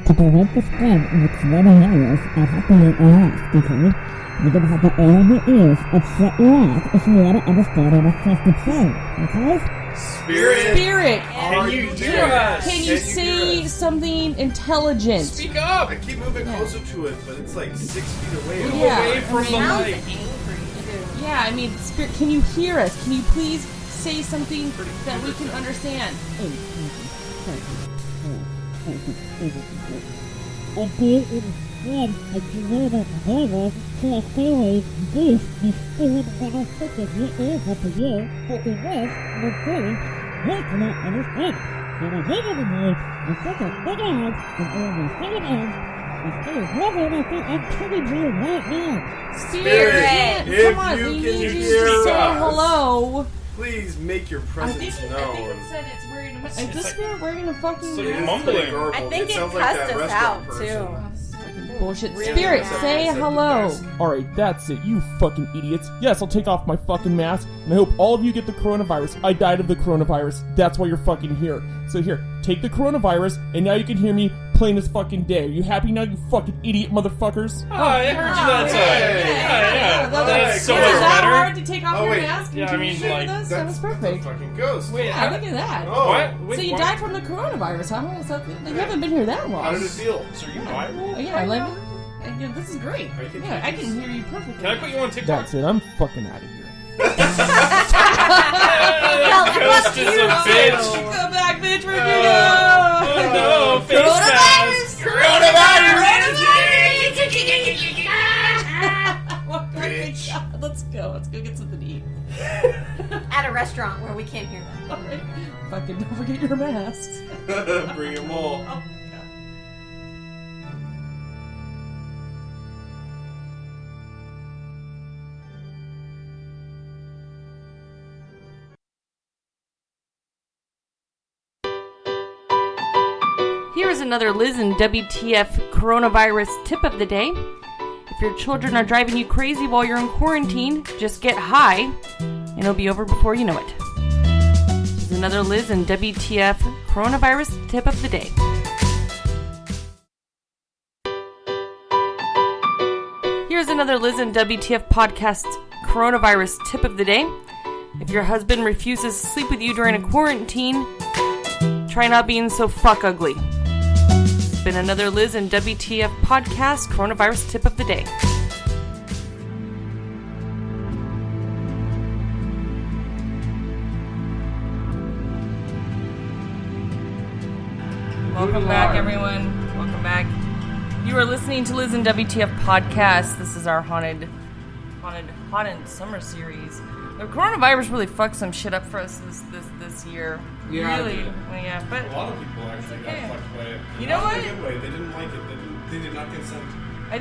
to prevent the spread of the coronavirus, I have to wear a mask, because you're gonna have to open your ears and shut your eyes if you want to understand what I'm supposed to say, okay? Spirit! Can you hear us? Can you say something intelligent? Speak up! I keep moving closer to it, but it's like 6 feet away. Yeah. Away from the Sounds light. angry, too. Yeah, I mean, Spirit, can you hear us? Can you please say something that we can understand? I do understand that coronavirus can clearly boost the spirit benefit of your ears up to you, but the rest of the body, they cannot understand. So the bigger the need, the second big eyes, and all the second eyes, the spirit level that I'm telling you right now. Spirit! if Come on, you we can need you hear to say us. hello. Please make your presence it known. said it's wearing a... Is It's this like- Spirit wearing a fucking it's like mask? mumbling. I think it sounds cussed like that us restaurant out, person. too. Bullshit. Really Spirit, bad. say hello. Alright, that's it, you fucking idiots. Yes, I'll take off my fucking mask, and I hope all of you get the coronavirus. I died of the coronavirus. That's why you're fucking here. So here, take the coronavirus, and now you can hear me plain as fucking day. Are you happy now, you fucking idiot motherfuckers? Oh, I heard you that time. Yeah. That's so Was much that better. hard to take off Oh, your wait. mask? and Yeah, I do mean, shit like, with us? That was That's a perfect. fucking ghost. Wait, Yeah, look at that. Oh, what? Wait, So you what? died from the coronavirus, huh? So you haven't been here that long. How did it feel? So are you viral? Oh, yeah, like, yeah, this is great. I can Yeah, I hear can hear you perfectly. Can I put you on TikTok? That's it, I'm fucking out of here. Well, Ghost fuck is you, a bitch. Come back, bitch. Where'd Oh no, face mask. Bitch. Let's go. Let's go get something to eat. At a restaurant where we can't hear them. All right. Fucking don't forget your masks. Bring them all. Oh, God. Here is another Liz and WTF coronavirus tip of the day. If your children are driving you crazy while you're in quarantine, just get high, and it'll be over before you know it. is another Liz and WTF coronavirus tip of the day. Here's another Liz and WTF podcast coronavirus tip of the day. If your husband refuses to sleep with you during a quarantine, try not being so fuck ugly. It's been another Liz and WTF podcast coronavirus tip of the day. Welcome back, everyone. Welcome back. You are listening to Liz and WTF podcast. This is our haunted summer series. The coronavirus really fucked some shit up for us this year. Yeah, really. Yeah, but A lot of people actually got fucked by it. You know what? In a good way. They didn't like it. They did not consent. I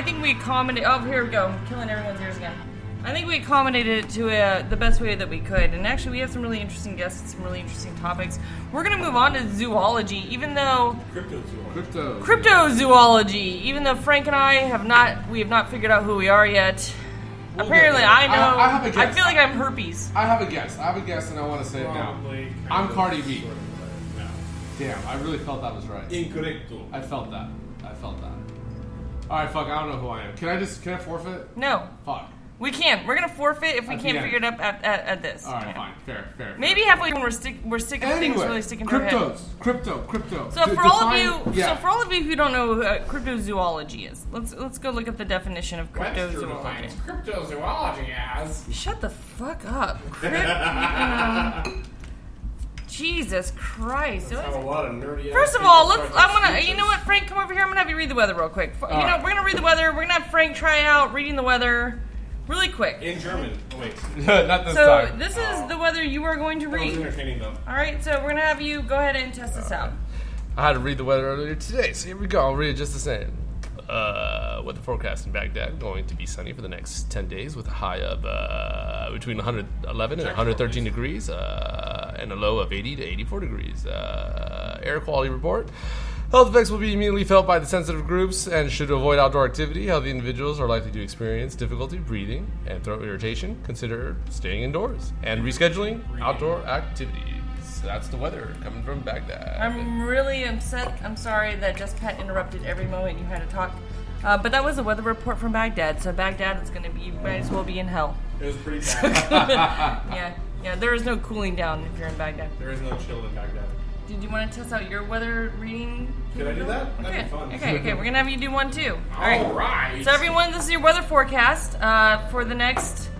think we accommodated. Oh, here we go. I'm killing everyone's ears again. I think we accommodated it to the best way that we could. And actually, we have some really interesting guests and some really interesting topics. We're going to move on to zoology, even though... Cryptozoology. Even though Frank and I have not figured out who we are yet. Apparently, I know. I have a guess. I feel like I'm herpes. I have a guess, and I want to say it now. I'm Cardi B. No. Damn, I really felt that was right. Incorrecto. I felt that. Alright, fuck, I don't know who I am. Can I forfeit? No. Fuck. We can. We're going to forfeit if we can't figure it out at this. Alright, fine. Fair. Maybe halfway when we're sick of things really sticking to our head. Crypto. So for all of you who don't know what cryptozoology is, let's go look at the definition of cryptozoology. Cryptozoology as... Shut the fuck up. Jesus Christ. Let's have a lot of nerdy. First of all, you know what, Frank, come over here. I'm gonna have you read the weather real quick. We're gonna read the weather. We're gonna have Frank try out reading the weather really quick. In German. Oh, wait. Not this time. So this is the weather you are going to read. That was entertaining though. All right, so we're gonna have you go ahead and test this out. I had to read the weather earlier today, so here we go. I'll read it just the same. Weather forecast in Baghdad, going to be sunny for the next 10 days with a high of between 111 and 113 degrees and a low of 80 to 84 degrees. Air quality report. Health effects will be immediately felt by the sensitive groups and should avoid outdoor activity. Healthy individuals are likely to experience difficulty breathing and throat irritation. Consider staying indoors and rescheduling outdoor activities. That's the weather coming from Baghdad. I'm really upset. I'm sorry that Just Pat interrupted every moment you had to talk. But that was a weather report from Baghdad. So Baghdad, it's going to be, you might as well be in hell. It was pretty bad. Yeah, there is no cooling down if you're in Baghdad. There is no chill in Baghdad. Did you want to test out your weather reading? Can I do that? Okay. That'd be fun. Okay, we're going to have you do one too. All right. So everyone, this is your weather forecast for the next,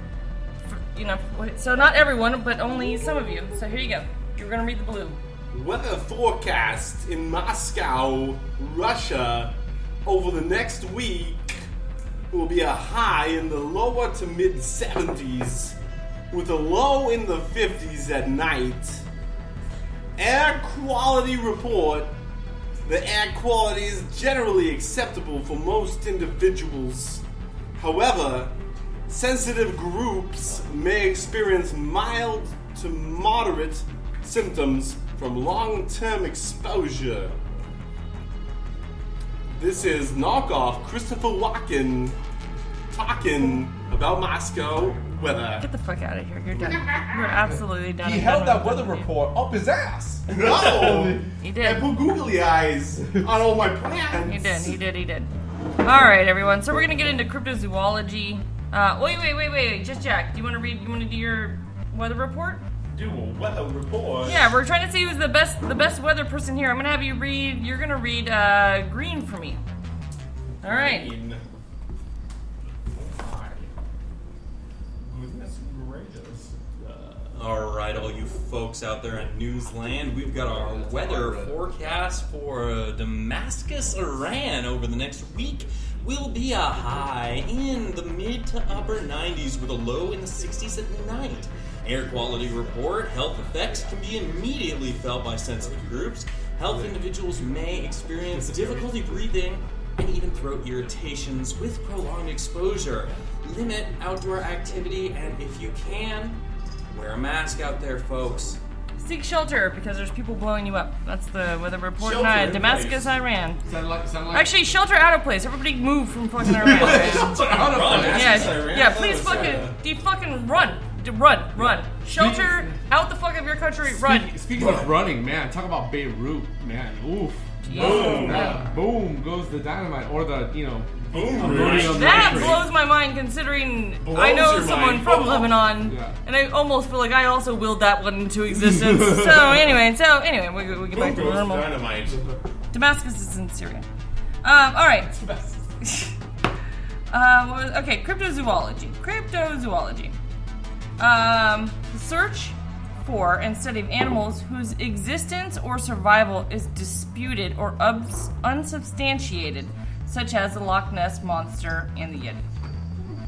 so not everyone, but only some of you. So here you go. You're going to read the blue. Weather forecast in Moscow, Russia, over the next week will be a high in the lower to mid 70s with a low in the 50s at night. Air quality report. The air quality is generally acceptable for most individuals. However, sensitive groups may experience mild to moderate symptoms from long-term exposure. This is knockoff Christopher Walken talking about Moscow weather. Get the fuck out of here. You're done. You're absolutely done. He held that weather report up his ass. No! He did. I put googly eyes on all my plants. He did. All right, everyone. So we're going to get into cryptozoology. Wait. Just Jack. Do you want to do your weather report? Do a weather report. Yeah, we're trying to see who's the best weather person here. I'm gonna have you read. You're gonna read green for me. All right. Green. Goodness gracious. All right, all you folks out there in Newsland, we've got our weather forecast for Damascus, Iran over the next week. Will be a high in the mid to upper 90s with a low in the 60s at night. Air quality report. Health effects can be immediately felt by sensitive groups. Health individuals may experience difficulty breathing and even throat irritations with prolonged exposure. Limit outdoor activity, and if you can, wear a mask out there, folks. Seek shelter because there's people blowing you up. That's the weather report Shelter in Damascus, Iran. Sound like Actually, shelter out of place. Everybody move from fucking Iran. Shelter out of place. Yeah, please fucking run. Run. Shelter Out the fuck of your country, run. Speaking of running, man, talk about Beirut, man. Oof. Boom. Boom goes the dynamite, or the, Boom. That blows my mind, considering I know someone from Lebanon, and I almost feel like I also willed that one into existence. so anyway, we get back to normal. Dynamite. Damascus is in Syria. All right. Okay, cryptozoology. The search for and study of animals whose existence or survival is disputed or unsubstantiated, such as the Loch Ness Monster and the Yeti.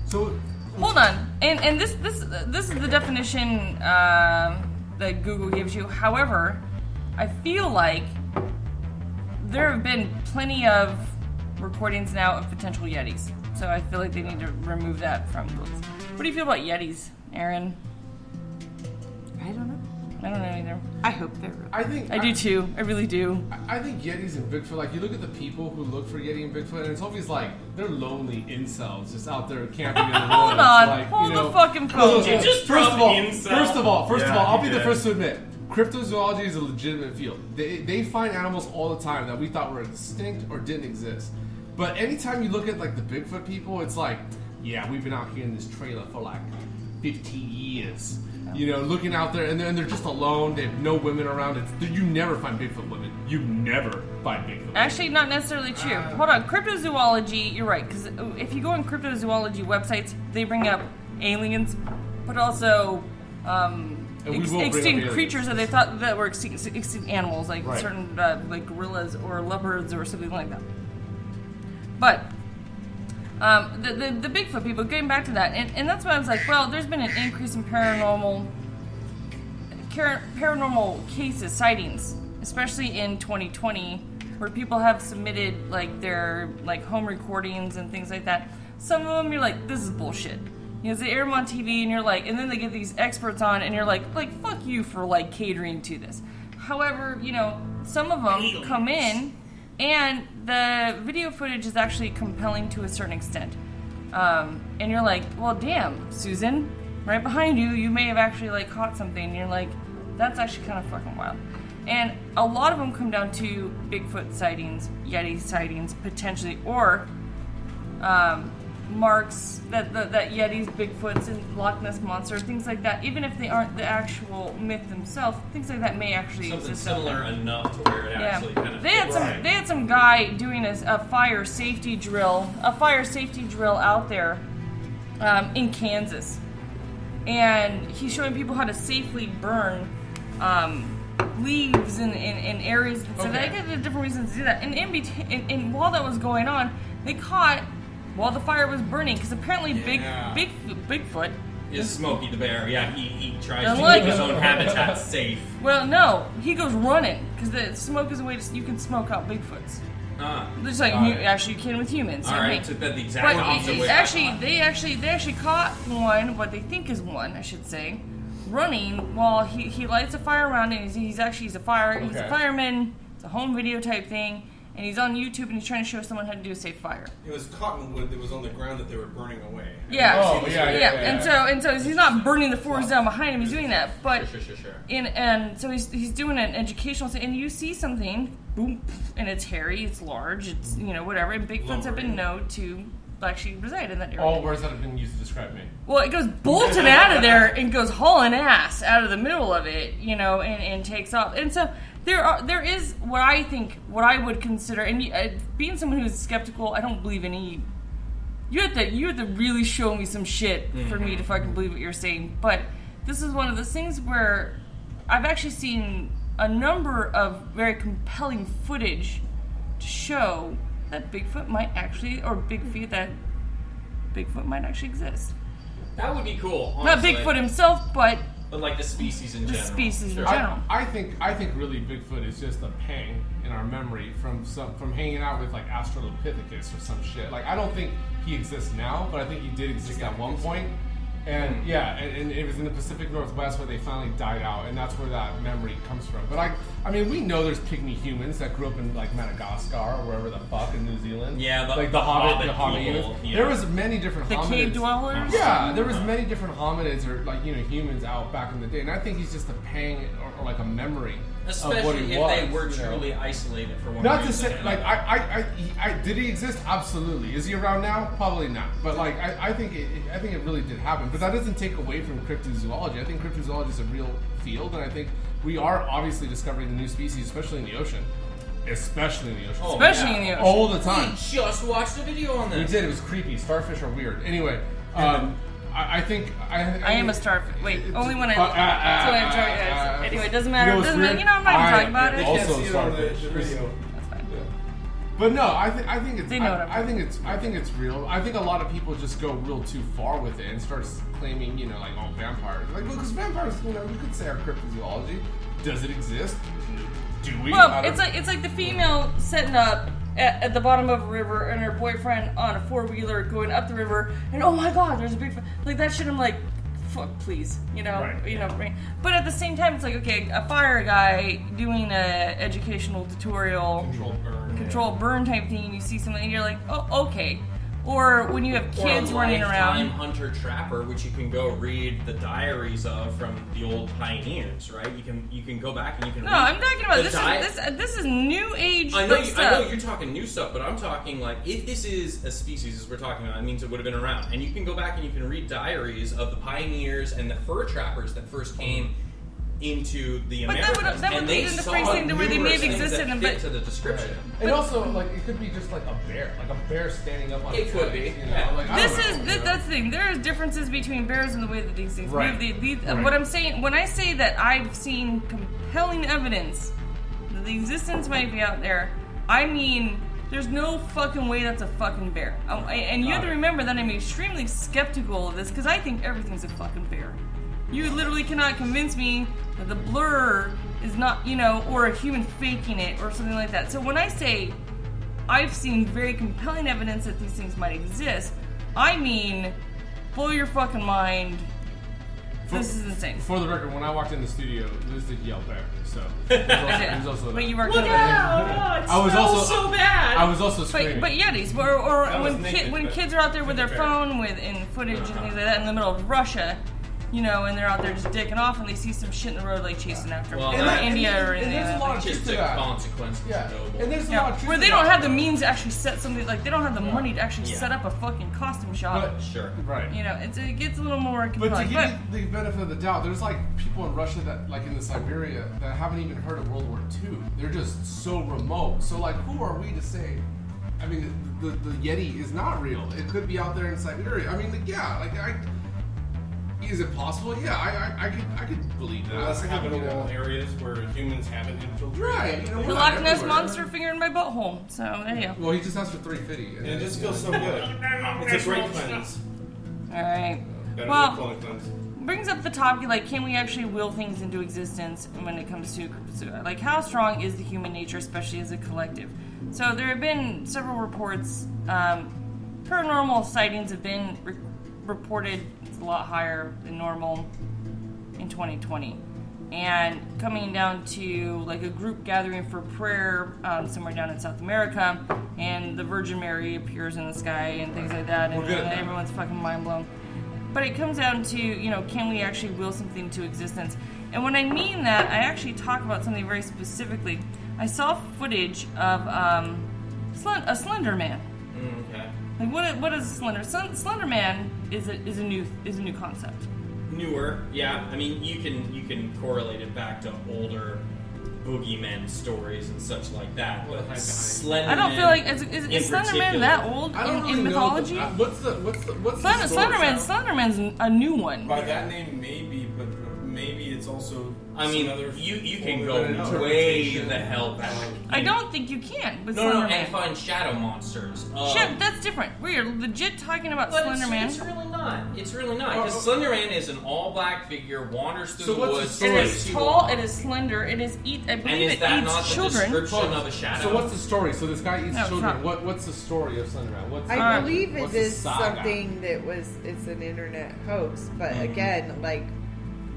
So, hold on, and this is the definition that Google gives you. However, I feel like there have been plenty of recordings now of potential Yetis, so I feel like they need to remove that from books. What do you feel about Yetis, Erin? I don't know. I don't know either. I hope they're real. I do too. I really do. I think Yetis and Bigfoot, like, you look at the people who look for Yeti and Bigfoot, and it's always like they're lonely incels just out there camping in the woods. Hold on. Like, Hold the fucking phone. First of all, I'll be the first to admit, cryptozoology is a legitimate field. They find animals all the time that we thought were extinct or didn't exist. But anytime you look at, like, the Bigfoot people, it's like, yeah, we've been out here in this trailer for like 15 years. Looking out there, and they're just alone. They have no women around. You never find Bigfoot women. You never find Bigfoot women. Actually, not necessarily true. Hold on. Cryptozoology, you're right. Because if you go on cryptozoology websites, they bring up aliens, but also extinct creatures that they thought that were extinct animals, like certain like gorillas or leopards or something like that. But the Bigfoot people, getting back to that, and that's why I was like, well, there's been an increase in paranormal cases, sightings, especially in 2020, where people have submitted like their like home recordings and things like that. Some of them you're like, this is bullshit. They air them on TV, and you're like, and then they get these experts on, and you're like fuck you for like catering to this. However, some of them come in, and the video footage is actually compelling to a certain extent. And you're like, well, damn, Susan, right behind you, you may have actually like caught something. And you're like, that's actually kind of fucking wild. And a lot of them come down to Bigfoot sightings, Yeti sightings, potentially, or marks that Yetis, Bigfoots, and Loch Ness Monster, things like that, even if they aren't the actual myth themselves, things like that may actually something exist. Similar enough to where it actually kind of. They had some guy doing a fire safety drill out there in Kansas, and he's showing people how to safely burn leaves in areas. So they got different reasons to do that. And while that was going on, they caught. While the fire was burning, because apparently Bigfoot is Smokey the Bear. Yeah, he tries to keep his own habitat safe. Well, no, he goes running because the smoke is a way you can smoke out Bigfoots. Just like you can with humans. All right, took that the exact opposite way. They actually caught one, what they think is one, I should say, running while he lights a fire around, and he's a fireman. It's a home video type thing. And he's on YouTube, and he's trying to show someone how to do a safe fire. It was cottonwood that was on the ground that they were burning away. Yeah. And so he's not burning the forest down behind him. He's doing that, but sure. And so he's doing an educational thing, and you see something, boom, and it's hairy, it's large, it's whatever. And Bigfoots have been known to actually reside in that area. All words that have been used to describe me. Well, it goes bolting out of there and goes hauling ass out of the middle of it, and takes off. And so. There is what I would consider, and being someone who's skeptical, I don't believe any. You have to really show me some shit for me to fucking believe what you're saying. But this is one of those things where I've actually seen a number of very compelling footage to show that Bigfoot might actually, or that Bigfoot might actually exist. That would be cool. Honestly. Not Bigfoot himself, but like the species in general. I think really Bigfoot is just a pang in our memory from hanging out with like Australopithecus or some shit. Like I don't think he exists now, but I think he did exist at one point. And and it was in the Pacific Northwest where they finally died out, and that's where that memory comes from. But I mean, we know there's pygmy humans that grew up in like Madagascar or wherever the fuck in New Zealand. Yeah, like the Hobbit humans. Yeah. There was many different the hominids. cave dwellers. Yeah, there was many different hominids or like humans out back in the day, and I think he's just a pang or like a memory. Especially of what he if was, they were truly isolated for one Not reason. to say, like, did he exist? Absolutely. Is he around now? Probably not. But like, I think it really did happen. But that doesn't take away from cryptozoology. I think cryptozoology is a real field, and I think we are obviously discovering the new species, especially in the ocean. Especially in the ocean. Especially in the ocean. All the time. We just watched a video on this. We did. It was creepy. Starfish are weird. Anyway, I think I am a starfish. Wait, only when I. Anyway, it doesn't matter. You know, It doesn't matter. I'm not even talking about it. Also, starfish. That's fine. But no, I think it's. They know what I'm I think it's real. I think a lot of people just go real too far with it and start claiming, like, oh, vampires. Like, because vampires, you could say are cryptozoology. Does it exist? Do we? Well, it's like the female setting up at the bottom of a river and her boyfriend on a 4-wheeler going up the river, and oh my god, there's a big like that shit. I'm like, fuck, please, Right. But at the same time, it's like, okay, a fire guy doing a educational tutorial, controlled burn type thing, and you see something, and you're like, oh, okay. Or when you have kids running around. Hunter trapper, which you can go read the diaries of from the old pioneers, right? You can go back and you can. No, read I'm talking about this is new age. I know stuff. you're talking new stuff, but I'm talking like if this is a species as we're talking about, it means it would have been around, and you can go back and you can read diaries of the pioneers and the fur trappers that first came into the Americas, that would and lead they into saw phrasing to where they may have numerous things existed, that but fit to the description. And also, like, it could be just like a bear standing up on It its could legs, be. Like, That's the thing. There is differences between bears and the way that these things Right. move. Right. What I'm saying, when I say that I've seen compelling evidence that the existence might be out there, I mean there's no fucking way that's a fucking bear. And you have to remember that I'm extremely skeptical of this because I think everything's a fucking bear. You literally cannot convince me that the blur is not, or a human faking it or something like that. So when I say I've seen very compelling evidence that these things might exist, I mean, blow your fucking mind. This is insane. For the record, when I walked in the studio, Liz did yell bear. So it was also but you were Look out! It smells so bad. I was also screaming. But Yetis, or when kids are out there with their phone in footage and things like that in the middle of Russia, and they're out there just dicking off and they see some shit in the road like chasing after them. India or anything. And there's a lot of truth to that. Consequences. Yeah. And there's a lot of truth where to they don't that. have the means to actually set something, like they don't have the money to actually set up a fucking costume shop. But, sure. Right. It gets a little more But compelling. to give you the benefit of the doubt, there's like people in Russia that, like in the Siberia, that haven't even heard of World War II. They're just so remote. So like, who are we to say? I mean, the Yeti is not real. It could be out there in Siberia. I mean, is it possible? Yeah, I could believe that. Less habitable areas where humans haven't infiltrated. Right. The Loch Ness Monster fingered my butthole. So there you go. Well, he just asked for $3.50. And it just feels so good. It's a great cleanse. All right. Better Well, than colon cleanse. brings up the topic, like, can we actually will things into existence when it comes to cryptozoology? Like, how strong is the human nature, especially as a collective? So there have been several reports. Paranormal sightings have been reported. It's a lot higher than normal in 2020. And coming down to, like, a group gathering for prayer somewhere down in South America, and the Virgin Mary appears in the sky and things like that, and everyone's fucking mind blown. But it comes down to, can we actually will something to existence? And when I mean that, I actually talk about something very specifically. I saw footage of a Slender Man. Okay. Like, what is a Slender Man is a new concept. Newer, yeah. I mean, you can correlate it back to older boogeyman stories and such like that. But Slender Man, I don't feel like is Slender Man that old in mythology? What's the Slender Man's a new one. By that name, maybe, but maybe it's also. I mean, you can go way the hell back. I don't think you can with No, Slenderman. and find shadow monsters. Shit, that's different. We are legit talking about Slenderman. It's really not. It's really not. Because Slenderman is an all-black figure, wanders through the woods. It is tall, it is slender, it is I believe it eats children. Description of a shadow? So what's the story? So this guy eats children. Not. What's the story of Slenderman? I believe it is something that it's an internet hoax, but again, like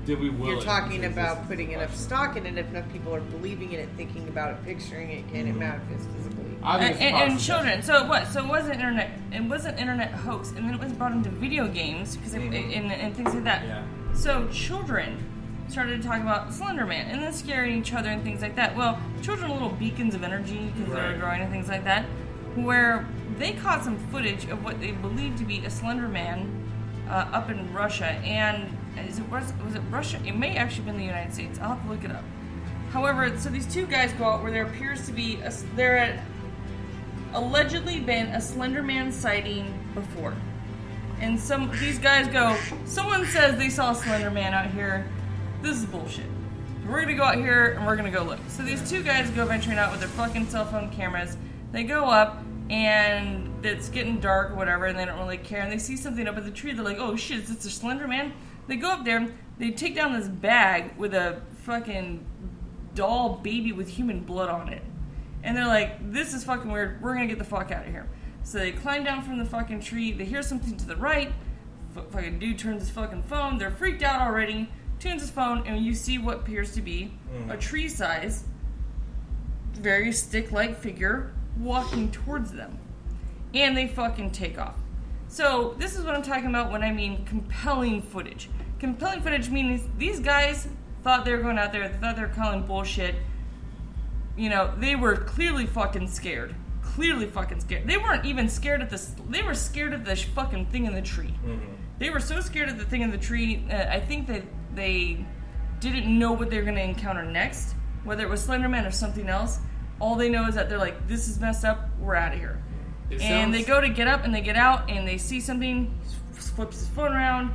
you're talking about putting enough stock in it. If enough people are believing in it, thinking about it, picturing it, can it manifest physically? And children. So what? So it wasn't internet. It wasn't internet hoax, and then it was brought into video games because and things like that. Yeah. So children started talking about Slenderman and then scaring each other and things like that. Well, children are little beacons of energy because they're growing and things like that. Where they caught some footage of what they believed to be a Slenderman up in Russia, and was it Russia? It may actually have been the United States. I'll have to look it up. However, so these two guys go out where there appears to be there had allegedly been a Slenderman sighting before, and these guys go. Someone says they saw a Slenderman out here. This is bullshit. We're gonna go out here and we're gonna go look. So these two guys go venturing out with their fucking cell phone cameras. They go up and it's getting dark or whatever, and they don't really care. And they see something up in the tree. They're like, "Oh shit, is this a Slenderman?" They go up there. They take down this bag with a fucking doll baby with human blood on it. And they're like, "This is fucking weird. We're gonna get the fuck out of here." So they climb down from the fucking tree. They hear something to the right. Fucking dude turns his fucking phone. They're freaked out already. Tunes his phone, and you see what appears to be a tree-size, very stick-like figure walking towards them. And they fucking take off. So this is what I'm talking about when I mean compelling footage. Compelling footage means these guys thought they were going out there, they thought they were calling bullshit. You know, they were clearly fucking scared. Clearly fucking scared. They weren't even scared at this. They were scared of the fucking thing in the tree. They were so scared of the thing in the tree, I think that they didn't know what they were going to encounter next, whether it was Slenderman or something else. All they know is that they're like, "This is messed up, we're out of here." And they go to get up and they get out and they see something, flips his phone around,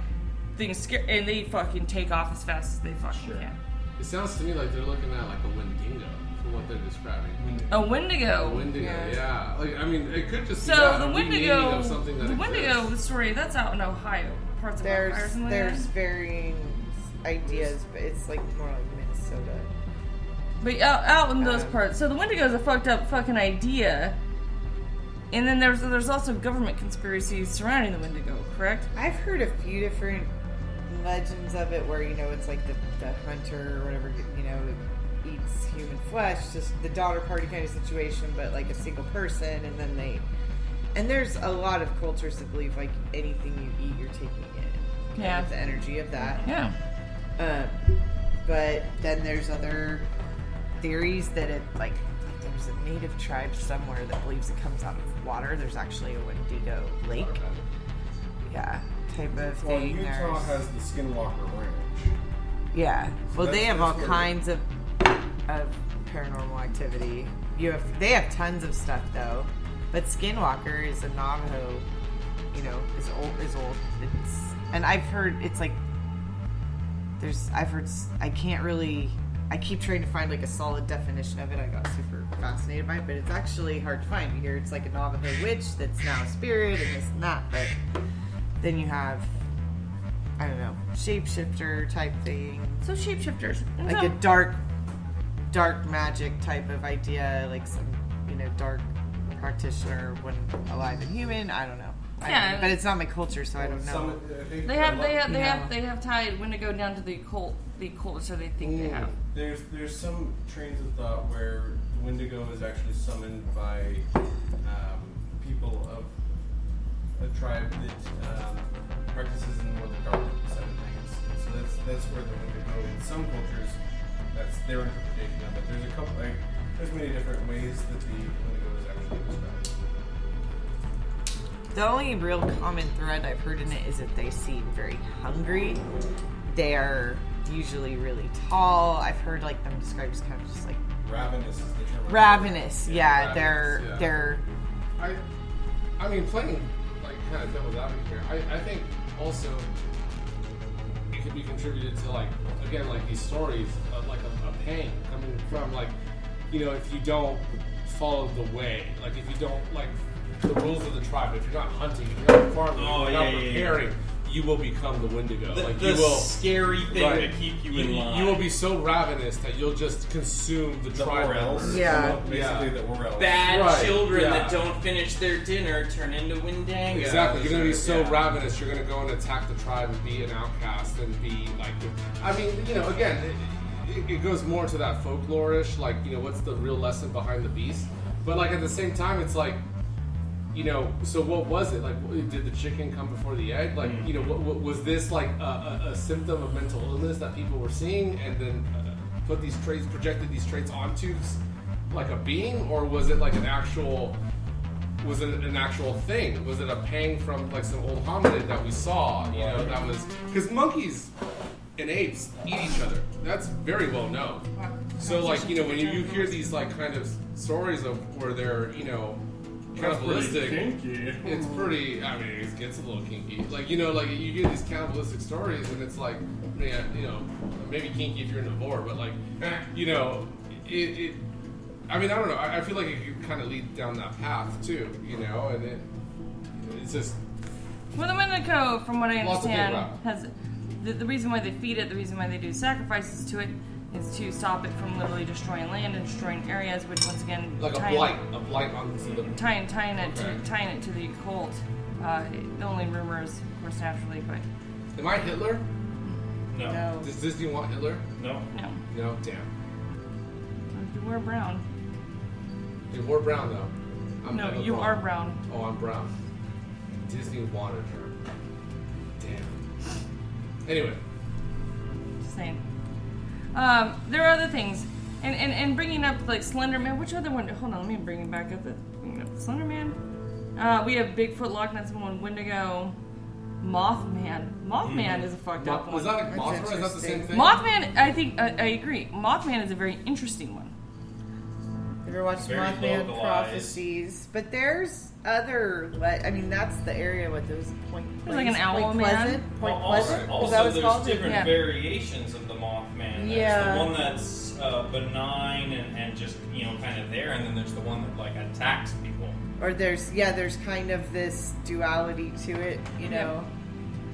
things scare, and they fucking take off as fast as they fucking can. It sounds to me like they're looking at like a Wendigo for what they're describing. A Wendigo. A Wendigo, yeah. Like, I mean, it could just be the Wendigo. of something that the Wendigo story that's out in Ohio, parts of Ohio or something There's like that. varying ideas, but it's like more like Minnesota. But out in those parts. So the Wendigo is a fucked up fucking idea. And then there's also government conspiracies surrounding the Wendigo, correct? I've heard a few different legends of it where, you know, it's like the hunter or whatever, you know, eats human flesh, just the daughter party kind of situation, but like a single person, and then and there's a lot of cultures that believe like anything you eat, you're taking in. Yeah. The energy of that. Yeah. But then there's other theories that it like there's a native tribe somewhere that believes it comes out of water. There's actually a Wendigo lake. Yeah, type of thing. Utah has the Skinwalker Ranch. Yeah. So Well, they have all where kinds of paranormal activity. They have tons of stuff though, but Skinwalker is a Navajo. You know, is old. And I've heard it's like I keep trying to find like a solid definition of it. I got super fascinated by it, but it's actually hard to find. You hear it's like a Navajo witch that's now a spirit and this and that, but then you have, I don't know, shapeshifter type thing. So shapeshifters. Like a dark magic type of idea, like some, you know, dark practitioner when alive and human. I don't know. Yeah, but it's not my culture, so I don't know. They have tied Wendigo down to the occult, so they think they have. There's some trains of thought where Wendigo is actually summoned by people of a tribe that practices in more the dark side of things. So that's where the Wendigo, in some cultures, that's their interpretation of it. There's a couple, there's many different ways that the Wendigo is actually described. The only real common thread I've heard in it is that they seem very hungry. They're usually really tall. I've heard like them described as kind of just like ravenous is the term. Ravenous, yeah. Ravenous, They're. I mean, playing like kind of devil's advocate here. I think also it could be contributed to like again like these stories of like a pain coming from like if you don't follow the way, like if you don't like the rules of the tribe, if you're not hunting, if you're not farming, if you're not preparing, you will become the Wendigo. The you will, scary thing to keep you in line. You will be so ravenous that you'll just consume the tribe members. Yeah. Basically the Orels. Bad children that don't finish their dinner turn into Wendigo. Exactly. You're going to be so ravenous, you're going to go and attack the tribe and be an outcast and be like... I mean, again, it goes more to that folklore-ish, like, what's the real lesson behind the beast? But, like, at the same time, it's like, so what was it? Like, did the chicken come before the egg? Like, what was this like a symptom of mental illness that people were seeing, and then projected these traits onto like a being, or was it like an actual? Was it an actual thing? Was it a pang from like some old hominid that we saw? That was because monkeys and apes eat each other. That's very well known. So like when you hear these like kind of stories of where they're cannibalistic. It's pretty. I mean, it gets a little kinky. Like like you hear these cannibalistic stories, and it's like, man, maybe kinky if you're an avore, but like, it. I mean, I don't know. I feel like it could kind of lead down that path too, and it's just. Well, the Wendigo, from what I understand, has the reason why they feed it, the reason why they do sacrifices to it, is to stop it from literally destroying land and destroying areas, which once again like a blight on the tying it to the occult. The only rumors, of course, naturally, but. Am I Hitler? No. Does Disney want Hitler? No. No. Damn. You wear brown. You wore brown though. No, you are brown. Oh, I'm brown. Disney wanted her. Damn. Anyway. Just saying. There are other things, and bringing up like Slender Man. Which other one? Hold on, let me bring it back up. Slender Man. We have Bigfoot, Loch Ness One, Wendigo, Mothman. Mothman is a fucked up one. Was that like Mothra? Is that the same thing? Mothman, I think I agree. Mothman is a very interesting one. Ever watched Mothman Prophecies? But there's other. I mean, that's the area with those Point. There's like an owl man. Point Pleasant. Also, there's different variations of the Mothman. Yeah. There's the one that's benign and just kind of there, and then there's the one that like attacks people. Or there's kind of this duality to it, Yeah.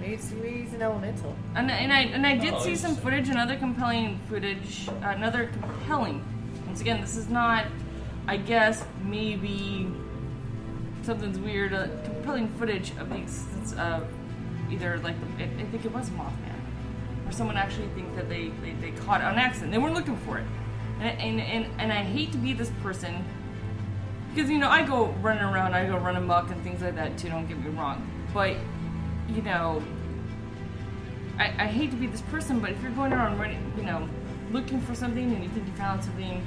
Maybe he's an elemental. And I did see some footage, another compelling footage, once again, this is not, I guess, maybe something's weird, compelling footage of the existence of either, like, I think it was Mothman, or someone actually think that they caught it on accident. They weren't looking for it. And I hate to be this person, because, I go running around, I go run amok and things like that too, don't get me wrong. But, I hate to be this person, but if you're going around running, looking for something and you think you found something,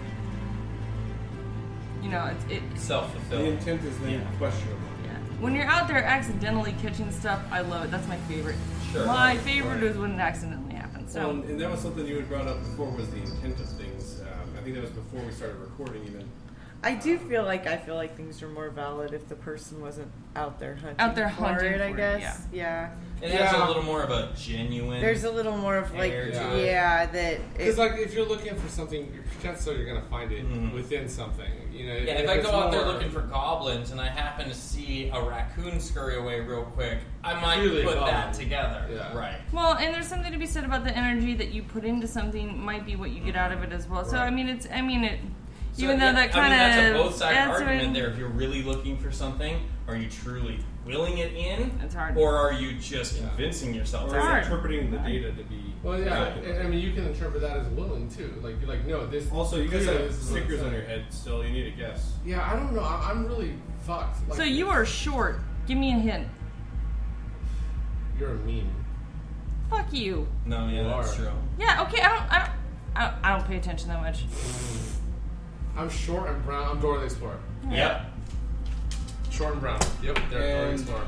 it's self-fulfilling. The intent is then questionable. Yeah. When you're out there accidentally catching stuff, I love it. That's my favorite. Sure. My favorite is when it accidentally happens. So. And that was something you had brought up before, was the intent of things. I think that was before we started recording even. I do feel like things are more valid if the person wasn't out there hunting. For it, I it, guess. Yeah. It has a little more of a genuine. There's a little more of like, that. Because like if you're looking for something, chances are you're gonna find it within something. If I go out there looking for goblins and I happen to see a raccoon scurry away real quick, I might put that together. Yeah. Right. Well, and there's something to be said about the energy that you put into something might be what you get out of it as well. Right. So even though that kind of that's a both side argument there. If you're really looking for something, are you truly willing it in? It's hard. Or are you just convincing yourself? Or are you interpreting the data to be? Well, yeah. You can interpret that as willing too. Like you're like, no, this. Also, you guys have stickers on your head. Still, you need a guess. Yeah, I don't know. I'm really fucked. So you are short. Give me a hint. You're a meme. Fuck you. No, yeah, that's true. Yeah. Okay. I don't pay attention that much. I'm short and brown. I'm Dora the Explorer. Yep. Short and brown. Yep. They're Dora the Explorer.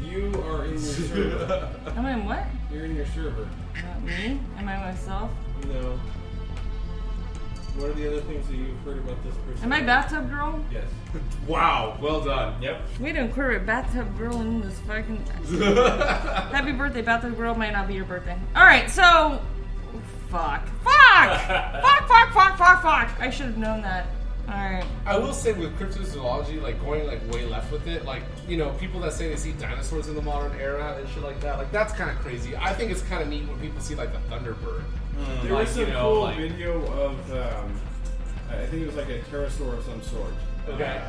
You are in your server. Am I in what? You're in your server. Me? Am I myself? No. What are the other things that you've heard about this person? Am I bathtub girl? Yes. Wow, well done. Yep. We didn't incorporate bathtub girl in this fucking. Happy birthday, bathtub girl. Might not be your birthday. All right, so fuck. I should have known that. All right. I will say with cryptozoology, like going like way left with it, like people that say they see dinosaurs in the modern era and shit like that, like that's kind of crazy. I think it's kind of neat when people see like the Thunderbird. There was some cool video of, I think it was like a pterosaur of some sort. Okay.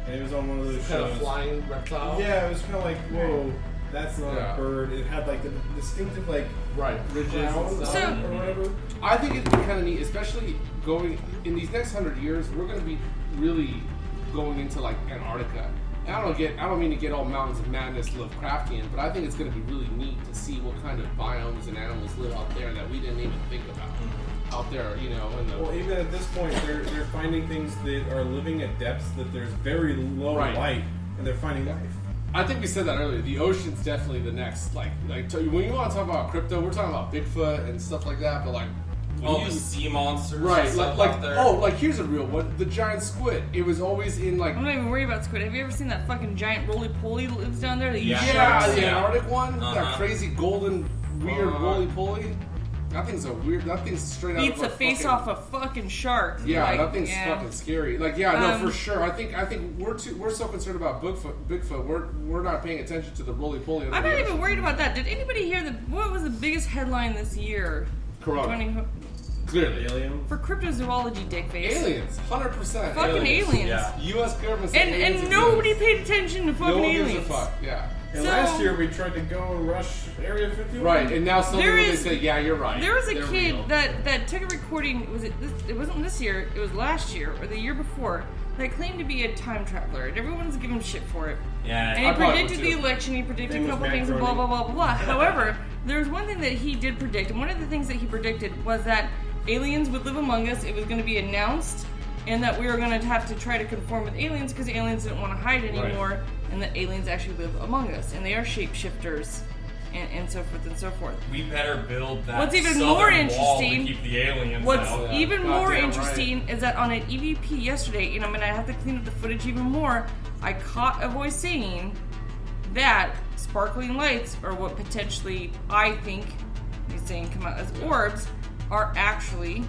And it was on one of those kind shows. of flying reptile. Yeah, it was kind of like, whoa, that's not a bird. It had like the distinctive like ridges and stuff or whatever. I think it'd be kind of neat, especially going in these next 100 years. We're going to be really going into like Antarctica. And I don't mean to get all Mountains of Madness Lovecraftian, but I think it's going to be really neat to see what kind of biomes and animals live out there that we didn't even think about. Out there, Well, even at this point, they're finding things that are living at depths that there's very low light, and they're finding life. I think we said that earlier. The ocean's definitely the next, like when you want to talk about crypto, we're talking about Bigfoot and stuff like that, but like the sea monsters, right? And like out there. like here's a real one: the giant squid. It was always in like. I'm not even worried about squid. Have you ever seen that fucking giant roly-poly that lives down there? The Antarctic one, that crazy golden weird roly-poly. That thing's that thing's straight out of beats the face off a fucking shark. Yeah, that thing's fucking scary. Like, no, for sure. I think we're so concerned about Bigfoot. We're not paying attention to the roly-poly. I'm not even worried about that. Did anybody hear what was the biggest headline this year? Corona. Clearly, aliens. For cryptozoology, dickface. Aliens, 100%. Fucking aliens. Yeah. U.S. government and nobody paid attention to fucking aliens. No one gives a fuck. Yeah. And last year we tried to go and rush Area 51. Right, and now suddenly they say, yeah, you're right. There was a kid that took a recording, it wasn't this year, it was last year, or the year before, that claimed to be a time traveler, and everyone's giving him shit for it. Yeah, and he predicted the election, he predicted a couple things, and blah, blah, blah, blah, blah. However, there was one thing that he did predict, and one of the things that he predicted was that aliens would live among us, it was going to be announced, and that we were going to have to try to conform with aliens because aliens didn't want to hide anymore, and that aliens actually live among us, and they are shapeshifters, and so forth and so forth. We better build that. What's even southern more wall interesting? To keep the aliens what's out. even more interesting is that on an EVP yesterday, and I have to clean up the footage even more. I caught a voice saying that sparkling lights, or what potentially I think he's saying come out as orbs, are actually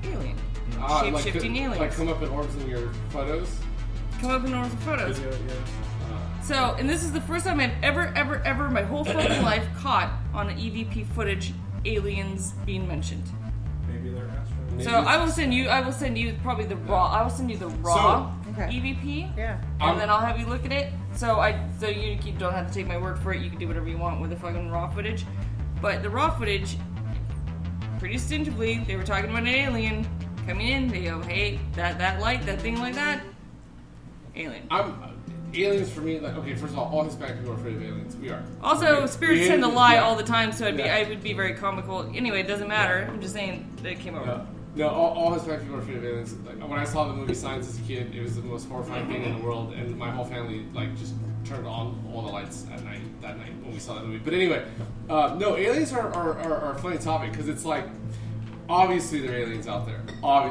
alien. Shape-shifting aliens. Like come up in orbs in your photos? Come up in orbs in photos. So, and this is the first time I've ever, my whole fucking life caught on an EVP footage aliens being mentioned. Maybe they're astronauts. So I will send you probably the raw. I will send you the raw EVP. Yeah. And then I'll have you look at it. So you don't have to take my word for it. You can do whatever you want with the fucking raw footage. But the raw footage, pretty distinctively, they were talking about an alien coming in. They go, hey, that light, that thing like that, alien. Aliens for me, like, okay, first of all Hispanic people are afraid of aliens. We are. Also, spirits tend to lie all the time, so I would be very comical. Anyway, it doesn't matter. I'm just saying that it came over. No, all Hispanic people are afraid of aliens. Like, when I saw the movie Signs as a kid, it was the most horrifying thing in the world, and my whole family just turned on all the lights at night that night when we saw that movie. But anyway, no, aliens are a funny topic because it's like, obviously there are aliens out there.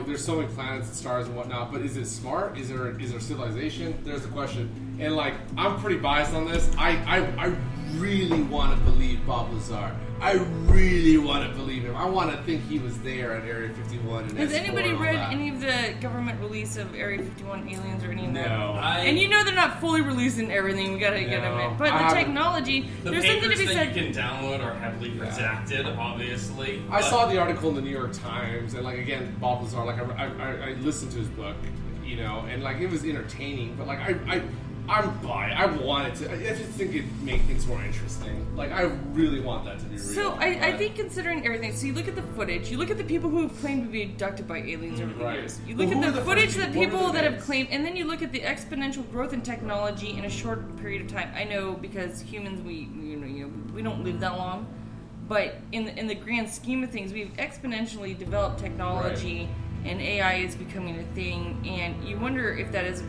There's so many planets and stars and whatnot, but is it smart? Is there civilization? There's the question. And like, I'm pretty biased on this. I really want to believe Bob Lazar. I really want to believe him. I want to think he was there at Area 51. And has anybody read any of the government release of Area 51 aliens or any of that? No. And they're not fully releasing everything. We gotta get them in. But the technology, there's something to be said. The papers that you can download are heavily redacted, obviously. I saw the article in the New York Times, and like again, Bob Lazar. Like I listened to his book, and like it was entertaining. But like I'm biased. I want it to. I just think it make things more interesting. Like I really want that to be real. So I think considering everything, so you look at the footage, you look at the people who have claimed to be abducted by aliens over the years. You look at the footage that people that have claimed, and then you look at the exponential growth in technology in a short period of time. I know because humans, we don't live that long, but in the grand scheme of things, we've exponentially developed technology. Right. And AI is becoming a thing, and you wonder if there's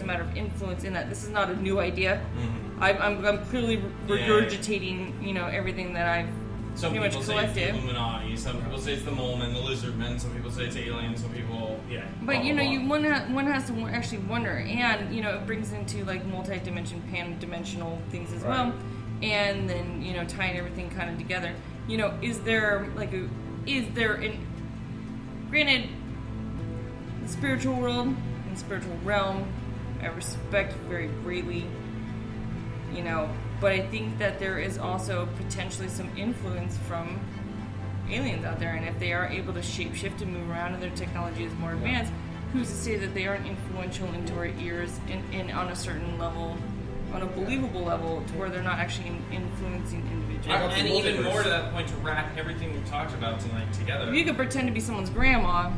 a matter of influence in that. This is not a new idea. Mm-hmm. I'm clearly regurgitating, everything that I've Some pretty people much say it's the collective. Illuminati, some people say it's the mole men, the lizard men, some people say it's aliens, some people, But you know, one has to actually wonder, and you know, it brings into like multi-dimension, pan-dimensional things as well, and then you know, tying everything kind of together. You know, is there an granted the spiritual world and spiritual realm I respect very greatly, you know, but I think that there is also potentially some influence from aliens out there, and if they are able to shapeshift and move around and their technology is more advanced, who's to say that they aren't influential into our ears in on a certain level, on a believable level, to where they're not actually influencing individuals. And even more to that point, to wrap everything we've talked about tonight together. If you could pretend to be someone's grandma.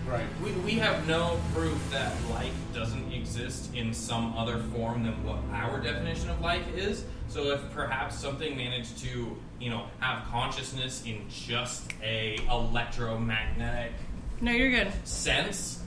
Right. We have no proof that life doesn't exist in some other form than what our definition of life is. So if perhaps something managed to, you know, have consciousness in just a electromagnetic sense,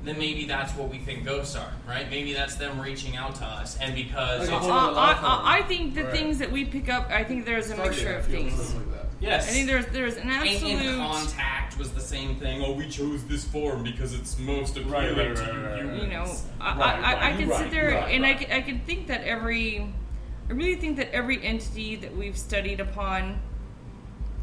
then maybe that's what we think ghosts are, right? Maybe that's them reaching out to us, and because I think the things that we pick up, I think there's a mixture of things. Yes. I think there's an absolute... In Contact was the same thing. Oh, we chose this form because it's most appealing to you. You know, I can sit there and I can think that I really think that every entity that we've studied upon,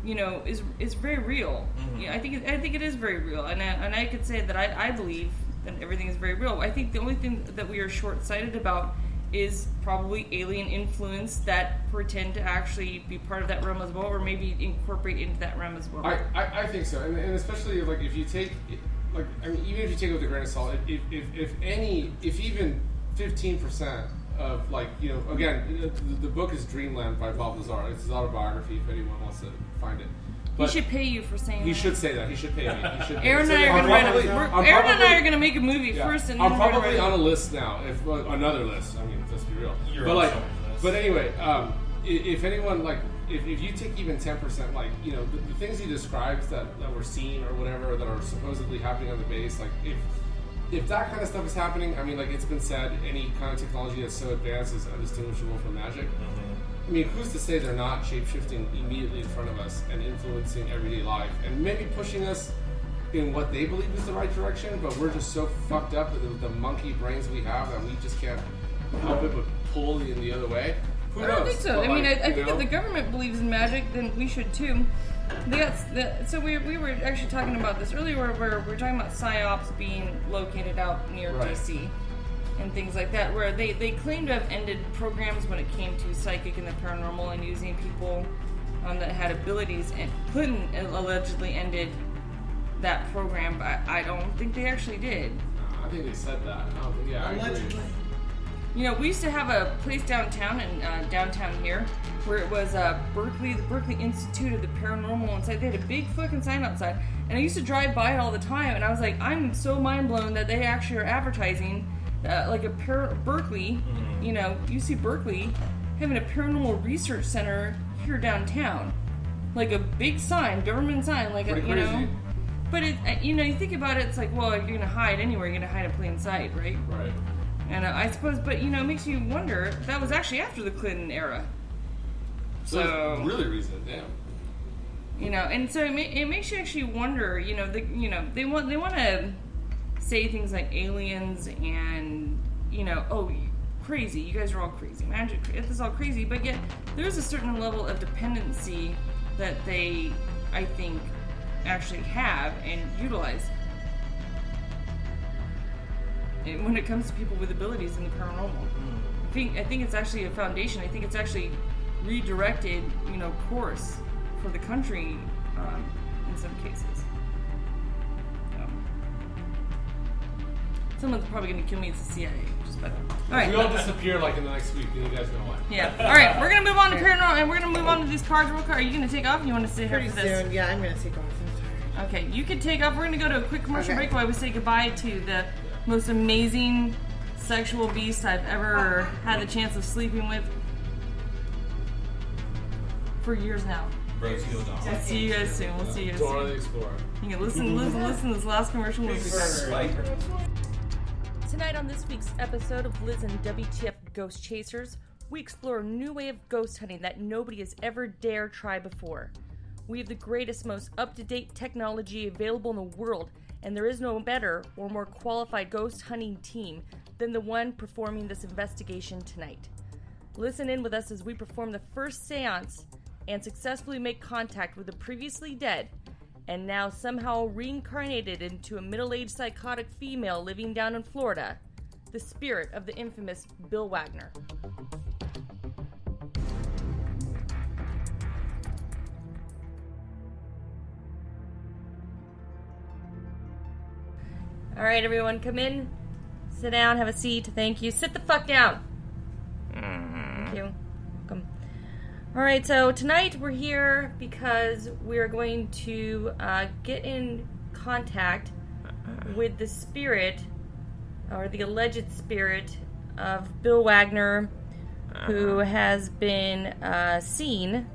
you know, is very real. Mm-hmm. Yeah, I think it is very real, and I could say that I believe that everything is very real. I think the only thing that we are short-sighted about is probably alien influence that pretend to actually be part of that realm as well, or maybe incorporate into that realm as well. I think so, and especially like if you take, like, I mean, even if you take it with a grain of salt, if even 15% of, like, you know, again, the book is Dreamland by Bob Lazar. It's his autobiography. If anyone wants to find it. But he should pay you for saying that. He should say that. He should pay me. He should. Aaron and I are going to make a movie first, and I'm probably on a list now. If another list, I mean, let's be real. But anyway, if anyone, like, if you take even 10%, like, you know, the things he describes that we're seeing or whatever that are supposedly happening on the base, like, if that kind of stuff is happening, I mean, like, it's been said, any kind of technology that's so advanced is undistinguishable from magic. I mean, who's to say they're not shape-shifting immediately in front of us and influencing everyday life and maybe pushing us in what they believe is the right direction, but we're just so fucked up with the monkey brains we have that we just can't help it but pull in the other way? Who knows? I don't think so. But I mean, I think if the government believes in magic, then we should too. So we were actually talking about this earlier, where we're talking about PSYOPs being located out near DC. And things like that, where they claim to have ended programs when it came to psychic and the paranormal and using people that had abilities, and Clinton allegedly ended that program, but I don't think they actually did. I think they said that. Allegedly. You know, we used to have a place downtown here where it was the Berkeley Institute of the Paranormal inside. They had a big fucking sign outside, and I used to drive by it all the time, and I was like, I'm so mind blown that they actually are advertising like a Berkeley, you know, UC Berkeley, having a paranormal research center here downtown, like a big sign, government sign, like pretty you crazy. know. But it, you know, you think about it, it's like, well, if you're gonna hide anywhere, you're gonna hide in plain sight, right? Right. And I suppose, but you know, it makes you wonder. That was actually after the Clinton era. So really recent, damn. You know, and so it makes you actually wonder. You know, they want to say things like aliens and, you know, oh, crazy, you guys are all crazy, magic, it's all crazy, but yet there's a certain level of dependency that they, I think, actually have and utilize when it comes to people with abilities in the paranormal. I think it's actually a foundation. I think it's actually redirected, you know, course for the country in some cases. Someone's probably going to kill me. It's the CIA, which is better. All right. We all disappear like in the next week, and you guys know why. Yeah. All right. We're going to move on to paranormal, and we're going to move on to these cards real quick. Are you going to take off? Or you want to stay here for this? Soon. Yeah, I'm going to take off. I'm tired. Okay, you can take off. We're going to go to a quick commercial break while we say goodbye to the most amazing sexual beast I've ever had the chance of sleeping with for years now. We'll see you guys soon. We'll see you guys soon. Dora the Explorer. You can listen to this last commercial. Tonight on this week's episode of Liz and WTF Ghost Chasers, we explore a new way of ghost hunting that nobody has ever dared try before. We have the greatest, most up-to-date technology available in the world, and there is no better or more qualified ghost hunting team than the one performing this investigation tonight. Listen in with us as we perform the first seance and successfully make contact with the previously dead and now somehow reincarnated into a middle-aged psychotic female living down in Florida, the spirit of the infamous Bill Wagner. All right, everyone, come in. Sit down, have a seat. Thank you. Sit the fuck down. Thank you. Welcome. All right, so tonight we're here because we're going to get in contact with the spirit, or the alleged spirit, of Bill Wagner, who has been seen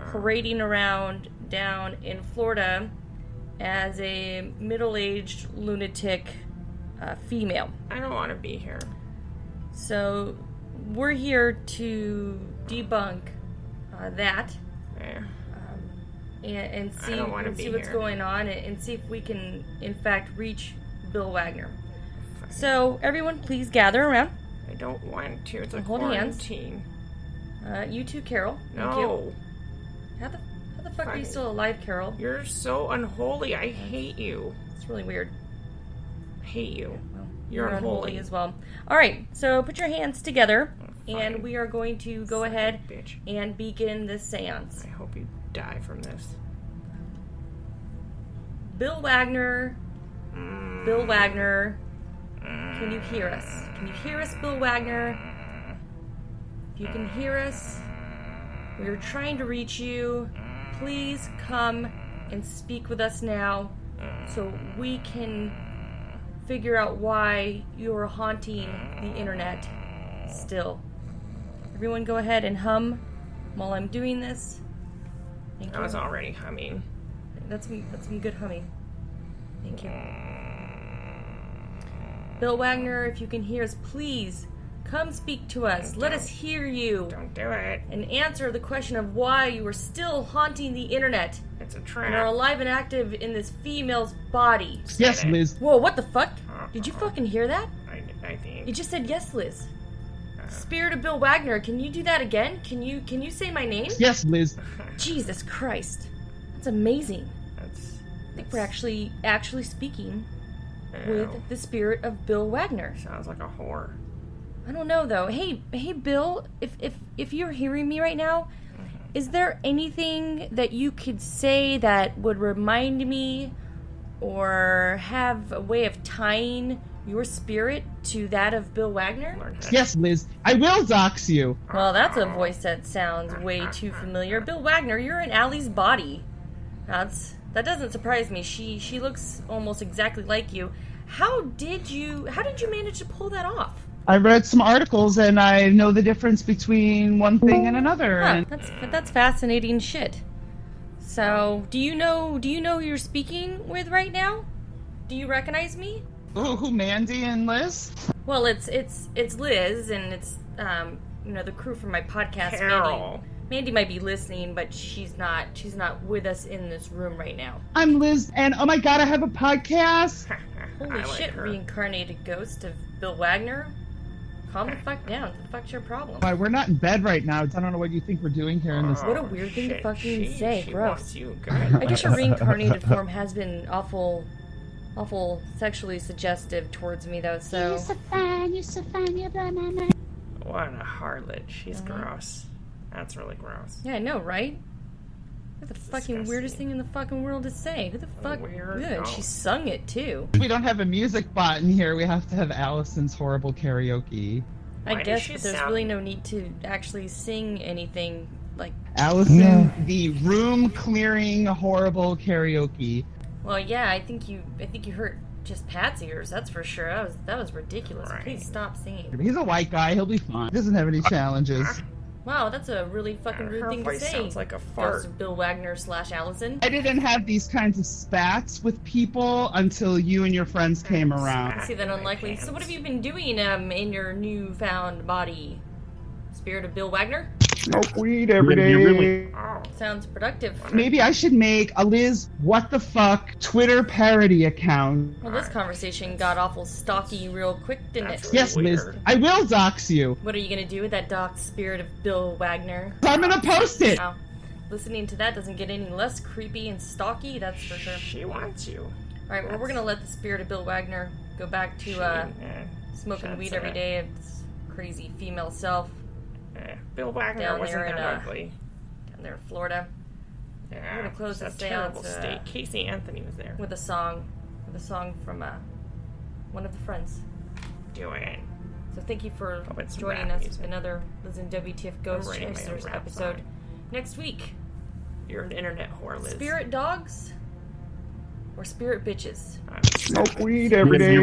parading around down in Florida as a middle-aged lunatic female. I don't want to be here. So we're here to debunk that and see what's going on and see if we can in fact reach Bill Wagner. Fine. So everyone, please gather around. I don't want to. It's a hold quarantine. Hands. You too, Carol. No. Thank you. How the fuck are you still alive, Carol? You're so unholy. I hate you. It's really weird. I hate you. Well, you're unholy as well. All right, so put your hands together, and we are going to go ahead and begin this seance. I hope you die from this. Bill Wagner. Bill Wagner. Can you hear us? Can you hear us, Bill Wagner? If you can hear us, we are trying to reach you. Please come and speak with us now so we can figure out why you're haunting the internet still. Everyone go ahead and hum while I'm doing this. Thank you. I was already humming. That's some good humming. Thank you. Bill Wagner, if you can hear us, please come speak to us. Let us hear you. Don't do it. And answer the question of why you are still haunting the internet. It's a trap. And are alive and active in this female's body. Yes, Liz. Whoa, what the fuck? Did you fucking hear that? I think. You just said yes, Liz. Spirit of Bill Wagner, can you do that again? Can you say my name? Yes, Liz. Jesus Christ. That's amazing. I think we're actually speaking with the spirit of Bill Wagner. Sounds like a whore. I don't know though. Hey Bill, if you're hearing me right now, is there anything that you could say that would remind me or have a way of tying your spirit to that of Bill Wagner? Yes, Liz. I will dox you. Well, that's a voice that sounds way too familiar. Bill Wagner, you're in Allie's body. That doesn't surprise me. She looks almost exactly like you. How did you manage to pull that off? I read some articles and I know the difference between one thing and another. Huh, that's fascinating shit. So, do you know who you're speaking with right now? Do you recognize me? Oh, who, Mandy and Liz? Well, it's Liz and it's the crew from my podcast. Carol. Mandy might be listening, but she's not with us in this room right now. I'm Liz, and oh my god, I have a podcast. Holy shit, reincarnated ghost of Bill Wagner. Calm the fuck down. What the fuck's your problem? Why, we're not in bed right now. I don't know what you think we're doing here in this. What a weird thing to fucking say. Gross. You, I guess your reincarnated form has been awful sexually suggestive towards me, though, so... You're so fine, you're blah, blah, blah. What a harlot. She's gross. That's really gross. Yeah, I know, right? What the fucking weirdest thing in the fucking world to say? Who the fuck? Good. She sung it too. We don't have a music bot in here. We have to have Allison's horrible karaoke. I guess but there's really no need to actually sing anything like Allison, the room clearing horrible karaoke. Well, yeah, I think you hurt just Pat's ears. That's for sure. That was ridiculous. Right. Please stop singing. He's a white guy. He'll be fine. He doesn't have any challenges. Wow, that's a really fucking rude thing to say. Sounds like a fart. Ghost of Bill Wagner / Allison. I didn't have these kinds of spats with people until you and your friends came around. I see that unlikely. So what have you been doing in your newfound body? Spirit of Bill Wagner? smoke weed every day. Sounds productive. Maybe I should make a Liz what the fuck Twitter parody account. Well, this conversation got awful stocky real quick, didn't it? Yes, Liz, I will dox you. What are you gonna do with that doxed spirit of Bill Wagner? I'm gonna post it. Wow. Listening to that doesn't get any less creepy and stalky, that's for sure. She wants you. Alright, well, we're gonna let the spirit of Bill Wagner go back to smoking weed every day of its crazy female self. Bill Wagner down wasn't there in that ugly. Down there in Florida. Yeah, we're gonna close it's this a terrible seance, state. Casey Anthony was there. With a song from one of the friends. Do it. So thank you for it's joining rap us music. for another Listen WTF Ghost writing my own Chasers rap episode song. next week. You're an internet whore, Liz. Spirit dogs or spirit bitches? Smoke weed every day.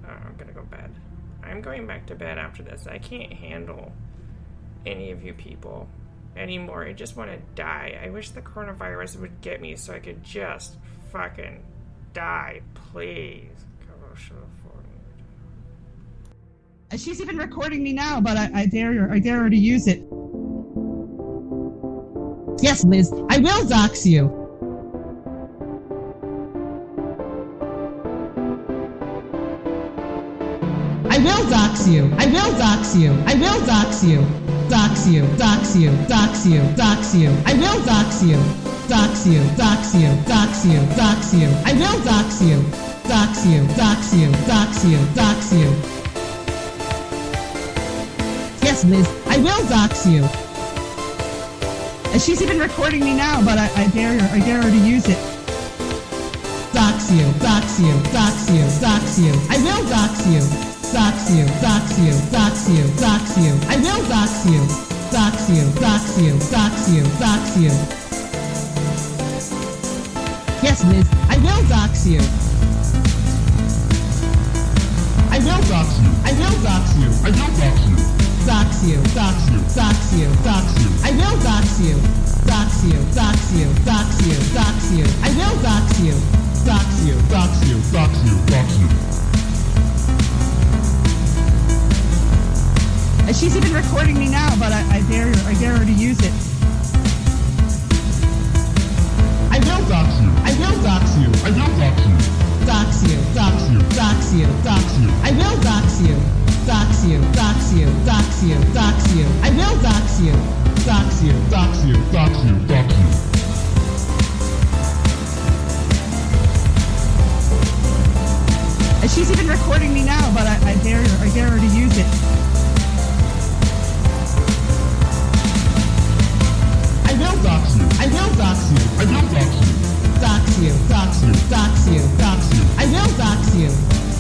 I'm gonna go bed. I'm going back to bed after this. I can't handle any of you people anymore. I just want to die. I wish the coronavirus would get me so I could just fucking die, please. She's even recording me now, but I dare her to use it. Yes, Liz, I will dox you. I will dox you. I will dox you. I will dox you. Dox you. Dox you. Dox you. Dox you. I will dox you. Dox you. Dox you. Dox you. Dox you. I will dox you. Dox you. Dox you. Dox you. Dox you. Yes, Liz, I will dox you. She's even recording me now, but I dare her to use it. Dox you. Dox you. Dox you. Dox you. I will dox you. Dox you, dox you, dox you, dox you. I will dox you. Dox you, dox you, dox you, dox you. Yes, Liz, I will dox you. I will dox you. I will dox you. I will dox you. Dox you, dox you, dox you, dox you. I will dox you. Dox you, dox you, dox you, dox you. I will dox you. Dox you, dox you, dox you, dox you. She's even recording me now, but I dare her to use it. I will dox you. I will dox you. I will dox you. Dox you. Dox you. Dox you. Dox you. I will dox you. Dox you. Dox you. Dox you. Dox you. I will dox you. Dox you. Dox you. Dox you. Dox you. She's even recording me now, but I dare her to use it. I will dox you. I will dox you. I will dox you. Dox you. Dox you. Dox you. Dox you. I will dox you.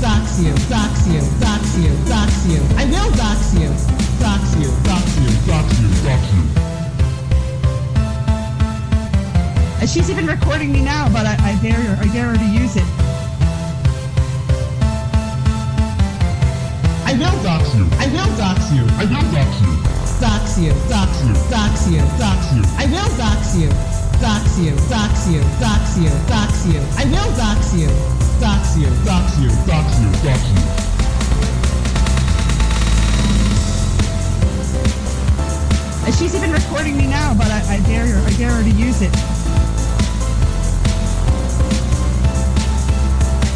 Dox you. Dox you. Dox you. Dox you. I will dox you. Dox you. Dox you. Dox you. Dox you. She's even recording me now, but I dare her to use it. I will dox you. I will dox you. I will dox you. Dox you. Dox you. Dox you. Dox you. I will dox you. Dox you. Dox you. Dox you. Dox you. I will dox you. Dox you. Dox you. Dox you. Dox you. She's even recording me now, but I dare her to use it.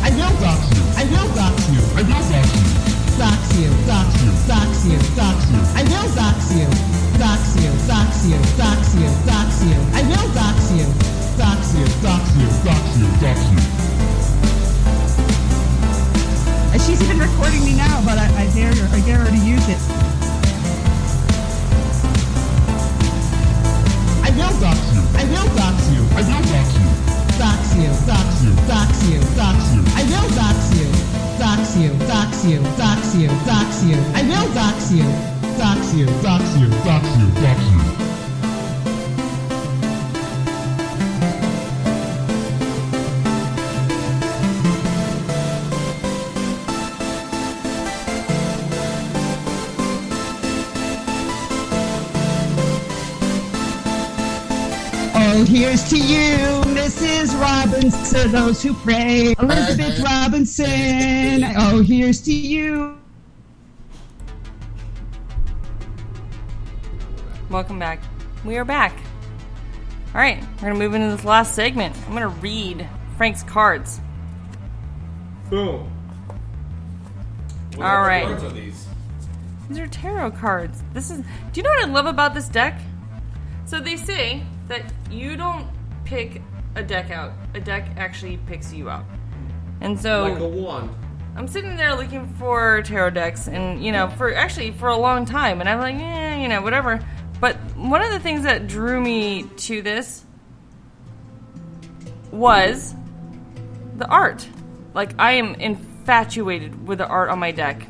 I will dox you. I will dox you. I will dox you. Dox you. Dox you. Dox you. Dox you. I will dox you. Dox you. Dox you. Dox you. Dox you. I will dox you. Dox you. Dox you. Dox you. Dox you. She's even recording me now, but I dare her to use it. I will dox you. I will dox you. I will dox you. Dox you. Dox you. Dox you. Dox you. I will dox you. Dox you. Dox you. Dox you. Dox you. I will dox you. Dox you. Dox you. Dox you. Dox you. Oh, here's to you, Mrs. Robinson, those who pray. Elizabeth Robinson, oh, here's to you. Welcome back. We are back. All right, we're gonna move into this last segment. I'm gonna read Frank's cards. Boom. All right. What cards are these? These are tarot cards. This is. Do you know what I love about this deck? So they say that you don't pick a deck out. A deck actually picks you out. And so Like a wand. I'm sitting there looking for tarot decks, and for a long time, and I'm like, whatever. But one of the things that drew me to this was the art. Like, I am infatuated with the art on my deck,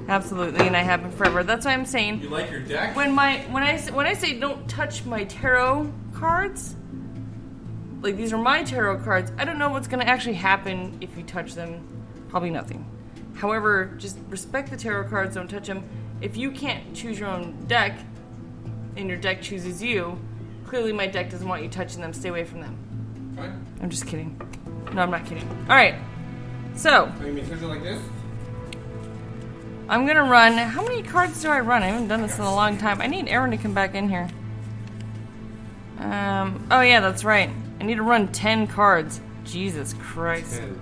absolutely, and I have been forever. That's why I'm saying. You like your deck? When I say don't touch my tarot cards, like these are my tarot cards. I don't know what's going to actually happen if you touch them. Probably nothing. However, just respect the tarot cards. Don't touch them. If you can't choose your own deck, and your deck chooses you, clearly my deck doesn't want you touching them. Stay away from them. Fine. I'm just kidding. No, I'm not kidding. All right. So. You mean touch it like this? I'm gonna run. How many cards do I run? I haven't done this in a long time. I need Erin to come back in here. Oh yeah, that's right. I need to run 10 cards. Jesus Christ. 10. Is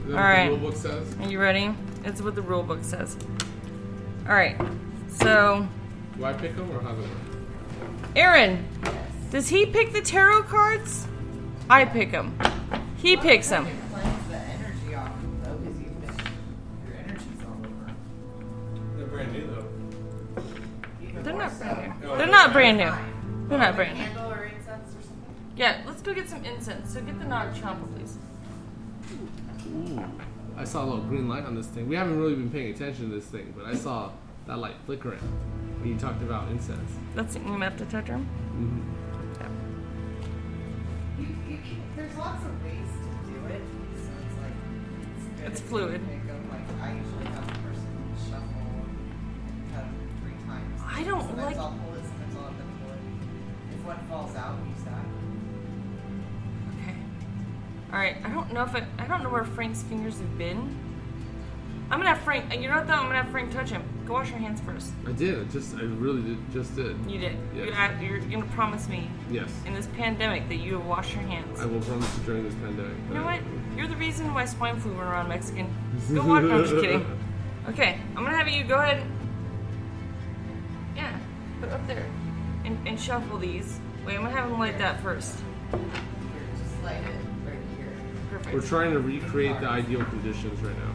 that All right. what the rule book says? Are you ready? It's what the rule book says. All right. So. Do I pick them or how does it work? Erin, does he pick the tarot cards? I pick them. He picks them. They're brand new though. They're not brand new. They're not brand new. They're not brand new. Candle or incense or something? Yeah, let's go get some incense. So get the Nag Champa, please. Ooh. I saw a little green light on this thing. We haven't really been paying attention to this thing, but I saw that light flickering when you talked about incense. That's you have to touch them. Mm-hmm. There's lots of ways to do it, so it's like It's fluid. Like I usually have the person shuffle and cut them 3 times. I don't sometimes like- I'll pull it, sometimes I'll have them pull it. If one falls out, use that. Okay. All right. I don't know where Frank's fingers have been. I'm gonna have Frank. You know what though? I'm gonna have Frank touch him. Go wash your hands first. I did. I really did. Just did. You did. Yes. You're gonna promise me. Yes. In this pandemic, that you have washed your hands. I will promise you during this pandemic. You know what? You're the reason why swine flu went around Mexican. Go wash. No, I'm just kidding. Okay, I'm gonna have you go ahead. Yeah, put it up there, and shuffle these. Wait, I'm gonna have him light that first. Here, just light it right here. Perfect. We're trying to recreate the ideal conditions right now.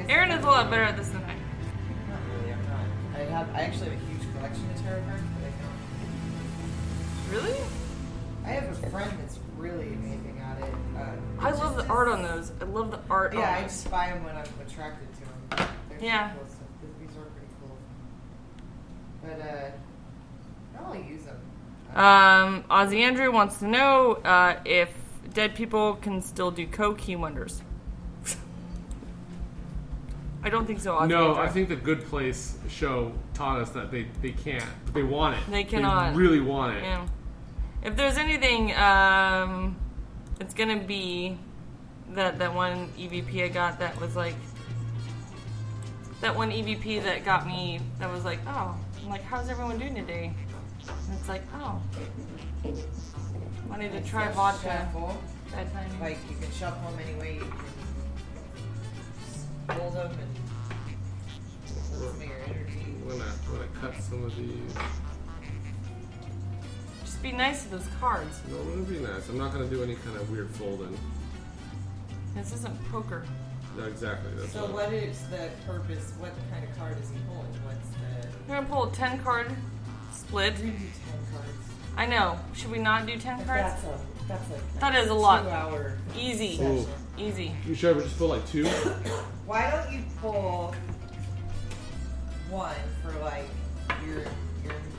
Erin is a lot better at this than I. Not really, I'm not. I actually have a huge collection of tarot cards, but I don't. Really? I have a friend that's really amazing at it. I love the art on those. I love the art Yeah, on I those. just buy them when I'm attracted to them. They're Yeah. Cool stuff. These are pretty cool. But I'll use them. Ozzy Andrew wants to know if dead people can still do coke. He wonders. I don't think so, Ozzy No, Andrew. I think the Good Place show taught us that they can't. They want it. They cannot. They really want it. Yeah. If there's anything, it's gonna be that one EVP I got that was like that one EVP that got me. That was like, oh, I'm like, how's everyone doing today? And it's like, oh, wanted to try vodka. Shuffle. Bad timing. Like you can shuffle them any way. You can hold them and listen to your energy. When I cut some of these. Just be nice to those cards. No, it wouldn't be nice. I'm not gonna do any kind of weird folding. This isn't poker. No, exactly. That's So what is the purpose? What kind of card is he pulling? What's the? We're gonna pull a 10 card split. We do 10 cards. I know. Should we not do 10 cards? That's like That is a lot. 2-hour Easy. session. Easy. You should ever just pull like 2? Why don't you pull one for like your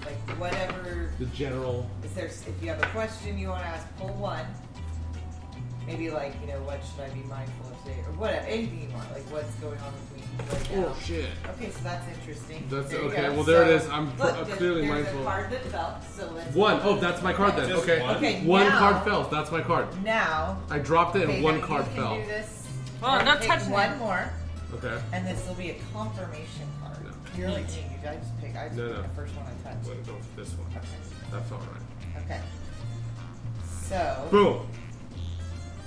like whatever? The general. If you have a question you want to ask, pull one. Maybe like, what should I be mindful of today? Or whatever, anything you want. Like what's going on with me right now. Oh shit. Okay, so that's interesting. That's There you okay. go. Well, there it So, is. I'm look, clearly there's mindful. a card that fell, so let's One. Oh, that's my card then. Just Okay. one? Okay, One now- card fell. That's my card. Now. I dropped it Okay, and one now card you fell. can do this. Well, Or not take touching one it. more, Okay. and this will be a confirmation card. You're like me. I just pick. I just pick the first one I touch. Wait, go for this one. Okay. That's all right. Okay. So. Boom.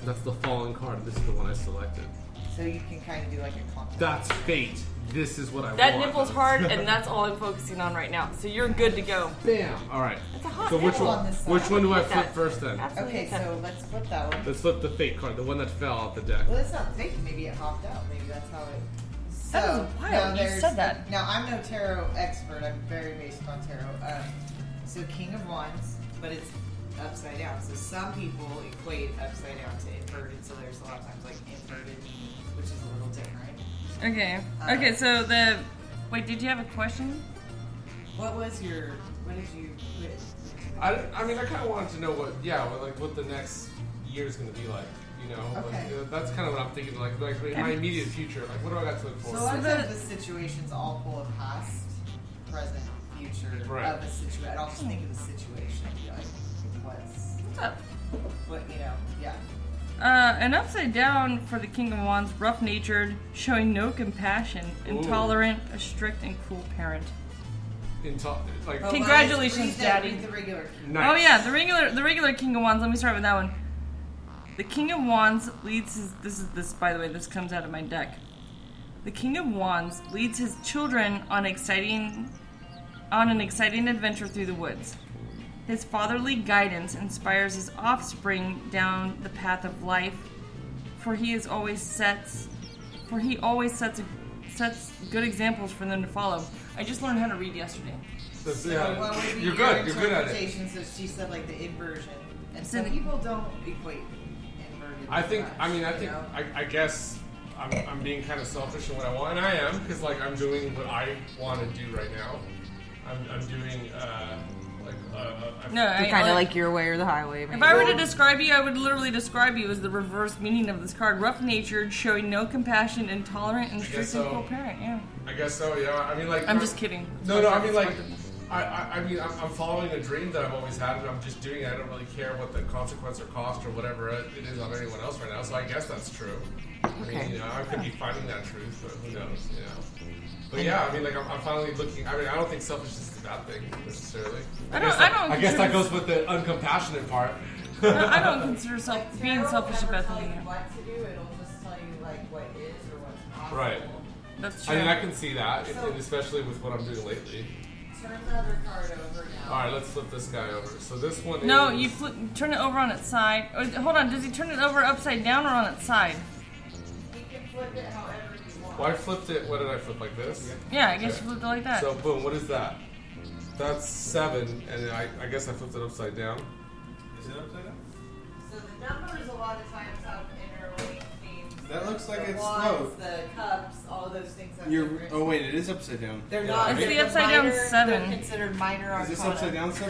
That's the fallen card. This is the one I selected. So you can kind of do like a compliment. That's fate. This is what I That want. nipple's hard, and that's all I'm focusing on right now. So you're good to go. Bam. All right. It's a hot So which nipple one? on this side. Which one do I Look at flip that. first then? Absolutely. Okay, so let's flip that one. Let's flip the fate card, the one that fell off the deck. Well, it's not fake. Maybe it hopped out. Maybe that's how it. So, That is wild. now You there's- said that. Now, I'm no tarot expert. I'm very basic on tarot. So King of Wands, but it's upside down. So some people equate upside down to inverted. So there's a lot of times like inverted, which is a little different. Okay. Okay, so the... Wait, did you have a question? What did you put? I mean, I kind of wanted to know what the next year is going to be like. You know, Okay. That's kind of what I'm thinking. Like in my immediate future, like what do I got to look So for? a lot of times the situations all pull a past, present, future Right. of a situation. I'll just think of the situation and be like, what's up? What, yeah. An upside down for the King of Wands, rough-natured, showing no compassion, intolerant, a strict and cruel parent. Congratulations, Daddy. Read the regular. Nice. Oh yeah, the regular King of Wands. Let me start with that one. The King of Wands leads his. By the way, this comes out of my deck. The King of Wands leads his children on an exciting adventure through the woods. His fatherly guidance inspires his offspring down the path of life, for he always sets good examples for them to follow. I just learned how to read yesterday. So what would be You're your good. You're good at it. interpretation? So she said like the inversion, and So some people don't equate inverted. I guess I'm being kind of selfish in what I want, and I am because like I'm doing what I want to do right now. I'm doing No, kind of like your way or the highway. If I were to describe you, I would literally describe you as the reverse meaning of this card: rough-natured, showing no compassion, intolerant, and strict and cruel parent. Yeah. I guess so. Yeah. I mean, like I'm just kidding. No. I mean, like I'm following a dream that I've always had, and I'm just doing it. I don't really care what the consequence or cost or whatever it is on anyone else right now. So I guess that's true. I mean, I could be finding that truth, but who knows? But yeah, I mean, like I'm finally looking. I mean, I don't think selfishness is a bad thing necessarily. I guess that goes with the uncompassionate part. I don't consider being selfish a bad thing. What to do? It'll just tell you like what is or what's possible. Right. That's true. I mean, I can see that, and especially with what I'm doing lately. Turn the other card over now. All right, let's flip this guy over. So this one No, is... you turn it over on its side. Oh, hold on, does he turn it over upside down or on its side? You can flip it however you want. Well, I flipped it. What did I flip, like this? Yeah, I guess you flipped it like that. So boom, what is that? That's 7, and I guess I flipped it upside down. Is it upside down? So the numbers a lot of times have interlinked themes. That looks like the it's wands, the cups, all of those things. Have different- Oh wait, it is upside down. They're not. It's they're the upside down minor, 7. They're considered minor arcana. Is this upside down 7?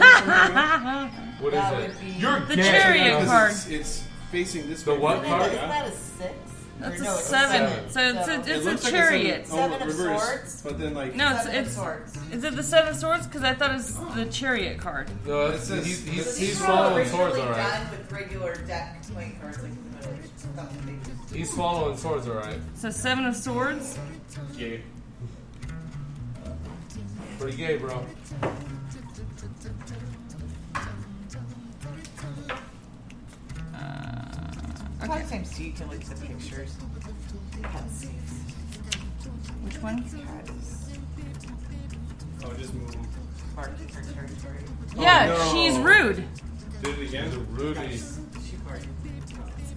What That is would it? be- You're The gay. chariot card. It's facing this The way. what card? Isn't that a 6? That's Or a no, it's 7. So It it's looks a like chariot. Seven of reverse, swords? But then like No, Seven of it's swords. is it the 7 of swords? Because I thought it was the chariot card. No, It says- he's These were swallowing swords, originally alright. done with regular deck playing cards like the middle. Something they- He's swallowing swords, alright. So 7 of swords. Gay. Pretty gay, bro. Okay. Sometimes you can look at the pictures. Which one? oh, just move them. Mark different territory. Yeah, no. she's rude. Did it again? The Rudy. Shoot party.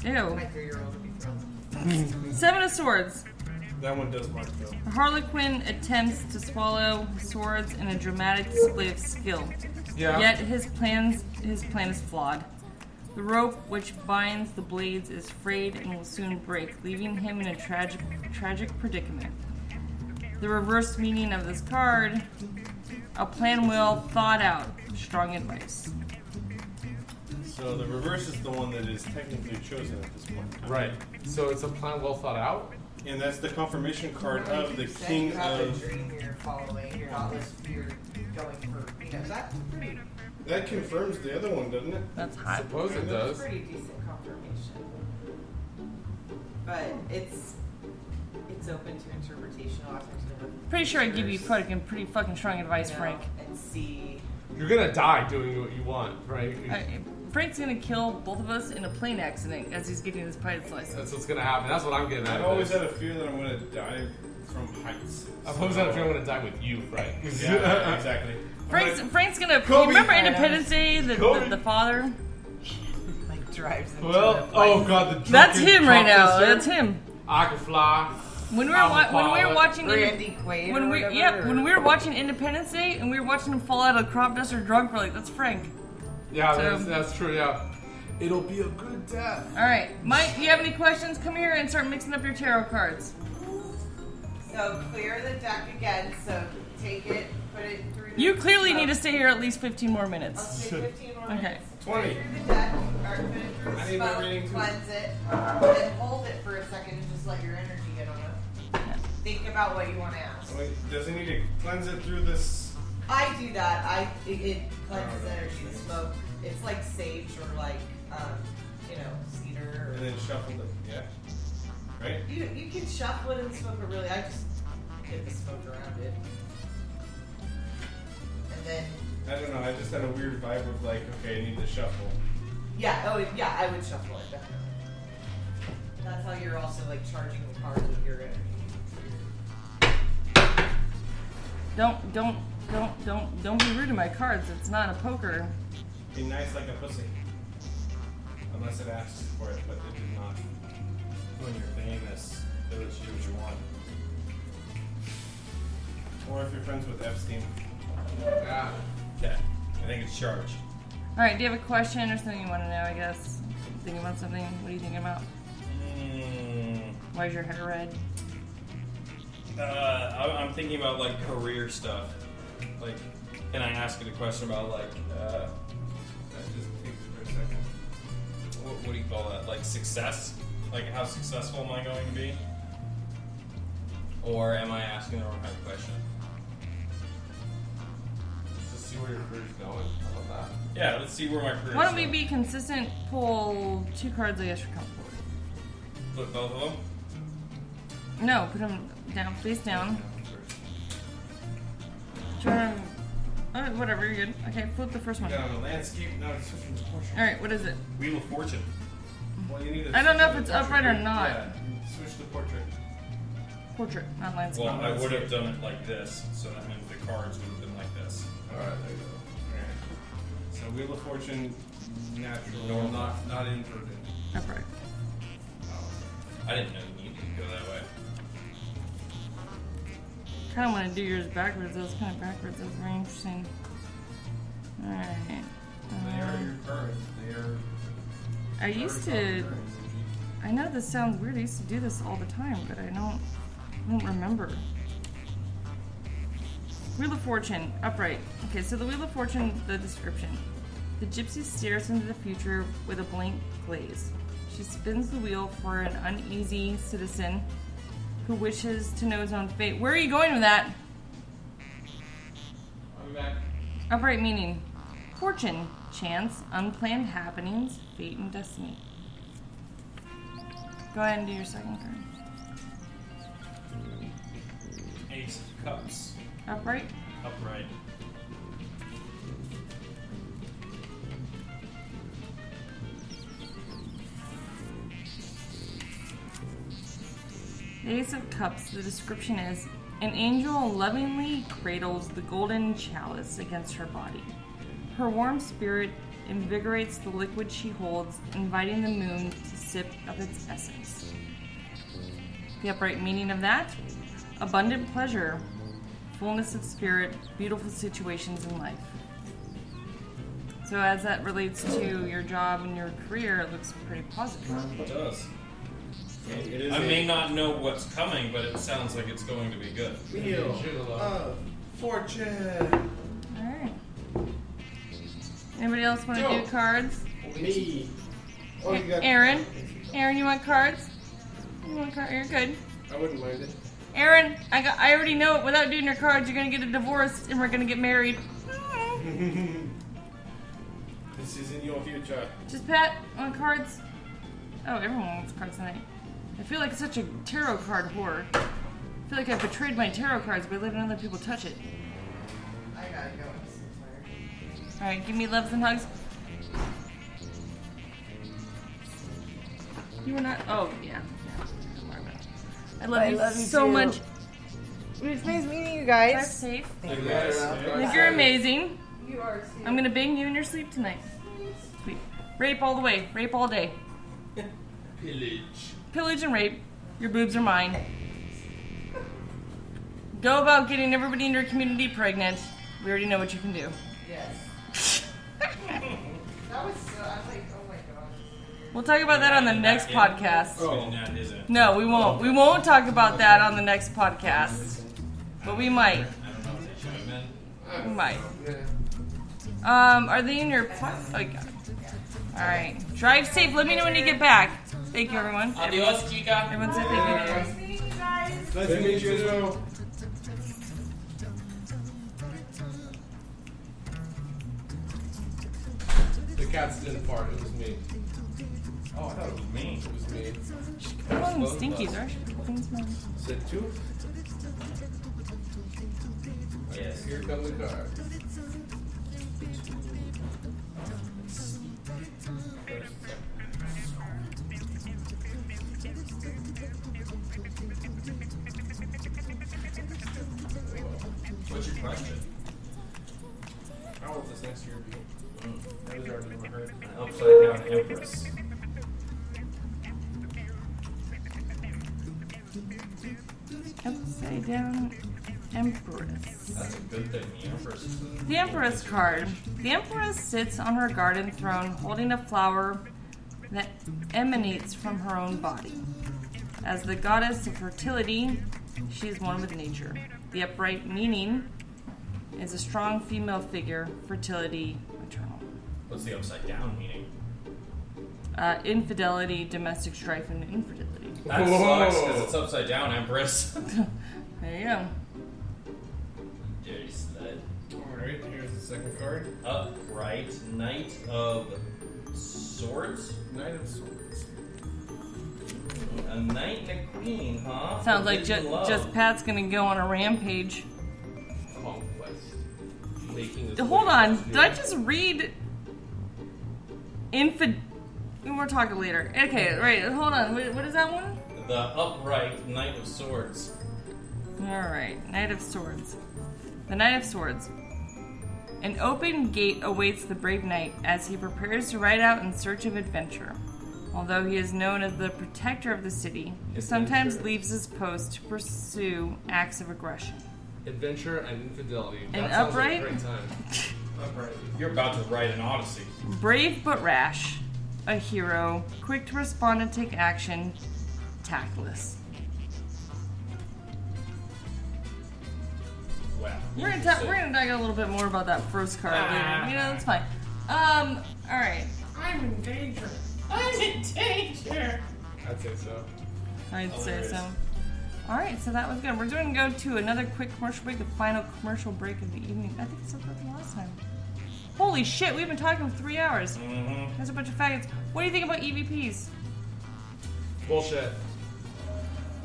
Ew. My 3-year-old would be thrilled. 7 of swords. That one does mark though. The Harlequin attempts to swallow swords in a dramatic display of skill. Yeah. Yet his plan is flawed. The rope which binds the blades is frayed and will soon break, leaving him in a tragic predicament. The reverse meaning of this card: a plan well thought out, strong advice. So the reverse is the one that is technically chosen at this point. Right. So it's a plan well thought out? And that's the confirmation card Like of the you said, king you have a of. dream you're following. You're not you're going for. That's pretty. That confirms the other one, doesn't it? That's I hot. suppose it That's does. pretty decent confirmation. But it's It's open to interpretation. I'll have to look at Pretty sure I give you pretty fucking strong advice, Frank. and see. You're gonna die doing what you want, right? Frank's gonna kill both of us in a plane accident as he's getting his pilot's license. That's what's gonna happen. That's what I'm getting at. I've always had a fear that I'm gonna die from heights. I've always had a fear I'm gonna die with you, right? Yeah, exactly. Frank's gonna. Kobe. Remember Independence Day? The father. Like drives into Well, oh god, the That's him right now. Trump That's him. I can fly. When we were watching Randy Quaid when or we whatever, when we were watching Independence Day and we were watching him fall out of the crop duster drunk, we're like, that's Frank. Yeah, So- that's true. Yeah, it'll be a good death. All right, Mike, do you have any questions? Come here and start mixing up your tarot cards. So clear the deck again. So take it, put it through. You clearly need to stay here at least 15 more minutes. I'll stay 15 more minutes. Okay. 20. Put it through the deck, or put it through the I need my smoke, reading too. cleanse it, then hold it for a second and just let your energy get on it. Think about what you want to ask. Wait, does it need to cleanse it through this? I do that. It cleanses energy. The smoke. It's like sage or like cedar. And then shuffle it. Yeah. Right? You can shuffle it and smoke it really. I just get the smoke around it. And then I don't know. I just had a weird vibe of like, okay, I need to shuffle. yeah, I would shuffle it definitely. That's how you're also like charging the cards with your energy. Don't be rude to my cards. It's not a poker. Be nice like a pussy. Unless it asks for it, but it did not. When you're famous, they'll let you do what you want. Or if you're friends with Epstein. Yeah. Okay. I think it's charged. All right, do you have a question or something you want to know? I guess. Thinking about something. What are you thinking about? Why is your hair red? I'm thinking about like career stuff. Like, can I ask it a question about like? That just takes for a second. What do you call that? Like success? Like how successful am I going to be? Or am I asking the wrong kind of question? Just to see where your career's going. How about that? Yeah, let's see where my career is Why don't we going. be consistent? Pull 2 cards I guess you're comfortable with. Flip both of them? No, put them down, face down. Turn. Oh, whatever, you're good. Okay, flip the first one. Yeah, on the landscape. No, it's switching to portrait. All right, what is it? Wheel of Fortune. Well, you need to I don't know switch if to it's upright or portrait. not. Yeah, switch to portrait. Portrait, not landscape. Well, I would have done it like this, so that means the cards would have been like this. Alright, there you go. Alright. So Wheel of Fortune, natural, Normal. not inverted. Upright. I didn't know you needed to go that way. Kind of want to do yours backwards. That was kind of backwards. That was very interesting. All right. They are your cards. They are. I used to. I know this sounds weird. I used to do this all the time, but I don't remember. Wheel of Fortune, upright. Okay, so the Wheel of Fortune, the description. The gypsy stares into the future with a blank gaze. She spins the wheel for an uneasy citizen who wishes to know his own fate. Where are you going with that? I'll be back. Upright meaning fortune, chance, unplanned happenings, fate, and destiny. Go ahead and do your second card. Ace of Cups. Upright. Upright. The Ace of Cups, the description is, an angel lovingly cradles the golden chalice against her body. Her warm spirit invigorates the liquid she holds, inviting the moon to sip of its essence. The upright meaning of that? Abundant pleasure, fullness of spirit, beautiful situations in life. So as that relates to your job and your career, it looks pretty positive. It does. It is I may not know what's coming, but it sounds like it's going to be good. Wheel of Fortune. Alright. Anybody else want to do cards? Me. Oh, you got Erin? Erin, you want cards? You want cards? You're good. I wouldn't mind it. Erin, I already know it. Without doing your cards, you're gonna get a divorce and we're gonna get married. This is in your future. Just Pat, want cards? Oh, everyone wants cards tonight. I feel like such a tarot card whore. I feel like I betrayed my tarot cards by letting other people touch it. I gotta go. I'm so tired. Alright, give me loves and hugs. You were not. Oh, yeah. I love you so much. It's nice meeting you Drive guys. safe. Thank you. I think you're amazing. You are too. I'm gonna bang you in your sleep tonight. Sweet. Rape all the way. Rape all day. Pillage. Pillage and rape. Your boobs are mine. Go about getting everybody in your community pregnant. We already know what you can do. Yes. That was so. I was like, oh my gosh. We'll talk about that on the next podcast. Oh, that isn't. No, we won't. We won't talk about that on the next podcast. But we might. I don't know if they should have been. We might. Are they in your Oh, you got it. Alright. Drive safe. Let me know when you get back. Thank you, everyone. Adios, chica. Everyone say thank you. Nice meeting you guys. Nice to meet you as well. The cats didn't fart. It was me. Oh, I thought it was me. It was me. They're calling them stinkies, right? Clean smell. Said two. Yes. Here come the cards. What's your question? How will this next year be? That was already in my heart. An upside down empress. Upside down Empress. That's a good thing. The empress is The Empress card. The Empress sits on her garden throne holding a flower that emanates from her own body. As the goddess of fertility, she is one with nature. The upright meaning is a strong female figure, fertility, maternal. What's the upside down meaning? Infidelity, domestic strife, and infertility. That sucks because it's upside down, empress. There you go. Dirty slut. Alright, here's the second card. Upright, Knight of Swords? Knight of Swords. A knight and a queen, huh? Sounds like Forbidden love. just Pat's gonna go on a rampage. Conquest. Making this Hold way on, to did I just read We're talking later. Okay, right, hold on. What is that one? The upright Knight of Swords. Alright, Knight of Swords. The Knight of Swords. An open gate awaits the brave knight as he prepares to ride out in search of adventure. Although he is known as the protector of the city, he sometimes leaves his post to pursue acts of aggression. Adventure and infidelity. And That sounds upright? like a great time. Upright. You're about to write an Odyssey. Brave but rash. A hero. Quick to respond and take action. Tactless. Wow. We're gonna talk a little bit more about that first card later. You know, that's fine. Alright. I'm in danger. I'm in danger. I'd say so. I'd say so. Alright, so that was good. We're going to go to another quick commercial break, the final commercial break of the evening. I think it's about the last time. Holy shit, we've been talking for 3 hours. Mm-hmm. There's a bunch of faggots. What do you think about EVPs? Bullshit.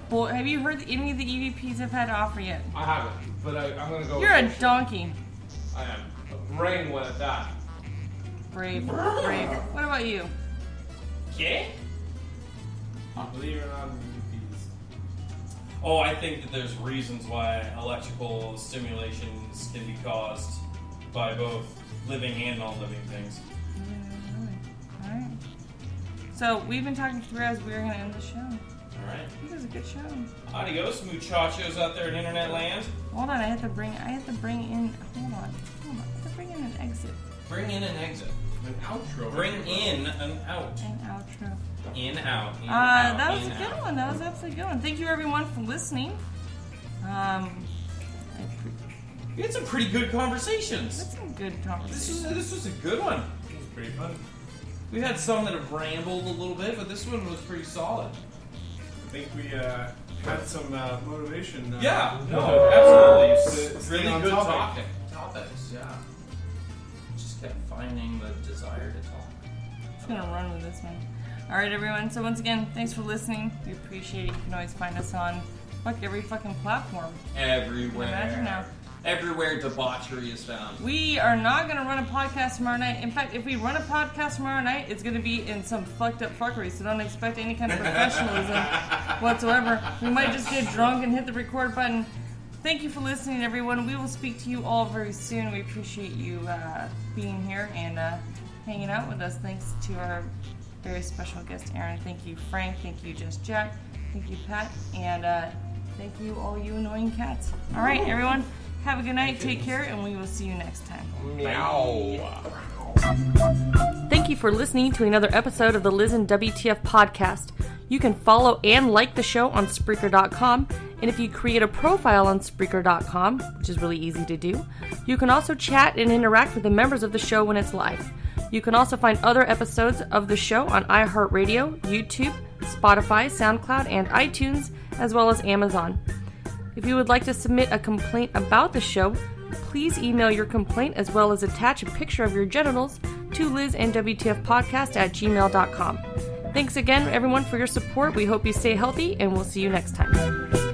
Well, have you heard any of the EVPs I've had to offer yet? I haven't, but I'm gonna go. You're with a bullshit. donkey. I am. A brain one at that. Brave. Brave. What about you? Yeah? Believe it or not, EVPs. Oh, I think that there's reasons why electrical stimulations can be caused by both living and non-living things. Alright. So, we've been talking for 3 hours. We're going to end the show. Alright. This was a good show. Adios, muchachos out there in internet land. Hold on, I have to bring in, hold on. I have to bring in an exit. Bring in an exit. An outro. Bring in an out. An outro. In, out, in, out, That was in, a good out. one. That was absolutely a good one. Thank you everyone for listening. We had some pretty good conversations. That's some good conversation. This was a good one. It was pretty fun. We had some that have rambled a little bit, but this one was pretty solid. I think we had some motivation. Yeah, no, absolutely. To It's stay really on good topic. topics, yeah. Just kept finding the desire to talk. I'm just gonna run with this one. All right, everyone. So once again, thanks for listening. We appreciate it. You can always find us on every fucking platform. Everywhere. Imagine now. Everywhere debauchery is found. We are not going to run a podcast tomorrow night. In fact, if we run a podcast tomorrow night, it's going to be in some fucked up fuckery, so don't expect any kind of professionalism whatsoever. We might just get drunk and hit the record button. Thank you for listening, everyone. We will speak to you all very soon. We appreciate you being here and hanging out with us. Thanks to our very special guest, Erin. Thank you, Frank. Thank you, Just Jack. Thank you, Pat. And thank you, all you annoying cats. All right, everyone. Have a good night, take care, and we will see you next time. Meow. Thank you for listening to another episode of the Liz and WTF podcast. You can follow and like the show on Spreaker.com, and if you create a profile on Spreaker.com, which is really easy to do, you can also chat and interact with the members of the show when it's live. You can also find other episodes of the show on iHeartRadio, YouTube, Spotify, SoundCloud, and iTunes, as well as Amazon. If you would like to submit a complaint about the show, please email your complaint as well as attach a picture of your genitals to lizandwtfpodcast@gmail.com. Thanks again, everyone, for your support. We hope you stay healthy, and we'll see you next time.